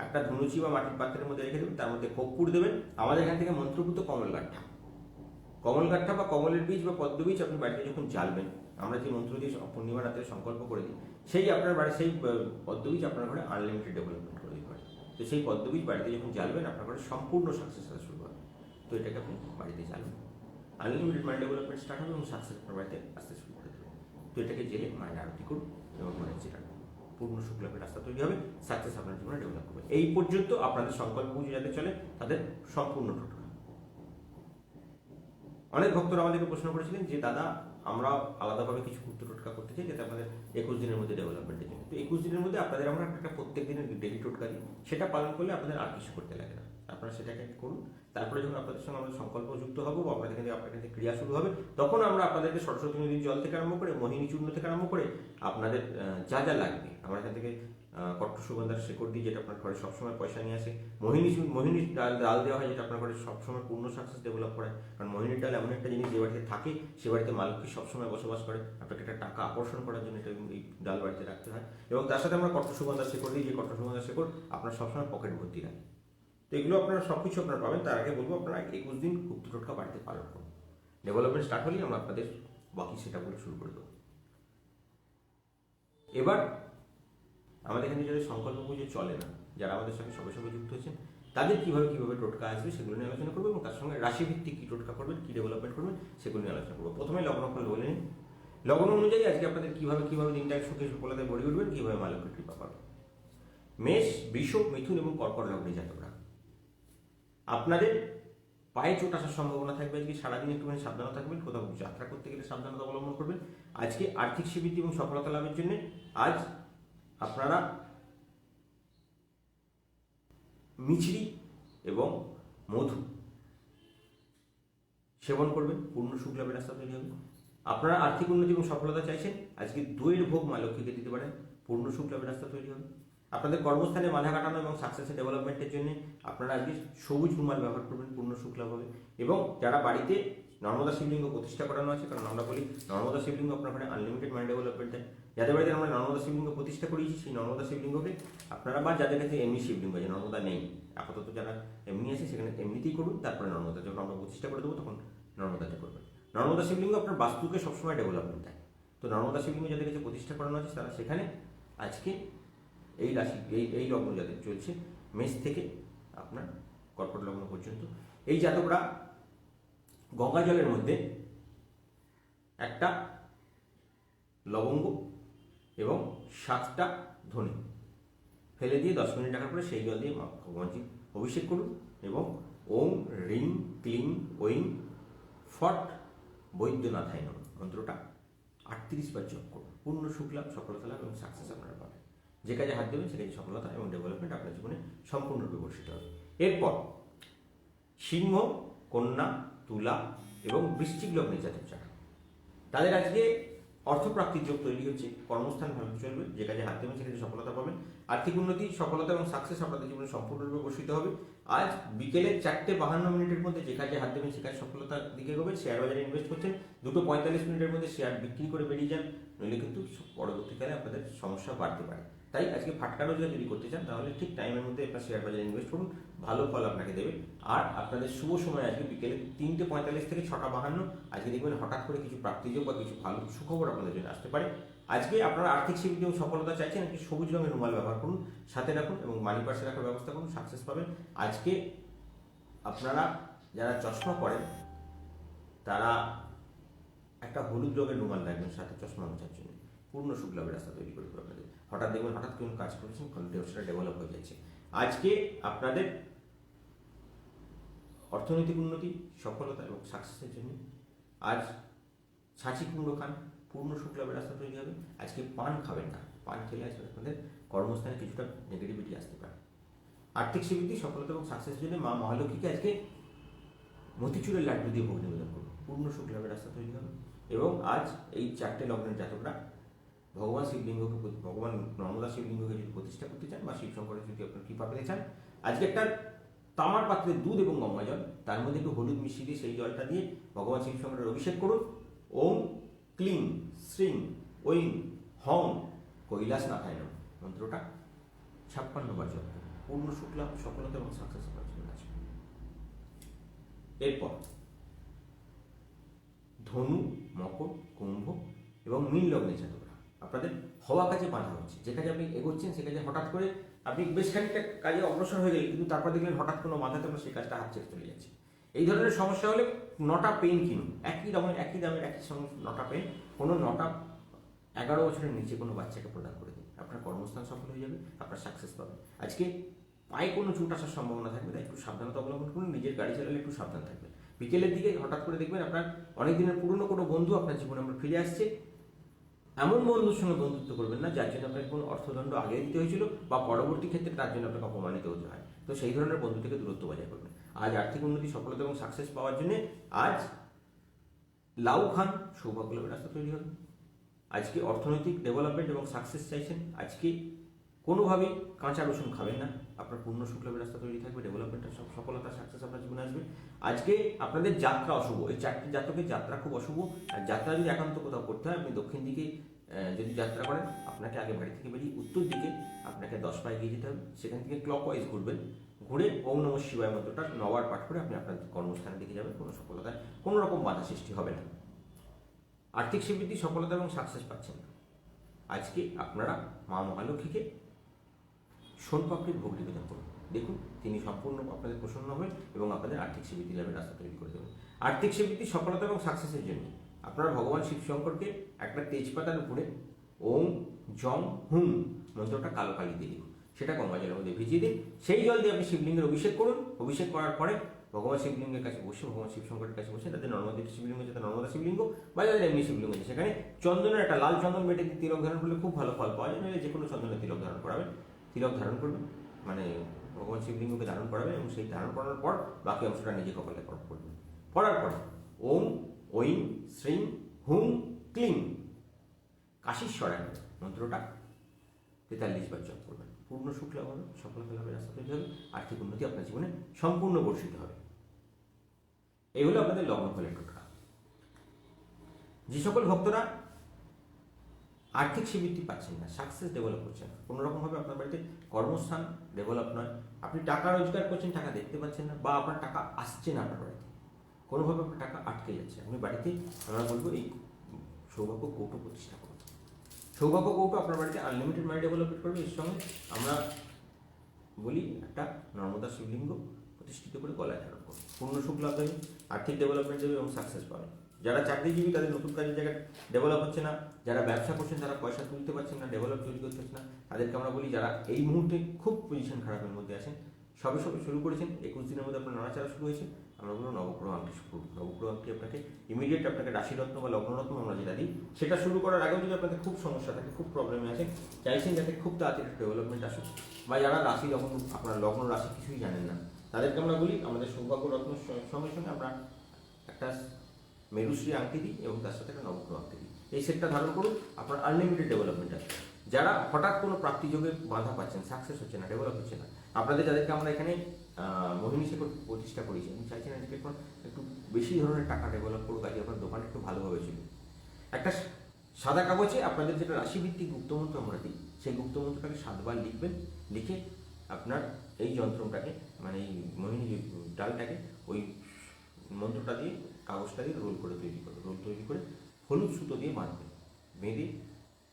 একটা ধনুচি বা মাটির পাত্রের মধ্যে রেখে দেবেন, তার মধ্যে কর্পূর দেবেন। আমাদের এখান থেকে মন্ত্রপুত কমলগাঠা বা কমলের বীজ বা পদ্ম বীজ আপনি বাড়িতে যখন জ্বালবেন, আমরা যে মন্ত্র দিয়ে পূর্ণিমা রাতে সংকল্প করে দিই, সেই আপনার বাড়ি সেই পদ্ম বীজ আপনার ঘরে আনলিমিটেড ডেভেলপমেন্ট করে দিতে পারে। তো সেই পদ্ম বীজ বাড়িতে যখন জ্বালবেন আপনার ঘরে সম্পূর্ণ সাকসেস আসা শুরু হবে। তো এটাকে আপনি বাড়িতে জ্বালবেন, আনলিমিটেড মাইন্ড ডেভেলপমেন্ট স্টার্ট হবে এবং সাকসেস আপনার বাড়িতে আসতে শুরু করে দেবে। তো এটাকে জেলে মায়ের আরতি করুন এবং মনে যেটা পূর্ণ শুক্লাভের রাস্তা তৈরি হবে, সাকসেস আপনার জীবনে ডেভেলপ করবে। এই পর্যন্ত আপনাদের সংকল্প পুজো যাদের চলে তাদের সম্পূর্ণ টোটকা। অনেক ভক্তরা আমাদেরকে প্রশ্ন করেছিলেন যে দাদা আমরা আলাদাভাবে কিছু গুপ্ত টোটকা করতে চাই যাতে আমাদের 21 দিনের মধ্যে ডেভেলপমেন্টের জন্য। তো 21 দিনের মধ্যে আপনাদের আমরা একটা প্রত্যেক দিনের ডেলি টোটকা দিই, সেটা পালন করলে আপনাদের আর কিছু করতে লাগে না। আপনারা সেটাকে করুন। তারপরে যখন আপনাদের সঙ্গে আমাদের সংকল্প যুক্ত হবো বা আপনাদের কাছে ক্রিয়া শুরু হবে, তখন আমরা আপনাদেরকে সরস্বতী নদীর জল থেকে আরম্ভ করে, মোহিনী চূর্ণ থেকে আরম্ভ করে আপনাদের যা যা লাগবে, আমরা এখান থেকে কট্ট সুগন্ধার শেকড় দিই, যেটা আপনার ঘরে সবসময় পয়সা নিয়ে আসে। মোহিনীর ডাল দেওয়া হয়, যেটা আপনার ঘরে সবসময় পূর্ণ সাকসেস ডেভেলপ করে। কারণ মোহিনীর ডাল এমন একটা জিনিস যে বাড়িতে থাকে, সে বাড়িতে মা লক্ষ্মী সবসময় বসবাস করে। আপনাকে একটা টাকা আকর্ষণ করার জন্য এটা এই ডাল বাড়িতে রাখতে হয়। এবং তার সাথে আমরা কট্ট সুগন্ধার শেকড় দিই, যে কট্ট সুগন্ধার শেকড় আপনার সবসময় পকেট ভর্তি রাখে। তো এগুলো আপনারা সবকিছু আপনারা পাবেন। তার আগে বলবো আপনারা 21 দিন গুপ্ত টোটকা বাড়িতে পালন করুন। ডেভেলপমেন্ট স্টার্ট হলেই আমরা আপনাদের বাকি সেটাগুলো শুরু করে দেবো। এবার আমাদের এখানে যাদের সংকল্প পুজো চলে না, যারা আমাদের সঙ্গে সবে সবে যুক্ত হয়েছেন, তাদের কিভাবে টোটকা আসবে সেগুলো নিয়ে আলোচনা করবো এবং তার সঙ্গে রাশিভিত্তিক কী টোটকা করবেন, কী ডেভেলপমেন্ট করবেন সেগুলো নিয়ে আলোচনা করবো। প্রথমে লগ্নফল বলে নিন। লগ্ন অনুযায়ী আজকে আপনাদের কিভাবে দিনটা সুখে সফলতায় ভরে উঠবেন, কীভাবে মা লক্ষ্মীর কৃপা পাবেন। মেষ, বৃষ, মিথুন এবং কর্কট লগ্নের জাতকরা, আপনাদের পায়ে চোট আসার সম্ভাবনা থাকবে। আজকে সারাদিন একটুখানি সাবধানে থাকবেন, কোথাও যাত্রা করতে গেলে সাবধানতা অবলম্বন করবেন। আজকে আর্থিক শ্রীবৃদ্ধি এবং সফলতা লাভের জন্য আজ আপনারা মিছরি এবং মধু সেবন করবেন, পূর্ণ সুখ লাভের রাস্তা তৈরি হবে। আপনারা আর্থিক উন্নতি এবং সফলতা চাইছেন, আজকে দইয়ের ভোগ মা লক্ষ্মীকে দিতে পারেন, পূর্ণ সুখ লাভের রাস্তা তৈরি হবে। আপনাদের কর্মস্থানে বাধা কাটানো এবং সাকসেসের ডেভেলপমেন্টের জন্য আপনারা আজকে সবুজ রুমাল ব্যবহার করবেন, পূর্ণ সুখ লাভ হবে। এবং যারা বাড়িতে নর্মদা শিবলিঙ্গ প্রতিষ্ঠা করানো আছে, কারণ আমরা বলি নর্মদা শিবলিঙ্গ আপনার ঘরে আনলিমিটেড মাইন্ড ডেভেলপমেন্ট দেয়। যাদের বাড়িতে আমরা নর্মদা শিবলিঙ্গ প্রতিষ্ঠা করিয়েছি, সেই নর্মদা শিবলিঙ্গকে আপনারা, বা যাদের কাছে এমনি শিবলিঙ্গ আছে, নর্মদা নেই আপাতত, যারা এমনি আছে সেখানে এমনিতেই করুন। তারপরে নর্মদা যখন আমরা প্রতিষ্ঠা করে দেবো তখন নর্মদাতে করবেন। নর্মদা শিবলিঙ্গ আপনার বাস্তুকে সবসময় ডেভেলপমেন্ট দেয়। তো নর্মদা শিবলিঙ্গ যাদের কাছে প্রতিষ্ঠা করানো আছে তারা সেখানে আজকে এই রাশি এই লগ্ন যাদের চলছে, মেষ থেকে আপনার কর্কট লগ্ন পর্যন্ত, এই জাতকরা গঙ্গা জলের মধ্যে একটা লবঙ্গ এবং 7টা ধনে ফেলে দিয়ে 10 মিনিট রাখার পরে সেই জল দিয়ে ভগবানজি অভিষেক করুন এবং ওম রিং ক্লিং ওইং ফট বৈদ্যনাথায় নম মন্ত্রটা 38 বার জপ করুন। পূর্ণ সুখ লাভ, সফলতা লাভ এবং সাকসেস আপনারা পাবেন। যে কাজে হাত দেবেন সে কাজে সফলতা এবং ডেভেলপমেন্ট আপনার জীবনে সম্পূর্ণরূপে বর্ষিত হবে। এরপর সিংহ, কন্যা, তুলা এবং বৃশ্চিক লগ্নের জাতক যারা, তাদের আজকে অর্থপ্রাপ্তির যোগ তৈরি হচ্ছে, কর্মস্থান ভালো চলবে, যে কাজে হাত দেবেন সে কাজে সফলতা পাবেন। আর্থিক উন্নতি, সফলতা এবং সাকসেস আপনাদের জীবনে সম্পূর্ণরূপে বর্ষিত হবে। আজ বিকেলে 4:52 মধ্যে যে কাজে হাত দেবেন সে কাজ সফলতার দিকে এগোবে। শেয়ার বাজারে ইনভেস্ট করছেন, 2:45 মধ্যে শেয়ার বিক্রি করে বেরিয়ে যান, নইলে কিন্তু পরবর্তীকালে আপনাদের সমস্যা বাড়তে পারে। তাই আজকে ফাটকা রোজগার যদি করতে চান তাহলে ঠিক টাইমের মধ্যে আপনার শেয়ার বাজারে ইনভেস্ট করুন, ভালো ফল আপনাকে দেবে। আর আপনাদের শুভ সময় আজকে বিকেলে 3:45 থেকে 6:52। আজকে দেখবেন হঠাৎ করে কিছু প্রাপ্তিযোগ বা কিছু ভালো সুখবর আপনাদের জন্য আসতে পারে। আজকে আপনারা আর্থিক সিদ্ধিতে সফলতা চাইছেন, একটি সবুজ রঙের রুমাল ব্যবহার করুন, সাথে রাখুন এবং মানি পার্সে রাখার ব্যবস্থা করুন, সাকসেস পাবেন। আজকে আপনারা যারা চশমা পরেন তারা একটা হলুদ রঙের রুমাল রাখবেন সাথে চশমা মোছার জন্য, পূর্ণ সুখ লাভের রাস্তা তৈরি করবে আপনাদের। হঠাৎ দেখবেন হঠাৎ কোনো কাজ করেছেন, সেটা ডেভেলপ হয়ে যাচ্ছে। আজকে আপনাদের অর্থনৈতিক উন্নতি, সফলতা এবং সাকসেসের জন্য আজ ছাঁচি কুমড়ো খান, পূর্ণ সুখ লাভের রাস্তা তৈরি হবে। আজকে পান খাবেন না, পান খেলে আসবে আপনাদের কর্মস্থানে কিছুটা নেগেটিভিটি আসতে পারে। আর্থিক সিদ্ধি, সফলতা এবং সাকসেসের জন্য মা মহালক্ষ্মীকে আজকে মতিচুরের লাড্ডু দিয়ে ভোগ নিবেদন করুন, পূর্ণ সুখ লাভের রাস্তা তৈরি হবে। এবং আজ এই 4টে লগ্নের জাতকরা ভগবান শিবলিঙ্গকে, ভগবান নর্মদা শিবলিঙ্গকে যদি প্রতিষ্ঠা করতে চান বা শিব শঙ্করের যদি আপনার কৃপা পেতে চান, আজকে একটা তামার পাত্রে দুধ এবং গঙ্গা জল, তার মধ্যে একটু হলুদ মিশিয়ে দিয়ে সেই জলটা দিয়ে ভগবান শিব শঙ্করের অভিষেক করুন। ওম ক্লিং শ্রীং ঐং হং কৈলাসনাথায় নমঃ মন্ত্রটা 56 বার জপ করুন, পূর্ণ সুখ লাভ, সফলতা এবং সাকসেস আপনার জীবনে আসবে। এরপর ধনু, মকর, কুম্ভ এবং মীন লগ্নের জাতকরা, আপনাদের হওয়া কাজে বাধা হচ্ছে। যে কাজে আপনি এগোচ্ছেন সে কাজে হঠাৎ করে আপনি বেশ খানিকটা কাজে অগ্রসর হয়ে গেলেন, কিন্তু তারপর দেখলেন হঠাৎ কোনো বাধাতে আপনার সেই কাজটা হাত ছেড়ে চলে যাচ্ছে। এই ধরনের সমস্যা হলে 9টা পেন কিনুন, একই দামের একই সঙ্গে 9টা পেন, কোনো 9টা 11 বছরের নিচে কোনো বাচ্চাকে প্রদান করে দিন, আপনার কর্মস্থান সফল হয়ে যাবে, আপনার সাকসেস পাবেন। আজকে পায়ে কোনো চোট আসার সম্ভাবনা থাকবে, তাই একটু সাবধানতা অবলম্বন করুন, নিজের গাড়ি চালালে একটু সাবধান থাকবেন। বিকেলের দিকে হঠাৎ করে দেখবেন আপনার অনেক দিনের পুরনো কোনো বন্ধু আপনার জীবনে আমরা ফিরে আসছে। এমন বন্ধুর সঙ্গে বন্ধুত্ব করবেন না যার জন্য আপনাকে কোনো অর্থদণ্ড আগে দিতে হয়েছিল বা পরবর্তী ক্ষেত্রে তার জন্য আপনাকে অপমানিত হতে হয়। তো সেই ধরনের বন্ধু থেকে দূরত্ব বজায় করবেন। আজ আর্থিক উন্নতি, সফলতা এবং সাকসেস পাওয়ার জন্য আজ লাউ খান, সৌভাগ্য লাভের রাস্তা তৈরি হবে। আজকে অর্থনৈতিক ডেভেলপমেন্ট এবং সাকসেস চাইছেন, আজকে কোনোভাবেই কাঁচা রসুন খাবেন না, আপনার পূর্ণ সুখ লাভের রাস্তা তৈরি থাকবে, ডেভেলপমেন্টের সফলতা সাকসেস আপনার জীবনে আসবে। আজকে আপনাদের যাত্রা অশুভ, এই 4টি জাতকের যাত্রা খুব অশুভ। আর যাত্রা যদি একান্ত কোথাও করতে হয়, আপনি দক্ষিণ দিকে যদি যাত্রা করেন, আপনাকে আগে বাড়ি থেকে বেরিয়ে উত্তর দিকে আপনাকে 10 পা এগিয়ে যেতে হবে, সেখান থেকে ক্লকওয়াইজ ঘুরবেন, ঘুরে ওম নমঃ শিবায় মন্ত্রটা 9 বার পাঠ করে আপনি আপনার কর্মস্থানের দিকে যাবেন, কোনো সফলতায় কোনো রকম বাধা সৃষ্টি হবে না। আর্থিক সমৃদ্ধি, সফলতা এবং সাকসেস পাচ্ছেন না, আজকে আপনারা মা মহালক্ষ্মীকে সোনপাপড়ির ভোগ নিবেদন করুন, দেখুন তিনি সম্পূর্ণ আপনাদের প্রসন্ন হবেন এবং আপনাদের আর্থিক সমৃদ্ধি লাভের রাস্তা তৈরি করে দেবেন। আর্থিক সমৃদ্ধি, সফলতা এবং সাকসেসের জন্য আপনারা ভগবান শিব শঙ্করকে একটা তেজপাতার উপরে ওম জং হুম মন্ত্রটা কালো কালি দিয়ে দিন, সেটা গঙ্গা জলের মধ্যে ভিজিয়ে দিন। সেই জল দিয়ে আপনি শিবলিঙ্গের অভিষেক করুন। অভিষেক করার পরে ভগবান শিবলিঙ্গের কাছে বসে, ভগবান শিব শঙ্করের কাছে বসে, তাদের নর্মদা শিবলিঙ্গ যাতে নর্মদা শিবলিঙ্গ বা যাদের এমনি শিবলিঙ্গ আছে সেখানে চন্দনের একটা লাল চন্দন বেটে তিলক ধারণ করলে খুব ভালো ফল পাওয়া যায়। নইলে যে কোনো চন্দনের তিলক ধারণ করাবেন, তিলক ধারণ করবেন, মানে ভগবান শিবলিঙ্গকে ধারণ করাবেন এবং সেই ধারণ করার পর বাকি অংশটা নিজে কপালে করবেন। করার পর ওম ঐং শ্রীং হুম ক্লিং কাশীশ্বরায় মন্ত্রটা 43 বার জপ করবেন, পূর্ণ সুখ লাভ হবে, সফলতা লাভের রাস্তা তৈরি হবে, আর্থিক উন্নতি আপনার জীবনে সম্পূর্ণ বর্ষিত হবে। এই হলো আপনাদের লগ্নফলের টোটকা। যে সকল ভক্তরা আর্থিক সমৃদ্ধি পাচ্ছেন না, সাকসেস ডেভেলপ করছেন না, কোনো রকমভাবে আপনার বাড়িতে কর্মস্থান ডেভেলপ নয়, আপনি টাকা রোজগার করছেন, টাকা দেখতে পাচ্ছেন না, বা আপনার টাকা আসছে না আপনার বাড়িতে, কোনোভাবে আপনার টাকা আটকে যাচ্ছে, আপনি বাড়িতে আমরা বলবো এই সৌভাগ্য কৌটো প্রতিষ্ঠা করুন। সৌভাগ্য কৌটো আপনার বাড়িতে আনলিমিটেড মানি ডেভেলপমেন্ট করবে। এর সঙ্গে আমরা বলি একটা নর্মদা শিবলিঙ্গ প্রতিষ্ঠিত করে গলায় ধারণ করুন, পূর্ণ সুখ লাভ দেবে, আর্থিক ডেভেলপমেন্ট দেবে এবং সাকসেস পাবে। যারা চাকরিজীবী তাদের নতুন কাজের জায়গায় ডেভেলপ হচ্ছে না, যারা ব্যবসা করছেন তারা পয়সা তুলতে পারছেন না, ডেভেলপ তৈরি করতে পারছেন না, তাদেরকে আমরা বলি যারা এই মুহূর্তে খুব পজিশন খারাপের মধ্যে আছেন, সবে শুরু করেছেন, 21 দিনের মধ্যে আপনার নাড়াচাড়া শুরু হয়েছে, আমরা বলবো নবগ্রহ আংটি শুরু করুন। নবগ্রহ আংটি আপনাকে ইমিডিয়েট আপনাকে রাশিরত্ন বা লগ্নরত্ন আমরা যেটা দিই সেটা শুরু করার আগেও যদি আপনাদের খুব সমস্যা থাকে, খুব প্রবলেমে আছে, চাইছেন যাতে খুব তাড়াতাড়ি ডেভেলপমেন্ট আসুক, বা যারা রাশি লগ্ন আপনার লগ্ন রাশি কিছুই জানেন না তাদেরকে আমরা বলি আমাদের সৌভাগ্য রত্ন সঙ্গে সঙ্গে আমরা একটা মেরুশ্রী আংটি দিই এবং তার সাথে একটা নবগ্রহ আংটি দিই। এই সেটটা ধারণ করুন, আপনার আনলিমিটেড ডেভেলপমেন্ট আসবে। যারা হঠাৎ কোনো প্রাপ্তিযোগে বাধা পাচ্ছেন, সাকসেস হচ্ছে না, ডেভেলপ হচ্ছে না, আপনাদের যাদেরকে আমরা এখানে মোহিনী শেখর প্রতিষ্ঠা করেছি, আমি চাইছেন আজকে একটু বেশি ধরনের টাকা ডেভেলপ করুক, আজকে আপনার দোকান একটু ভালোভাবে চলবে। একটা সাদা কাগজে আপনাদের যেটা রাশিভিত্তিক গুপ্তমন্ত্র আমরা দিই, সেই গুপ্তমন্ত্রটাকে 7বার লিখবেন। লিখে আপনার এই যন্ত্রটাকে মানে এই মোহিনী ডালটাকে ওই মন্ত্রটা দিয়ে কাগজটা দিয়ে রোল তৈরি করে হলুদ সুতো দিয়ে বাঁধবেন। বেঁধে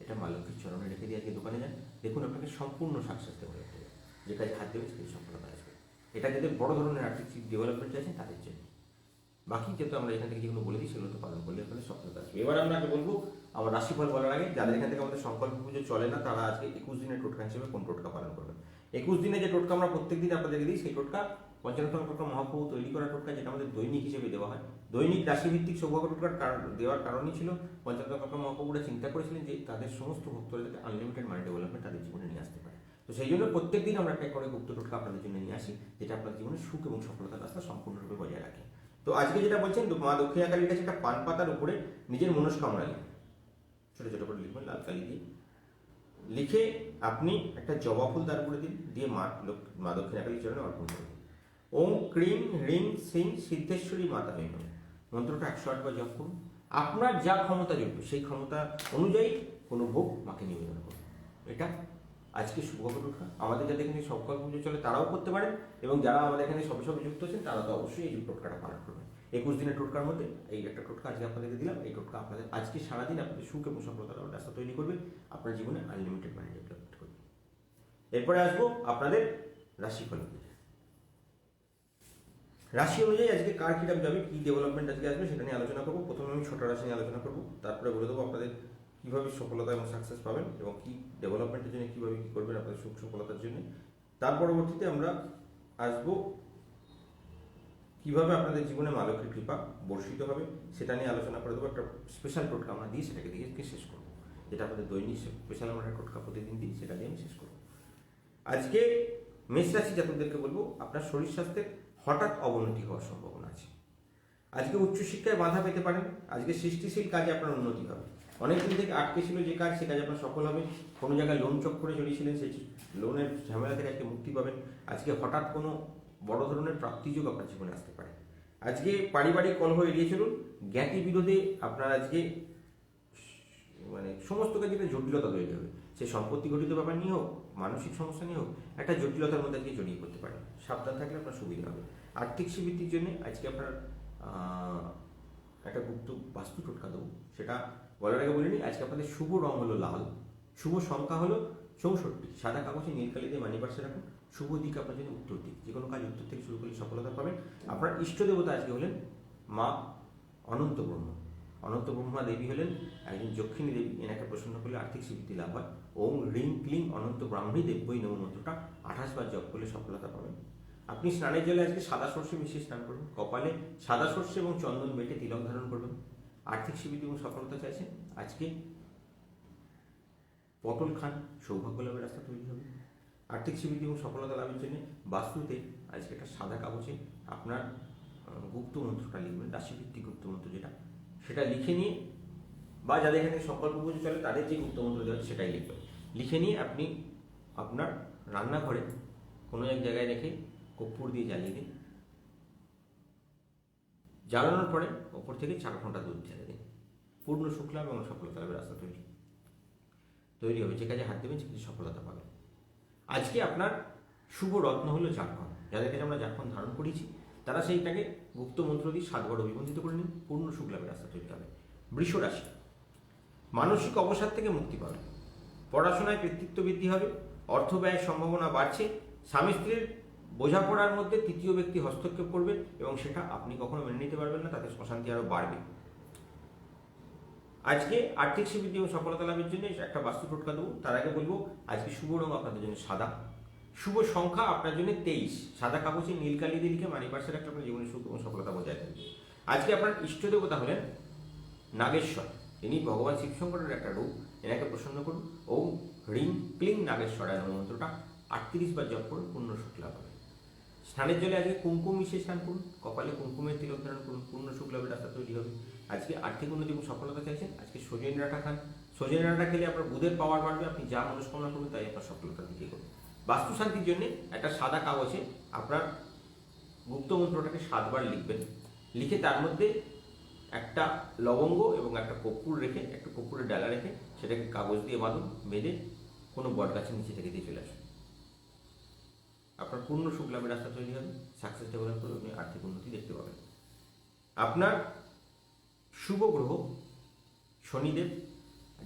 এটা মা লক্ষ্মীর চরণে রেখে দিয়ে আজকে দোকানে যান, দেখুন আপনাকে সম্পূর্ণ সাকসেস ডেভেলপ হবে। যে কাজে হাত দেবে সেই সফলতা আসবে। এটা যাদের বড় ধরনের আর্থিক ডেভেলপমেন্ট চাইছেন তাদের জন্য। বাকি যেহেতু আমরা এখান থেকে যেগুলো বলে দিই সেগুলো তো পালন করলে আপনাদের সফলতা আসবে। এবার আমরা আগে বলবো আমার রাশিফল বলার আগে যাদের এখান থেকে আমাদের সংকল্প পুজো চলে না তারা আজকে 21 দিনের টোটকা হিসেবে কোন টোটকা পালন করবেন। 21 দিনে যে টোটকা আমরা প্রত্যেক দিন আপনাদেরকে দিই সেই টোটকা পঞ্চানন টোটকা মহাপ্রভু তৈরি করা টোটকা, যেটা আমাদের দৈনিক হিসেবে দেওয়া হয়। দৈনিক রাশিভিত্তিক সৌভাগ্য টোটকার দেওয়ার কারণই ছিল পঞ্চানন টোটকা মহাপ্রভুরা চিন্তা করেছিলেন যে তাদের সমস্ত ভক্তরা যাতে আনলিমিটেড মানি ডেভেলপমেন্ট তাদের জীবনে নিয়ে আসতে পারে। তো সেই জন্য প্রত্যেক দিন আমরা একটা করে গুপ্ত টোটকা আপনাদের জন্য নিয়ে আসি, যেটা আপনাদের জীবনে সুখ এবং সফলতার রাস্তা সম্পূর্ণরূপে বজায় রাখে। তো আজকে যেটা বলছেন, মা দক্ষিণা কালীর কাছে একটা পান পাতার উপরে নিজের মনস্কামনা লিখবেন, ছোট ছোট করে লিখবেন লাল কালি দিয়ে। লিখে আপনি একটা জবা ফুল তার উপরে দিন, দিয়ে মা দক্ষিণা কালীর চরণে অর্পণ করবেন। ওম ক্রিম হ্রিং সিং সিদ্ধেশ্বরী মাতা হয়ে মন্ত্রটা 108 বার জপ করুন। আপনার যা ক্ষমতা যোগ্য সেই ক্ষমতা অনুযায়ী কোনো ভোগ মাকে নিবেদন করুন। এটা আজকে শুভকর্ম টোটকা। আমাদের যাদের এখানে সংকল্প পুজো চলে তারাও করতে পারেন, এবং যারা আমাদের এখানে সবে যুক্ত হচ্ছেন তারা তো অবশ্যই এই টোটকাটা পালন করবেন। 21 দিনের টোটকার মধ্যে এই একটা টোটকা আজকে আপনাদেরকে দিলাম। এই টোটকা আপনাদের আজকে সারাদিন আপনাদের সুখ এবং সফলতার রাস্তা তৈরি করবে, আপনার জীবনে আনলিমিটেড মানি ডেভেলপমেন্ট করবে। এরপরে আসবো আপনাদের রাশিফল। রাশি অনুযায়ী আজকে কার কিরকম যাবে, কি ডেভেলপমেন্ট আজকে আসবে সেটা নিয়ে আলোচনা করবো। প্রথমে আমি 6টা রাশি নিয়ে আলোচনা করবো, তারপরে বলে দেবো আপনাদের কীভাবে সফলতা এবং সাকসেস পাবেন এবং কী ডেভেলপমেন্টের জন্য কীভাবে কী করবেন আপনাদের সুখ সফলতার জন্য। তার পরবর্তীতে আমরা আসবো কীভাবে আপনাদের জীবনে মা লক্ষ্মীর কৃপা বর্ষিত হবে সেটা নিয়ে আলোচনা করে দেবো। একটা স্পেশাল টোটকা আমরা দিই, সেটাকে দিয়ে শেষ করবো, যেটা আমাদের দৈনিক স্পেশাল আমরা টোটকা প্রতিদিন দিই, সেটা দিয়ে আমি শেষ করবো। আজকে মেষ রাশি জাতকদেরকে বলবো আপনার শরীর স্বাস্থ্যের হঠাৎ অবনতি হওয়ার সম্ভাবনা আছে। আজকে উচ্চশিক্ষায় বাধা পেতে পারেন। আজকে সৃষ্টিশীল কাজে আপনার উন্নতি হবে। অনেকদিন থেকে আটকে ছিল যে কাজ, সে কাজ আপনার সফল হবে। কোনো জায়গায় লোন চক্করে জড়িয়েছিলেন, সেই লোনের ঝামেলা থেকে আজকে মুক্তি পাবেন। আজকে হঠাৎ কোনো বড় ধরনের প্রাপ্তিযোগ আপনার জীবনে আসতে পারে। আজকে পারিবারিক কলহ এড়িয়ে চলুন। জ্ঞাতি বিরোধে আপনার আজকে মানে সমস্ত কাজে একটা জটিলতা তৈরি হবে। সে সম্পত্তি ঘটিত ব্যাপার নিয়ে হোক, মানসিক সমস্যা নিয়ে হোক, একটা জটিলতার মধ্যে আজকে জড়িয়ে পড়তে পারেন। সাবধান থাকলে আপনার সুবিধা হবে। আর্থিক স্বীকৃতির জন্য আজকে আপনার একটা গুপ্ত বাস্তু টোটকা দেবো, সেটা বলার আগে বলিনি। আজকে আপনাদের শুভ রং হলো লাল, শুভ সংখ্যা হলো 64। সাদা কাগজে নীলকালি দিয়ে মানি পার্সে রাখুন। শুভ দিক আপনার জন্য উত্তর দিক, যে কোনো কাজ উত্তর থেকে শুরু করলে সফলতা পাবেন। আপনার ইষ্ট দেবতা আজকে হলেন মা অনন্ত ব্রহ্মা। অনন্ত ব্রহ্মা দেবী হলেন একজন যক্ষিণী দেবী। এনাকে প্রসন্ন করলে আর্থিক স্বীকৃতি লাভ হয়। ওম রিং ক্লিং অনন্ত ব্রাহ্মী দেব্যই নম মন্ত্রটা 28 বার জপ করলে সফলতা পাবেন। আপনি স্নানের জলে আজকে সাদা সর্ষে মিশিয়ে স্নান করবেন। কপালে সাদা সর্ষে এবং চন্দন বেটে তিলক ধারণ করবেন। আর্থিক স্বীকৃতি এবং সফলতা চাইছেন, আজকে পটল খান, সৌভাগ্য লাভের রাস্তা তৈরি হবে। আর্থিক স্বীকৃতি এবং সফলতা লাভের জন্য বাস্তুতে আজকে একটা সাদা কাগজে আপনার গুপ্ত মন্ত্রটা লিখবেন, রাশিভিত্তিক গুপ্ত মন্ত্র যেটা, সেটা লিখে নিয়ে, বা যাদের এখানে সংকল্প পুজো চলে তাদের যে গুপ্ত মন্ত্র দেওয়া সেটাই লিখবেন। লিখে নিয়ে আপনি আপনার রান্নাঘরে কোনো এক জায়গায় রেখে কর্পূর দিয়ে জ্বালিয়ে দিন। জ্বালানোর পরে ওপর থেকে 4 ঘন্টা দুধ ছেড়ে দিন। পূর্ণ সুখ লাভ এবং সফলতা লাভের রাস্তা তৈরি হবে। যে কাজে হাত দেবেন সে কাজে সফলতা পাবেন। আজকে আপনার শুভ রত্ন হলো জাফরান। যাদের কাছে আমরা জাফরান ধারণ করেছি তারা সেইটাকে গুপ্ত মন্ত্র দিয়ে 7 বার অভিবন্ধিত করে নিন। পূর্ণ সুখ লাভের রাস্তা তৈরি হবে। বৃষ রাশি, মানসিক অবসাদ থেকে মুক্তি পাবে। পড়াশোনায় কৃতিত্ব বৃদ্ধি হবে। অর্থ ব্যয়ের সম্ভাবনা বাড়ছে। স্বামী স্ত্রীর বোঝাপড়ার মধ্যে তৃতীয় ব্যক্তি হস্তক্ষেপ করবে এবং সেটা আপনি কখনো মেনে নিতে পারবেন না, তাতে অশান্তি আরও বাড়বে। আজকে আর্থিক স্বীকৃতি এবং সফলতা লাভের জন্য একটা বাস্তু টোটকা দেবো। তার আগে বলবো আজকে শুভ রং আপনাদের জন্য সাদা, শুভ সংখ্যা আপনার জন্য 23। সাদা কাগজে নীলকালি দিয়ে লিখে মানি পার্সে রাখলে আপনার জীবনে সুখ এবং সফলতা বজায় থাকবে। আজকে আপনার ইষ্ট দেবতা হলেন নাগেশ্বর। ইনি ভগবান শিবশঙ্করের একটা রূপ। এনাকে প্রসন্ন করুন। ওম হ্রিং ক্লিং নাগেশ্বরায় মন্ত্রটা 38 বার জপ করুন, পূর্ণ সুখ লাভ হবে। স্নানের জলে আজকে কুমকুম মিশিয়ে স্নান করুন। কপালে কুমকুমের তিলক ধারণ করুন। পূর্ণ শুভ লাভের রাস্তা তৈরি হবে। আজকে আর্থিক উন্নতি এবং সফলতা চাইছেন, আজকে সজনে ডাঁটা খান। সজনে ডাঁটা খেলে আপনার বুধের পাওয়ার বাড়বে। আপনি যা মনস্কামনা করবেন তাই আপনার সফলতার দিকে করবেন। বাস্তুশান্তির জন্য একটা সাদা কাগজে আপনার গুপ্ত মন্ত্রটাকে 7বার লিখবেন, লিখে তার মধ্যে একটা লবঙ্গ এবং একটা কর্পূর রেখে, একটা কর্পূরের ডালা রেখে সেটাকে কাগজ দিয়ে বাঁধুন, বেঁধে কোনো বট গাছের নিচে থেকে দিয়ে চলে আসুন। আপনার পূর্ণ সুখ লাভের রাস্তা তৈরি হবে, সাকসেস ডেভেলপ করে আপনি আর্থিক উন্নতি দেখতে পাবেন। আপনার শুভ গ্রহ শনিদেব,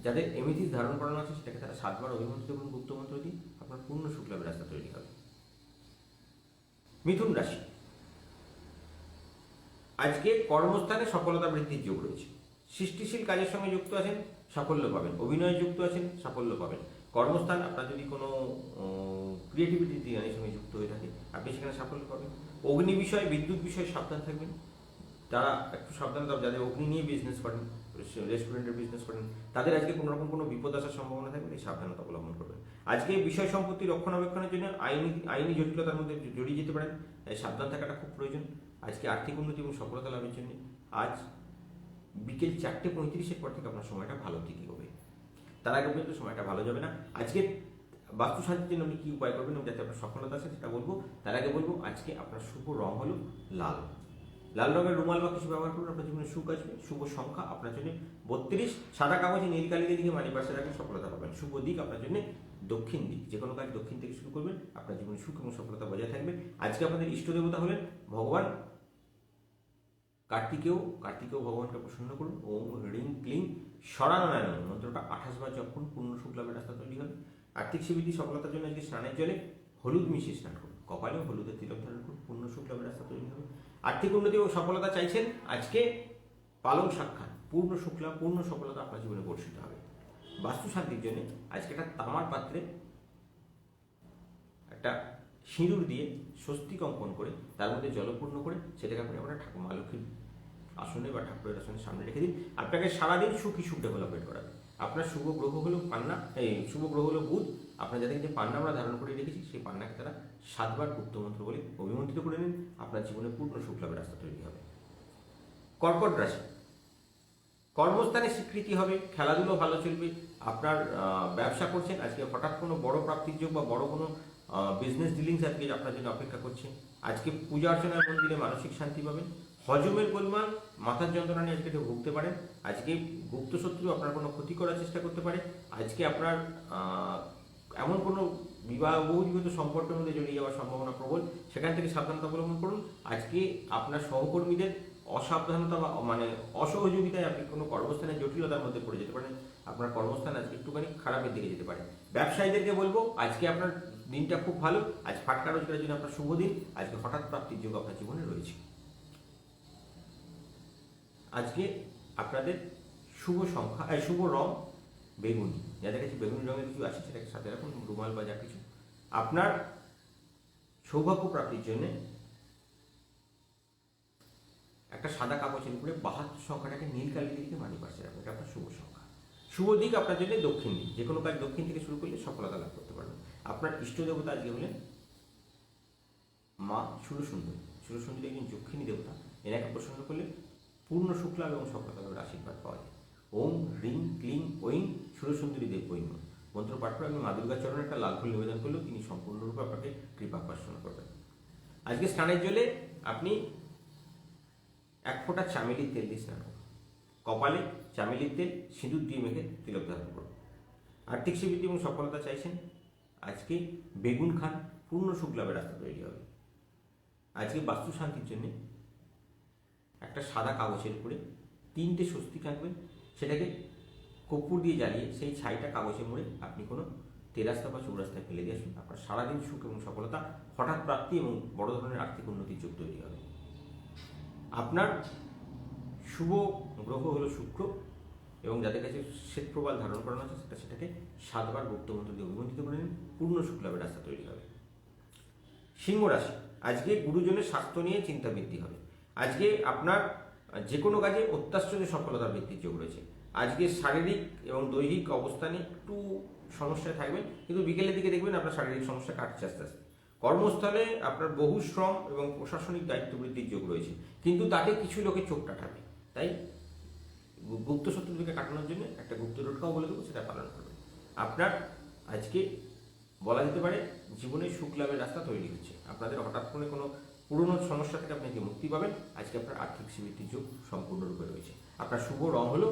যাদের এমিথিস ধারণ করানো আছে সেটাকে তারা 7বার অভিমন্ত্রিত এবং গুপ্ত মন্ত্র দিয়ে আপনার পূর্ণ সুখ লাভের রাস্তা তৈরি হবে। মিথুন রাশি, আজকে কর্মস্থানে সফলতা বৃদ্ধির যোগ রয়েছে। সৃষ্টিশীল কাজের সঙ্গে যুক্ত আছেন, সাফল্য পাবেন। অভিনয়ে যুক্ত আছেন, সাফল্য পাবেন। কর্মস্থান আপনার যদি কোনো ক্রিয়েটিভিটি দিনের সঙ্গে যুক্ত হয়ে থাকে, আপনি সেখানে সাফল্য পাবেন। অগ্নি বিষয়, বিদ্যুৎ বিষয়ে সাবধান থাকবেন, তারা একটু সাবধান থাকবেন। যাদের অগ্নি নিয়ে বিজনেস করেন, রেস্টুরেন্টের বিজনেস করেন, তাদের আজকে কোনো রকম কোনো বিপদ আসার সম্ভাবনা থাকবে, এই সাবধানতা অবলম্বন করবেন। আজকে বিষয় সম্পত্তি রক্ষণাবেক্ষণের জন্য আইনি জটিলতার মধ্যে জড়িয়ে যেতে পারেন, তাই সাবধান থাকাটা খুব প্রয়োজন। আজকে আর্থিক উন্নতি এবং সফলতা লাভের জন্য আজ বিকেল 4:35 পর থেকে আপনার সময়টা ভালো দিকে হবে, তার আগে পর্যন্ত সময়টা ভালো যাবে না। আজকে বাস্তুশান্তির জন্য আপনি কী উপায় করবেন এবং যাতে আপনার সফলতা আছে সেটা বলবো। তার আগে বলবো আজকে আপনার শুভ রং হলো লাল। লাল রঙের রুমাল বা কিছু ব্যবহার করুন, আপনার জীবনে সুখ আসবে। শুভ সংখ্যা আপনার জন্য 32। সাদা কাগজে নীল কালিতে দিকে মানি পাশে রাখলে সফলতা পাবেন। শুভ দিক আপনার জন্য দক্ষিণ দিক, যে কোনো কাজ দক্ষিণ থেকে শুরু করবেন, আপনার জীবনে সুখ এবং সফলতা বজায় থাকবে। আজকে আপনাদের ইষ্ট দেবতা হলেন ভগবান কার্তিকেয় ভগবানকে প্রসন্ন করুন। ওম হ্রিং ক্লিং স্বরানারায়ণ মন্ত্রটা 28 বার জপ করুন, পূর্ণ শুক্ল লাভের রাস্তা তৈরি হবে। আর্থিক সিদ্ধি সফলতার জন্য আজকে স্নানের জলে হলুদ মিশিয়ে স্নান করুন, কপালেও হলুদের তিলক ধারণ করুন, পূর্ণ শুক্ল লাভের রাস্তা তৈরি হবে। আর্থিক উন্নতি ও সফলতা চাইছেন, আজকে পালং সাক্ষাৎ পূর্ণ শুক্লা, পূর্ণ সফলতা আপনার জীবনে বর্ষিত হবে। বাস্তু শান্তির জন্য আজকে একটা তামার পাত্রে একটা সিঁদুর দিয়ে স্বস্তিক অঙ্কন করে তার মধ্যে জলপূর্ণ করে সেটাকে আপনি আপনার ঠাকুর মা লক্ষ্মীর আসনে বা ঠাকুরের আসনের সামনে রেখে দিন। আপনাকে সারাদিন সুখ ডেভেলপমেন্ট করাবে। আপনার শুভ গ্রহ হলো পান্না, শুভ গ্রহ হলো বুধ। আপনার যাদেরকে যে পান্না আমরা ধারণ করে রেখেছি, সেই পান্নাকে তারা 7বার গুপ্তমন্ত্র বলে অভিমন্ত্রিত করে নিন, আপনার জীবনে পূর্ণ সুখ লাভের রাস্তা তৈরি হবে। কর্কট রাশি, কর্মস্থানে স্বীকৃতি হবে, খেলাধুলো ভালো চলবে। আপনার ব্যবসা করছেন, আজকে হঠাৎ কোনো বড় প্রাপ্তির যোগ বা বড় কোনো বিজনেস ডিলিংস আজকে আপনার জন্য অপেক্ষা করছে। আজকে পূজা অর্চনার মন্দিরে মানসিক শান্তি পাবেন। হজমের গোলমাল, মাথার যন্ত্রণা নিয়ে আজকে ভুগতে পারেন। আজকে গুপ্ত শত্রু আপনার কোনো ক্ষতি করার চেষ্টা করতে পারে। আজকে আপনার এমন কোনো বহুজীবিত সম্পর্কের মধ্যে জড়িয়ে যাওয়ার সম্ভাবনা প্রবল, সেখান থেকে সাবধানতা অবলম্বন করুন। আজকে আপনার সহকর্মীদের অসাবধানতা বা অসহযোগিতায় আপনি কোনো কর্মস্থানের জটিলতার মধ্যে পড়ে যেতে পারেন। আপনার কর্মস্থান আজকে একটুখানি খারাপের দিকে যেতে পারে। ব্যবসায়ীদেরকে বলবো আজকে আপনার দিনটা খুব ভালো। আজ ফাটকা রোজগারের জন্য আপনার শুভ দিন। আজকে হঠাৎ প্রাপ্তির যোগ আপনার জীবনে রয়েছে। আজকে আপনাদের শুভ সংখ্যা, শুভ রং বেগুনি। যাদের কাছে বেগুনি রঙের কিছু আছে সেটাকে সাথে রাখুন, রুমাল বা যা কিছু। আপনার সৌভাগ্য প্রাপ্তির জন্য একটা সাদা কাগজের উপরে 72 সংখ্যাটাকে নীল কালি দিকে মানি পাশে রাখুন, এটা আপনার শুভ সংখ্যা। শুভ দিক আপনার জন্য দক্ষিণ দিক, যে কোনো কাজ দক্ষিণ থেকে শুরু করলে সফলতা লাভ করতে পারবেন। আপনার ইষ্ট দেবতা আজকে হলেন মা সুরসুন্দরী। সুরসুন্দরী একজন যক্ষিণী দেবতা, এনাকে প্রসন্ন করলে পূর্ণ শুক্ল লাভ এবং সফলতা লাভের আশীর্বাদ পাওয়া যায়। ওম হ্রিং ক্লিং ঐং সুরসুন্দরী দেব ঐং মন্ত্র পাঠ করে আমি মা দুর্গা চরণে একটা লাল ফুল নিবেদন করলেও তিনি সম্পূর্ণরূপে আপনাকে কৃপা প্রদর্শন করবেন। আজকে স্নানের জলে আপনি 1 ফোঁটা চামেলির তেল দিয়ে স্নান করুন, কপালে চামেলির তেল সিঁদুর দিয়ে মেখে তিলক ধারণ করুন। আর্থিক সিদ্ধি এবং সফলতা চাইছেন, আজকে বেগুন খান, পূর্ণ সুখ লাভের রাস্তা তৈরি হবে। আজকে বাস্তু শান্তির জন্য একটা সাদা কাগজের উপরে 3টে স্বস্তিক আঁকবেন, সেটাকে কর্পূর দিয়ে জ্বালিয়ে সেই ছাইটা কাগজে মুড়ে আপনি কোনো তেরাস্তা বা চৌরাস্তায় ফেলে দিয়ে আসুন। আপনার সারাদিন সুখ এবং সফলতা, হঠাৎ প্রাপ্তি এবং বড় ধরনের আর্থিক উন্নতির যোগ তৈরি হবে। আপনার শুভ গ্রহ হলো শুক্র, এবং যাদের কাছে শ্বেত প্রবাল ধারণ করানো আছে সেটাকে 7বার গুপ্তমন্ত্র দিয়ে অভিমন্ত্রিত করে নিন, পূর্ণ শুক্ল লাভের রাস্তা তৈরি হবে। সিংহ রাশি, আজকে গুরুজনের স্বাস্থ্য নিয়ে চিন্তা বৃদ্ধি হবে। আজকে আপনার যে কোনো কাজে অত্যাশ্চর্য সফলতা বৃদ্ধির যোগ রয়েছে। আজকে শারীরিক এবং দৈহিক অবস্থানে একটু সমস্যায় থাকবেন, কিন্তু বিকেলের দিকে দেখবেন আপনার শারীরিক সমস্যা কাটছে আস্তে আস্তে। কর্মস্থলে আপনার বহু শ্রম এবং প্রশাসনিক দায়িত্ব বৃদ্ধির যোগ রয়েছে, কিন্তু তাতে কিছু লোকে চোখ কাটাবে। তাই গুপ্ত শত্রুকে কাটানোর জন্য একটা গুপ্ত টোটকাও বলে দেবো, সেটা পালন করবেন। আপনার আজকে বলা যেতে পারে জীবনে সুখ লাভের রাস্তা তৈরি হচ্ছে। আপনাদের হঠাৎ করে কোনো পুরনো সমস্যা থেকে আপনি যে মুক্তি পাবেন, আজকে আপনার আর্থিক সমৃদ্ধির যোগ সম্পূর্ণরূপে রয়েছে। আপনার শুভ রং হলো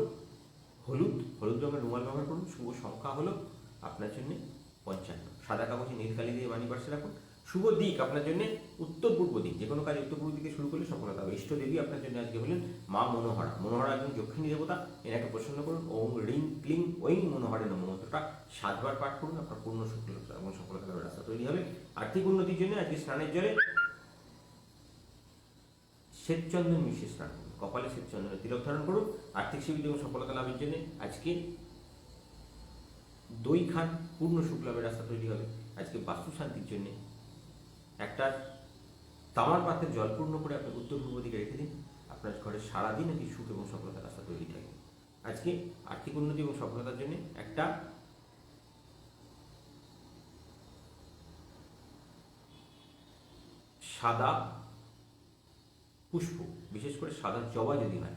হলুদ, হলুদ রঙের রুমাল ব্যবহার করুন। শুভ সংখ্যা হলো আপনার জন্য 55। সাদা কাগজে নীল কালি দিয়ে মানি পার্সে রাখুন। শুভ দিক আপনার জন্য উত্তর পূর্ব দিক। যে কোনো কাজ উত্তর পূর্ব দিকে শুরু করলে সফলতা হবে। ইষ্ট দেবী আপনার জন্য আজকে হলেন মা মনোহরা। মনোহরা একজন যক্ষিণী দেবতা, এনাকে প্রসন্ন করুন। ওম রিং ক্লিং ঐং মনোহরে নমঃ মন্ত্রটা 7 বার পাঠ করুন। আপনার পূর্ণ সফলতা এবং সফলতা লাভের রাস্তা তৈরি হবে। আর্থিক উন্নতির জন্য আজকে স্নানের জলে শ্বেতচন্দন মিশিয়ে স্নান করুন। কপালে শ্বেতচন্দনের তিলক ধারণ করুন। আর্থিক সুবিধা এবং সফলতা লাভের জন্য আজকে দই খান, পূর্ণ সুখ লাভের রাস্তা তৈরি হবে। আজকে বাস্তু শান্তির জন্য একটা তামার পাত্রে জল পূর্ণ করে আপনি উত্তর পূর্ব দিকে রেখে দিন। আপনার ঘরে সারাদিন একটি সুখ এবং সফলতার রাস্তা তৈরি থাকবে। আজকে আর্থিক উন্নতি এবং সফলতার জন্য একটা সাদা পুষ্প, বিশেষ করে সাদা জবা যদি হয়,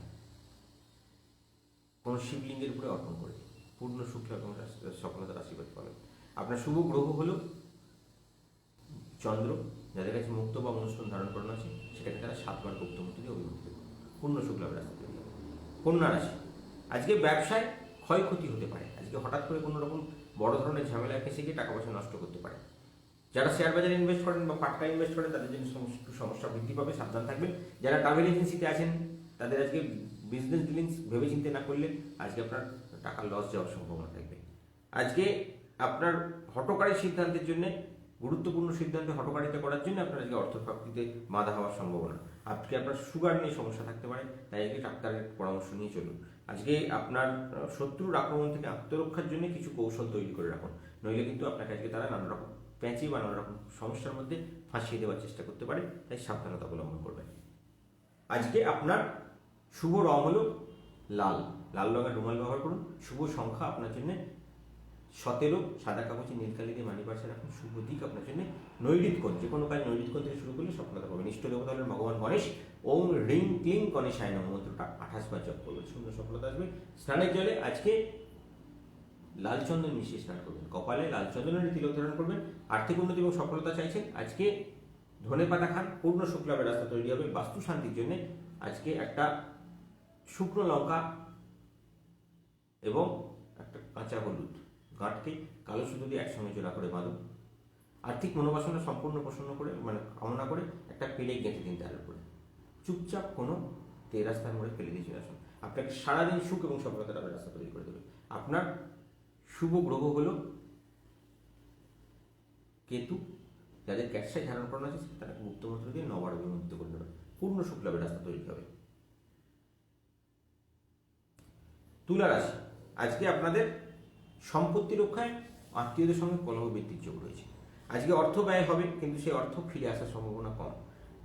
কোনো শিবলিঙ্গের উপরে অর্পণ করে পূর্ণ সুখ এবং সফলতার আশীর্বাদ পাবেন। আপনার শুভ গ্রহ হলো চন্দ্র। যাদের কাছে মুক্ত বা অনুষ্ঠান ধারণ করানো আছে, সেটাকে তারা 7 বার গুপ্তমূর্তি দিয়ে অভিমুক্ত করবে। পূর্ণ শুক্ল লাভের রাস্তা তৈরি হবে। কন্যা রাশি, আজকে ব্যবসায় ক্ষয়ক্ষতি হতে পারে। আজকে হঠাৎ করে কোনো রকম বড় ধরনের ঝামেলায় ফেসে গিয়ে টাকা পয়সা নষ্ট করতে পারে। যারা শেয়ার বাজারে ইনভেস্ট করেন বা পাট্টা ইনভেস্ট করেন, তাদের জন্য সমস্যা বৃদ্ধি পাবে, সাবধান থাকবেন। যারা ট্রাভেল এজেন্সিতে আছেন, তাদের আজকে বিজনেস ডিলিংস ভেবে চিন্তে না করলে আজকে আপনার টাকা লস যাওয়ার সম্ভাবনা থাকবে। আজকে আপনার হঠকারী সিদ্ধান্তের জন্য, গুরুত্বপূর্ণ সিদ্ধান্তে হঠকারিতা করার জন্য আপনার আজকে অর্থ প্রাপ্তিতে বাধা হওয়ার সম্ভাবনা। আজকে আপনার সুগার নিয়ে সমস্যা থাকতে পারে, তাই আজকে ডাক্তারের পরামর্শ নিয়ে চলুন। আজকে আপনার শত্রুর আক্রমণ থেকে আত্মরক্ষার জন্য কিছু কৌশল তৈরি করে রাখুন, নইলে কিন্তু আপনাকে আজকে তারা নানা রকম প্যাঁচি বা নানা রকম সমস্যার মধ্যে ফাঁসিয়ে দেওয়ার চেষ্টা করতে পারে, তাই সাবধানতা অবলম্বন করবেন। আজকে আপনার শুভ রং হলো লাল, লাল রঙের রুমাল ব্যবহার করুন। শুভ সংখ্যা আপনার জন্য 17, সাদা কাগজে নীলকালি দিয়ে মানি পার্সে রাখুন। শুভ দিক আপনার জন্য নৈরিত কোণ। যে কোনো কাজ নৈরিত কোণ থেকে শুরু করলে সফলতা পাবেন। ইষ্ট দেবতা হলেন ভগবান গণেশ। ওম রিং ক্লিং গণেশায় নমঃ মন্ত্রটা 28 বার জপ করবেন, সুন্দর সফলতা আসবে। স্নানের জলে আজকে লাল চন্দন মিশিয়ে স্নান করবেন। কপালে লাল চন্দনের তিলক ধারণ করবেন। আর্থিক উন্নতি এবং সফলতা চাইছেন, আজকে ধনে পাতা খান, পূর্ণ শুক্ল লাভের রাস্তা তৈরি হবে। বাস্তু শান্তির জন্য আজকে একটা শুকনো লঙ্কা এবং একটা কাঁচা হলুদ গাঁটকে কালো সুতো দিয়ে একসঙ্গে জোড়া করে বাঁধুন। আর্থিক মনোবাসনা সম্পূর্ণ প্রসন্ন করে কামনা করে একটা পেলে গেঁথে দিন তার উপরে। চুপচাপ কোনো রাস্তার মোড়ে ফেলে দিয়ে চলে আসুন। আপনাকে সারাদিন সুখ এবং সফলতা লাভের রাস্তা তৈরি করে দেবে। আপনার শুভ গ্রহ হলো কেতু। যাদের ক্যাটসাই ধারণ করানো আছে, তারা গুপ্তমন্ত্র দিয়ে 9 বার অভিমুক্ত করে দেবে। পূর্ণ শুক্ল লাভের রাস্তা তৈরি হবে। তুলা রাশি, আজকে আপনাদের সম্পত্তি রক্ষায় আত্মীয়দের সঙ্গে কলহ বৃদ্ধির যোগ রয়েছে। আজকে অর্থ ব্যয় হবে, কিন্তু সেই অর্থ ফিরে আসার সম্ভাবনা কম।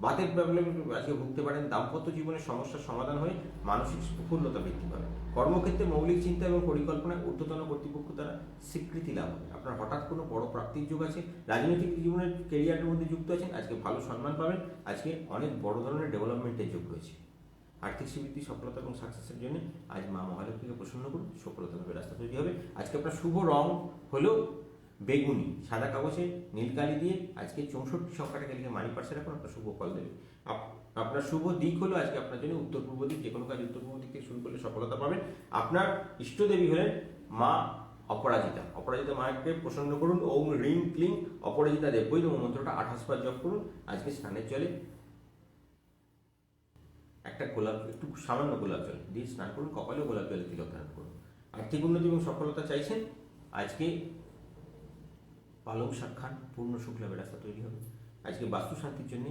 বাতের প্রবলেম আজকে ভুগতে পারেন। দাম্পত্য জীবনের সমস্যার সমাধান হয়ে মানসিক প্রফুল্লতা বৃদ্ধি পাবে। কর্মক্ষেত্রে মৌলিক চিন্তা এবং পরিকল্পনায় ঊর্ধ্বতন কর্তৃপক্ষ দ্বারা স্বীকৃতি লাভ হবে। আপনার হঠাৎ কোনো বড় প্রাপ্তির যোগ আছে। রাজনৈতিক জীবনের কেরিয়ারের মধ্যে যুক্ত আছেন, আজকে ভালো সম্মান পাবেন। আজকে অনেক বড় ধরনের ডেভেলপমেন্টের যোগ রয়েছে। আর্থিক সমৃদ্ধি, সফলতা এবং সাকসেসের জন্য আজ মা মহালক্ষ্মীকে প্রসন্ন করুন, সফলতা লাভের রাস্তা তৈরি হবে। আজকে আপনার শুভ রং হলো বেগুনি। সাদা কাগজে নীলকালি দিয়ে আজকে 64 সংখ্যাটাকে লিখে মানি পার্সে রাখুন, আপনার শুভ ফল দেবে। আপনার শুভ দিক হলো আজকে আপনার জন্য উত্তর পূর্ব দিক। যে কোনো কাজ উত্তর পূর্ব দিক থেকে শুরু করলে সফলতা পাবেন। আপনার ইষ্টদেবী হলেন মা অপরাজিতা। অপরাজিতা মাকে প্রসন্ন করুন। ওম রিং ক্লিং অপরাজিতা দেবৈ নমঃ মন্ত্রটা 28 বার জপ করুন। আজকে স্নানের জলে একটা গোলাপ, একটু সামান্য গোলাপ জল দিয়ে স্নান করুন। কপালেও গোলাপ জলে তিলক ধারণ করুন। আর্থিক উন্নতি এবং সফলতা চাইছেন, আজকে পালং শাক খান, পূর্ণ শুক্ল লাভের রাস্তা তৈরি হবে। আজকে বাস্তু শান্তির জন্য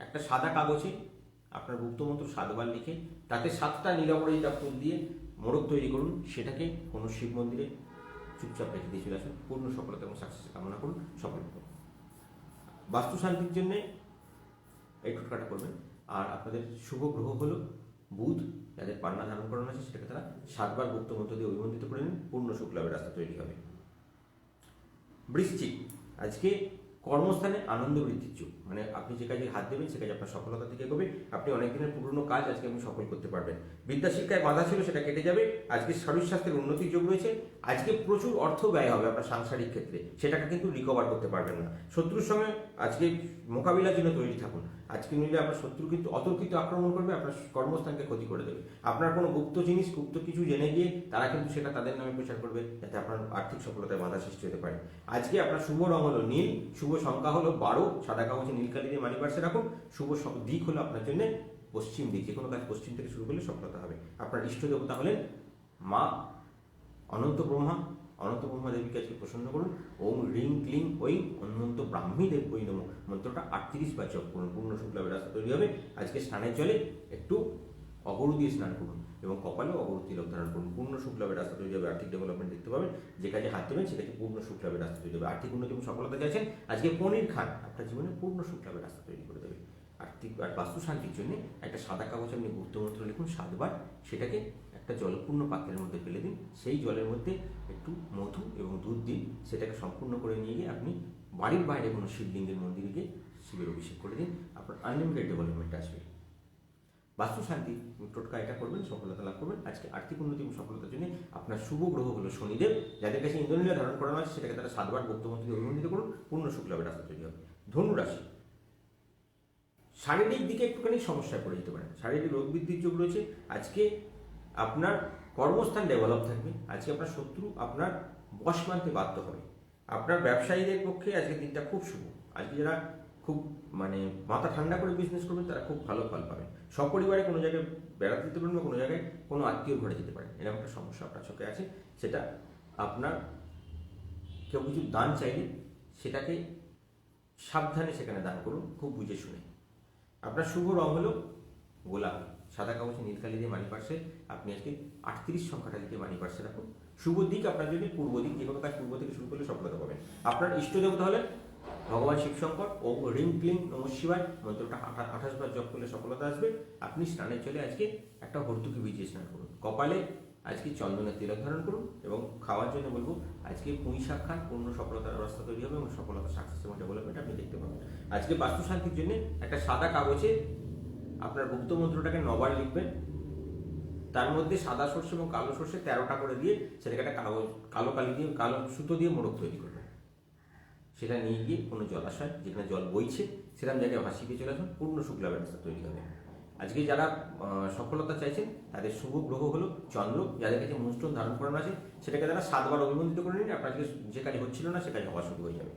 একটা সাদা কাগজে আপনার গুপ্তমন্ত্র 7 বার লিখে তাতে 7টা নীলাপরাজিতা ফুল দিয়ে মোড়ক তৈরি করুন। সেটাকে কোনো শিব মন্দিরে চুপচাপ রেখে দিয়ে চলে আসুন। পূর্ণ সফলতা এবং সাকসেস কামনা করুন, সফল করুন। বাস্তু শান্তির জন্যে এই টোটকাটা করবেন। আর আপনাদের শুভ গ্রহ হলো বুধ। যাদের পান্না ধারণ করানো আছে, সেটাকে তারা 7 বার গুপ্ত মন্ত্র দিয়ে অভিমন্ত্রিত করে নিন। পূর্ণ শুক্ল লাভের রাস্তা তৈরি হবে। বৃশ্চিক, আজকে কর্মস্থানে আনন্দ বৃদ্ধির যোগ, মানে আপনি যে কাজে হাত দেবেন সে কাজে আপনার সফলতা থেকে এগোবে, আপনি অনেক দিনের পুরনো কাজ আজকে আপনি সফল করতে পারবেন। বিদ্যা শিক্ষায় বাধা ছিল সেটা কেটে যাবে, আজকে শরীর স্বাস্থ্যের উন্নতির যোগ রয়েছে, আজকে প্রচুর অর্থ ব্যয় হবে আপনার সাংসারিক ক্ষেত্রে, সেটাকে কিন্তু রিকভার করতে পারবেন না। শত্রুর সঙ্গে আজকে মোকাবিলার জন্য তৈরি থাকুন, আজকে নিলে আপনার শত্রু কিন্তু অতর্কিত আক্রমণ করবে, আপনার কর্মস্থানকে ক্ষতি করে দেবে। আপনার কোনো গুপ্ত জিনিস গুপ্ত কিছু জেনে গিয়ে তারা কিন্তু সেটা তাদের নামে প্রচার করবে, যাতে আপনার আর্থিক সফলতায় বাধা সৃষ্টি হতে পারে। আজকে আপনার শুভ রং হলো নীল, শুভ সংখ্যা হলো 12, সাদা কাগজে নীল কালি দিয়ে মানি পার্সে রাখুন। শুভ দিক হলো আপনার জন্য পশ্চিম দিক, যে কোনো কাজ পশ্চিম থেকে শুরু করলে সফলতা হবে। আপনার ইষ্ট দেবতা হলেন মা অনন্ত ব্রহ্মা, অনন্ত ব্রহ্মা দেবীকে আজকে প্রসন্ন করুন। ওম রিং ক্লিং ওই অনন্ত ব্রাহ্মী দেব ওই নম মন্ত্রটা 38 বার জপ করুন, পূর্ণ শুক্লাভের রাস্তা তৈরি হবে। আজকে স্নানের জলে একটু অগরু দিয়ে স্নান করুন এবং কপালেও অগরু তিলক ধারণ করুন, পূর্ণ শুক্লাভের রাস্তা তৈরি হবে। আর্থিক ডেভেলপমেন্ট দেখতে পাবেন, যে কাজে হাত দেবেন সে কাজে পূর্ণ শুক্লাভের রাস্তা তৈরি হবে। আর্থিক উন্নতি এবং সফলতা চাইছেন, আজকে পনির খান, আপনার জীবনে পূর্ণ শুক্লাভের রাস্তা তৈরি করে দেবে। আর্থিক আর বাস্তু শান্তির জন্য একটা সাদা কাগজে আপনি গুপ্তমন্ত্র লিখুন 7 বার, সেটাকে একটা জলপূর্ণ পাত্রের মধ্যে ফেলে দিন, সেই জলের মধ্যে একটু মধু এবং দুধ দিন, সেটাকে সম্পূর্ণ করে নিয়ে গিয়ে আপনি বাড়ির বাইরে কোনো শিবলিঙ্গের মন্দিরে গিয়ে শিবের অভিষেক করে দিন, আপনার আনলিমিটেড ডেভেলপমেন্ট আসবে। বাস্তু শান্তি টোটকা এটা করবেন, সফলতা লাভ করবেন। আজকে আর্থিক উন্নতি এবং সফলতার জন্য আপনার শুভ গ্রহ হলো শনিদেব, যাদের কাছে ইন্দ্রনীলা ধারণ করানো আছে সেটাকে তারা 7 বার গুপ্তমন্ত্রে অভিমন্ত্রিত করুন, পূর্ণ শুক্লাভের রাস্তা তৈরি হবে। ধনু রাশি, শারীরিক দিকে একটুখানি সমস্যায় পড়ে যেতে পারেন, শারীরিক রোগ বৃদ্ধির যোগ রয়েছে। আজকে আপনার কর্মস্থান ডেভেলপ থাকবে, আজকে আপনার শত্রু আপনার বশ মানতে বাধ্য হবে। আপনার ব্যবসায়ীদের পক্ষে আজকে দিনটা খুব শুভ, আজকে যারা খুব মানে মাথা ঠান্ডা করে বিজনেস করবেন তারা খুব ভালো ফল পাবেন। সপরিবারে কোনো জায়গায় বেড়াতে যেতে পারেন বা কোনো জায়গায় কোনো আত্মীয় ঘরে যেতে পারেন, এরকম একটা সমস্যা আপনার চোখে আছে। সেটা আপনার কেউ কিছু দান চাইলে সেটাকে সাবধানে সেখানে দান করুন, খুব বুঝে শুনে। আপনার শুভ রং হলো গোলাপি, সাদা কাগজে নীল কালি দিয়ে মানি পার্সে আপনি আজকে 38 সংখ্যাটা লিখে মানি পার্সে রাখুন। শুভ দিক আপনার যদি পূর্ব দিক, যে কোনো কাজ পূর্ব থেকে শুরু করলে সফলতা পাবেন। আপনার ইষ্ট দেবতা হলেন ভগবান শিবশঙ্কর, ও রিং ক্লিং নম শিবায় মন্ত্রটা 28 বার জপ করলে সফলতা আসবে। আপনি স্নানের চলে আজকে একটা হর্তুকি ভিজিয়ে স্নান করুন, কপালে আজকে চন্দনের তিলক ধারণ করুন এবং খাওয়ার জন্য বলবো আজকে পুঁই শাক খান, পূর্ণ সফলতার রাস্তা তৈরি হবে এবং সফলতা সাকসেস এবং ডেভেলপমেন্ট আপনি দেখতে পাবেন। আজকে বাস্তু শান্তির জন্য একটা সাদা কাগজে আপনার গুপ্ত মন্ত্রটাকে 9 বার লিখবেন, তার মধ্যে সাদা সর্ষে এবং কালো সর্ষে 13টা করে দিয়ে সেটাকে একটা কালো কালি দিয়ে কালো সুতো দিয়ে মোড়ক তৈরি করবেন। সেটা নিয়ে গিয়ে কোনো জলাশয় যেখানে জল বইছে সেরকম জায়গায় ভাসিয়ে দিয়ে চলে আসুন, পূর্ণ শুক্লাভের রাস্তা তৈরি হবে। আজকে যারা সফলতা চাইছেন তাদের শুভ গ্রহ হলো চন্দ্র, যাদের কাছে মুনস্টোন ধারণ করানো আছে সেটাকে তারা 7 বার অভিমন্ত্রিত করে নিন, আপনার যে কাজ হচ্ছিল না সে কাজ হওয়া শুরু হয়ে যাবে।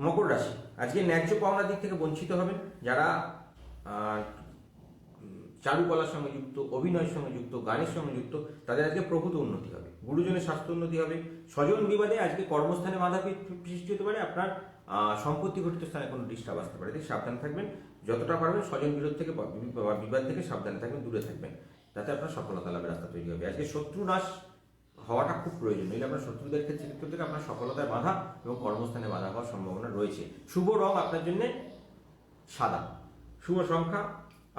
মকর রাশি, আজকে ন্যায্য পাওনার দিক থেকে বঞ্চিত হবেন। যারা চারুকলার সঙ্গে যুক্ত, অভিনয়ের সঙ্গে যুক্ত, গানের সঙ্গে যুক্ত, তাদের আজকে প্রভূত উন্নতি হবে, গুরুজনের স্বাস্থ্য উন্নতি হবে। স্বজন বিবাদে আজকে কর্মস্থানে বাধা সৃষ্টি হতে পারে, আপনার সম্পত্তি ঘটিত স্থানে কোনো ডিস্টার্ব আসতে পারে, সাবধান থাকবেন। যতটা পারবেন স্বজন বিরোধ থেকে বিবাদ থেকে সাবধানে থাকবেন, দূরে থাকবেন, তাতে আপনার সফলতা লাভের রাস্তা তৈরি হবে। আজকে শত্রু নাশ হওয়াটা খুব প্রয়োজন, নইলে আপনার শত্রুদের ক্ষেত্রে থেকে আপনার সফলতায় বাধা এবং কর্মস্থানে বাধা হওয়ার সম্ভাবনা রয়েছে। শুভ রং আপনার জন্য সাদা, শুভ সংখ্যা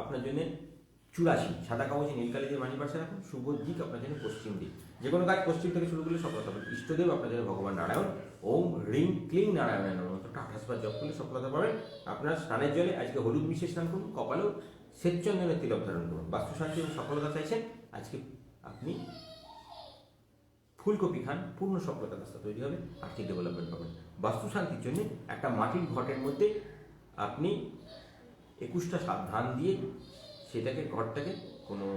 আপনার জন্য 84, সাদা কাগজে নীল কালি দিয়ে মানি পার্সে রাখুন। শুভ দিক আপনার জন্য পশ্চিম দিক, যে কোনো কাজ পশ্চিম থেকে শুরু করলে সফলতা পাবেন। ইষ্টদেব আপনার জন্য ভগবান নারায়ণ, ওম রিং ক্লিং নারায়ণ মন্ত্রটা 28 বার জপ করলে সফলতা পাবেন। আপনার স্নানের জলে আজকে হলুদ মিশিয়ে স্নান করুন, কপালেও শ্বেতচন্দনের তিলক ধারণ করুন। বাস্তু শান্তি এবং সফলতা চাইছেন, আজকে আপনি ফুলকপি খান, পূর্ণ সফলতার রাস্তা তৈরি হবে, আর্থিক ডেভেলপমেন্ট পাবেন। বাস্তু শান্তির জন্য একটা মাটির ঘটের মধ্যে আপনি 21টা ধান দিয়ে সেটাকে ঘরটাকে কোনো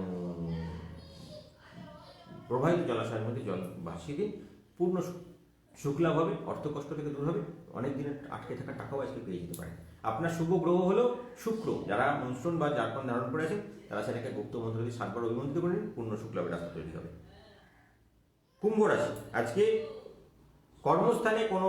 প্রবাহিত জলাশয়ের মধ্যে জল ভাসিয়ে দিন, পূর্ণ শুক্লাভ হবে, অর্থকষ্ট থেকে দূর হবে, অনেক দিনের আটকে থাকা টাকাও আজকে পেয়ে যেতে পারেন। আপনার শুভ গ্রহ হলো শুক্র, যারা মুনস্টোন বা জারকন ধারণ করে আছেন তারা সেটাকে গুপ্ত মন্ত্র দিয়ে 7 বার অভিমন্ত্রিত করে নিন, পূর্ণ শুক্লাভের রাস্তা তৈরি হবে। কুম্ভ রাশি, আজকে কর্মস্থানে কোনো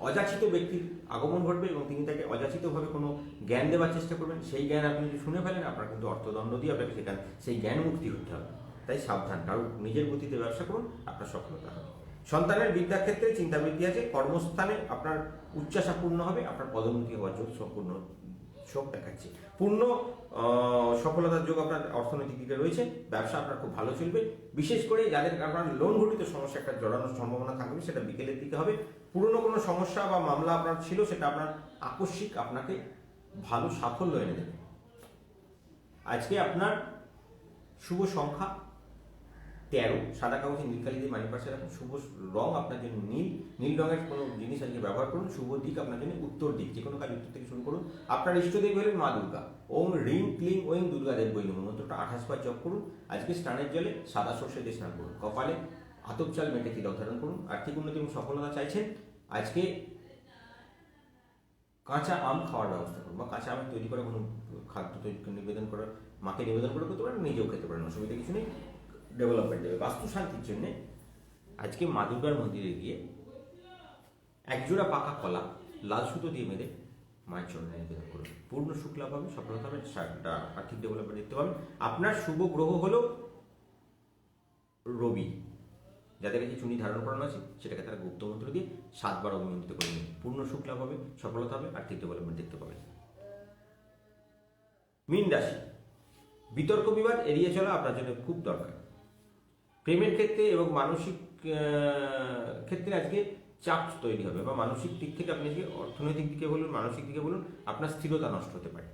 অযাচিত ব্যক্তির আগমন ঘটবে এবং তিনি তাকে অযাচিতভাবে কোনো জ্ঞান দেওয়ার চেষ্টা করবেন। সেই জ্ঞান আপনি যদি শুনে ফেলেন আপনার কিন্তু অর্থদণ্ড দিয়ে আপনাকে সেই জ্ঞান মুক্তি হতে হবে, তাই সাবধান, কারণ নিজের গতিতে ব্যবসা করুন, আপনার সফলতা হবে। সন্তানের বিদ্যাক্ষেত্রে চিন্তাবৃত্তি আছে, কর্মস্থানে আপনার উচ্চাশা পূর্ণ হবে, আপনার পদোন্নতি হওয়ার যোগ সম্পূর্ণ শোক দেখাচ্ছে। পূর্ণ সফলতার যোগ আপনার অর্থনৈতিক দিকে রয়েছে। ব্যবসা আপনার খুব ভালো চলবে। বিশেষ করে যাদের আপনার লোন ঘটিত সমস্যা একটা জড়ানোর সম্ভাবনা থাকবে, সেটা বিকেলের দিকে হবে। পুরনো কোনো সমস্যা বা মামলা আপনার ছিল, সেটা আপনার আকস্মিক আপনাকে ভালো সাফল্য এনে দেবে। আজকে আপনার শুভ সংখ্যা 13, সাদা কাগজে নীল কালি দিয়ে মানি পার্সে রাখুন। শুভ রং আপনার জন্য নীল, নীল রঙের কোনো জিনিস আজকে ব্যবহার করুন। শুভ দিক আপনার জন্য উত্তর দিক, যে কোনো কাজ উত্তর থেকে শুরু করুন। আপনার ইষ্টদেবী হলেন মা দুর্গা। ওম রিং ক্লিং ওং দুর্গা দেব বৈ নমঃ মন্ত্রটা 28 বার জপ করুন। আজকে স্নানের জলে সাদা সর্ষে দিয়ে স্নান করুন। কপালে আতপ চাল মেটে তিলক ধারণ করুন। আর্থিক উন্নতি এবং সফলতা চাইছেন, আজকে কাঁচা আম খাওয়ার ব্যবস্থা করুন, বা কাঁচা আম তৈরি করা কোনো খাদ্য তৈরি নিবেদন করার, মাকে নিবেদন করে করতে পারেন, নিজেও খেতে পারেন, অসুবিধা কিছু নেই, ডেভেলপমেন্ট দেবে। বাস্তু শান্তির জন্য আজকে মা দুর্গার মন্দিরে গিয়ে একজোড়া পাকা কলা লাল সুতো দিয়ে বেঁধে মায়ের চরণে নিবেদন করুন। পূর্ণ সুখ লাভ হবে, সফলতা হবে, আর্থিক ডেভেলপমেন্ট দেখতে পাবেন। আপনার শুভ গ্রহ হলো রবি। যাদের কাছে চুনি ধারণ করানো আছে, সেটাকে তারা গুপ্ত মন্ত্র দিয়ে 7 বার অভিমন্ত্রিত করে নিন। পূর্ণ সুখ লাভ হবে, সফলতা হবে, আর্থিক ডেভেলপমেন্ট দেখতে পাবেন। মীন রাশি, বিতর্ক বিবাদ এড়িয়ে চলা আপনার জন্য খুব দরকার। প্রেমের ক্ষেত্রে এবং মানসিক ক্ষেত্রে আজকে চাপ তৈরি হবে, বা মানসিক দিক থেকে আপনি আজকে অর্থনৈতিক দিকে বলুন, মানসিক দিকে বলুন, আপনার স্থিরতা নষ্ট হতে পারে।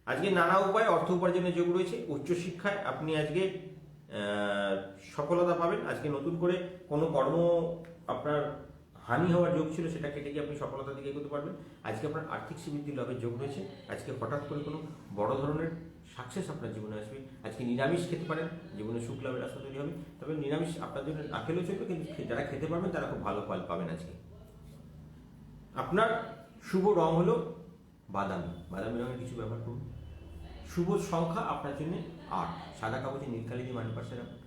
আজকে নানা উপায়ে অর্থ উপার্জনের যোগ রয়েছে। উচ্চশিক্ষায় আপনি আজকে সফলতা পাবেন। আজকে নতুন করে কোনো কর্ম আপনার হানি হওয়ার যোগ ছিল, সেটা কেটে গিয়ে আপনি সফলতার দিকে এগোতে পারবেন। আজকে আপনার আর্থিক সমৃদ্ধি লাভের যোগ রয়েছে। আজকে হঠাৎ করে কোনো বড় ধরনের সাকসেস আপনার জীবনে আসবে। আজকে নিরামিষ খেতে পারেন, জীবনে সুখ লাভের রাস্তা তৈরি হবে। তবে নিরামিষ আপনার জন্য না খেলেও চলবে, কিন্তু যারা খেতে পারবেন তারা খুব ভালো ফল পাবেন আজকে। আপনার শুভ রং হলো বাদামি, বাদামি রঙের কিছু ব্যবহার করুন। শুভ সংখ্যা আপনার জন্য 8, সাদা কাগজে নীল কালি দিয়ে মানি পার্সে রাখুন।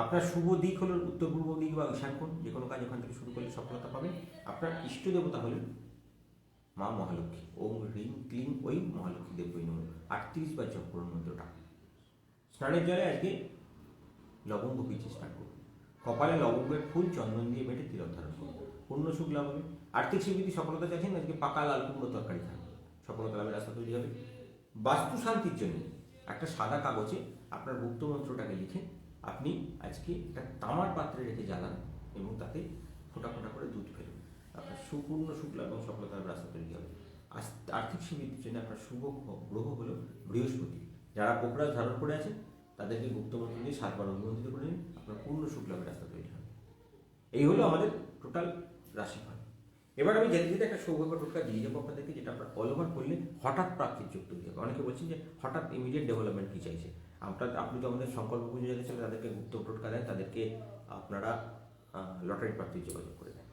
আপনার শুভ দিক হলো উত্তর পূর্ব দিক বা ঈশান কোণ, যে কোনো কাজ ওখান থেকে শুরু করলে সফলতা পাবেন। আপনার ইষ্ট দেবতা হলেন মা মহালক্ষ্মী। ওম রিং ক্লিং ওই মহালক্ষ্মী দেব বৈ নমঃ 38 বার জপ করুন মন্ত্রটা। স্নানের জলে আজকে লবঙ্গ ভিজিয়ে স্নান করুন। কপালে লবঙ্গের ফুল চন্দন দিয়ে মেটে তিলক ধারণ করুন। পূর্ণ সুখ লাভ হবে। আর্থিক সমৃদ্ধি সফলতা চাইছেন, আজকে পাকা লাল কুমড়ো তরকারি খান, সফলতা লাভের রাস্তা তৈরি হবে। বাস্তু শান্তির জন্য একটা সাদা কাগজে আপনার গুপ্ত মন্ত্রটাকে লিখে আপনি আজকে একটা তামার পাত্রে রেখে জ্বালান এবং তাতে ফোঁটা ফোঁটা করে দুধ ফেলুন। আপনার সুপূর্ণ শুক্ল এবং সফলতার রাস্তা তৈরি হবে। আর্থিক সমৃদ্ধির জন্য আপনার শুভ গ্রহ হলো বৃহস্পতি। যারা কোকড়াস ধারণ করে আছেন, তাদেরকে গুপ্ত মন্ত্র দিয়ে 7 বার অভিমন্ত্রিত করে নিন, আপনার পূর্ণ শুক্লাভের রাস্তা তৈরি হবে। এই হলো আমাদের টোটাল রাশিফল। এবার আমি যেতে যেতে একটা সৌভাগ্য টোটকা দিয়ে যাবো আপনাদেরকে, যেটা আপনার অল ওভার করলে হঠাৎ প্রাপ্তির যোগ তৈরি হবে। অনেকে বলছেন যে হঠাৎ ইমিডিয়েট ডেভেলপমেন্ট কী চাইছে। আপনি তো আমাদের সংকল্প পুজো যাদের ছিল তাদেরকে গুপ্ত টোটকা দেন, তাদেরকে আপনারা লটারি প্রাপ্তির যোগাযোগ করে দেন।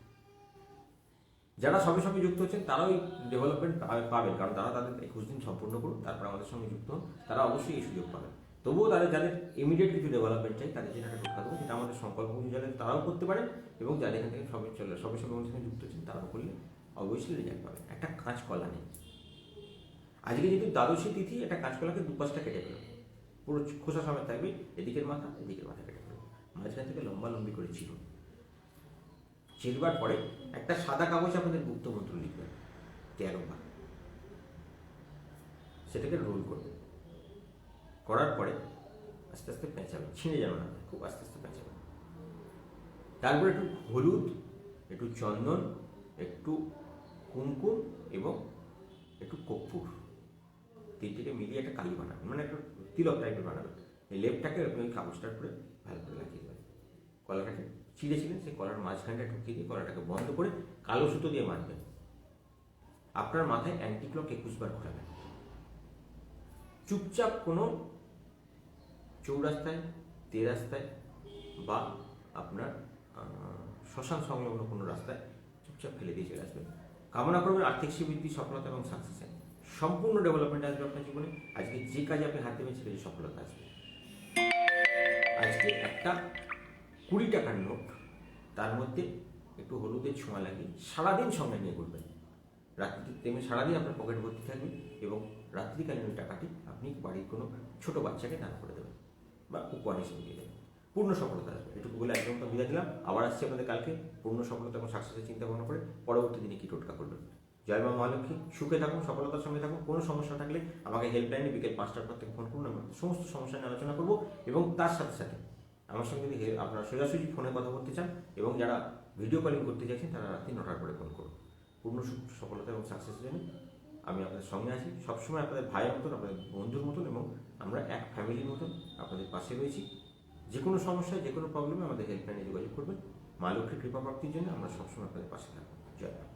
যারা সবে সবে যুক্ত হচ্ছেন তারাও এই ডেভেলপমেন্ট পাবেন, কারণ তারা তাদের 21 দিন সম্পূর্ণ করুন, তারপর আমাদের সঙ্গে যুক্ত হন, তারা অবশ্যই এই সুযোগ পাবেন। তবুও যাদের ইমিডিয়েট কিছু ডেভেলপমেন্ট চাই, তাদের জন্য একটা টোটকা দেবো, যেটা আমাদের সংকল্প পুজো যাদের তারাও করতে পারেন, এবং যাদের এখান থেকে সবে সবে আমাদের সঙ্গে যুক্ত হচ্ছেন তারাও করলে অবশ্যই রেজাল্ট পাবেন। একটা কাঁচকলা নেই, আজকে যেহেতু দ্বাদশী তিথি, একটা কাঁচকলাকে 2 পাশটা কেটে ফেলো, পুরো খোসা সমেত থাকবে, এদিকের মাথা কেটে ফেলো, মাঝখান থেকে লম্বা লম্বি করে চিরুন। চিরবার পরে একটা সাদা কাগজে আপনাদের গুপ্ত মন্ত্র লিখবেন 13 বার, সেটাকে রোল করবেন। করার পরে আস্তে আস্তে পেঁচাবেন, ছিঁড়ে যাবেন না, খুব আস্তে আস্তে পেঁচাবেন। তারপরে একটু হলুদ, একটু চন্দন, একটু কুমকুম এবং একটু কর্পূর, তিনটিকে মিলিয়ে একটা কালি বানাবেন, মানে একটা তিলক টাইপের বানাবেন। এই লেপটাকে আপনি ওই কাগজটার উপরে ভালো করে লাগিয়ে দেবেন। কলাটাকে ছিঁড়েছিলেন, সেই কলার মাঝখানটা ঢুকিয়ে দিয়ে কলাটাকে বন্ধ করে কালো সুতো দিয়ে বাঁধবেন। আপনার মাথায় অ্যান্টি ক্লক 21 বার ঘোরাবেন। চুপচাপ কোনো চৌরাস্তায়, তেরাস্তায় বা আপনার শ্মশান সংলগ্ন কোনো রাস্তায় চুপচাপ ফেলে দিয়ে চলে আসবেন। কামনা করবেন আর্থিক সমৃদ্ধি, সফলতা এবং সাকসেসে সম্পূর্ণ ডেভেলপমেন্ট আসবে আপনার জীবনে। আজকে যে কাজে আপনি হাত দেবেন সেটা সফলতা আসবে। আজকে একটা 20 টাকার নোট, তার মধ্যে একটু হলুদের ছোঁয়া লাগিয়ে সারাদিন সঙ্গে নিয়ে ঘুরবেন। রাত্রি তেমনি সারাদিন আপনার পকেট ভর্তি থাকবে, এবং রাত্রিকালীন ওই টাকাটি আপনি বাড়ির কোনো ছোটো বাচ্চাকে দান করে দেবেন বা উপহার হিসেবে দিয়ে দেবেন। পূর্ণ সফলতা আসবে। এটুকু বলে একদম তো বিদায় দিলাম। আবার আসছে আপনাদের কালকে পূর্ণ সফলতা এবং সাকসেসের চিন্তা ভাবনা করে পরবর্তী দিনে কী টোটকা করবেন। জয় মা মহালক্ষ্মী, সুখে থাকুন, সফলতার সঙ্গে থাকুন। কোনো সমস্যা থাকলে আমাকে হেল্পলাইনে বিকেল 5টার পর থেকে ফোন করুন, আমরা সমস্ত সমস্যা নিয়ে আলোচনা করবো। এবং তার সাথে সাথে আমার সঙ্গে যদি আপনারা সোজাসুজি ফোনে কথা বলতে চান এবং যারা ভিডিও কলিং করতে চাইছেন তারা রাত্রি 9টার পরে ফোন করুন। পূর্ণ সুখ, সফলতা এবং সাকসেসের জন্য আমি আপনাদের সঙ্গে আছি, সবসময় আপনাদের ভাইয়ের মতন, আপনাদের বন্ধুর মতন, এবং আমরা এক ফ্যামিলির মতন আপনাদের পাশে রয়েছি। যে কোনো সমস্যায়, যে কোনো প্রবলেমে আমাদের হেল্পলাইনে যোগাযোগ করবেন। মা লক্ষ্মীর কৃপা প্রাপ্তির জন্য আমরা সবসময় আপনাদের পাশে থাকবো। জয় মা।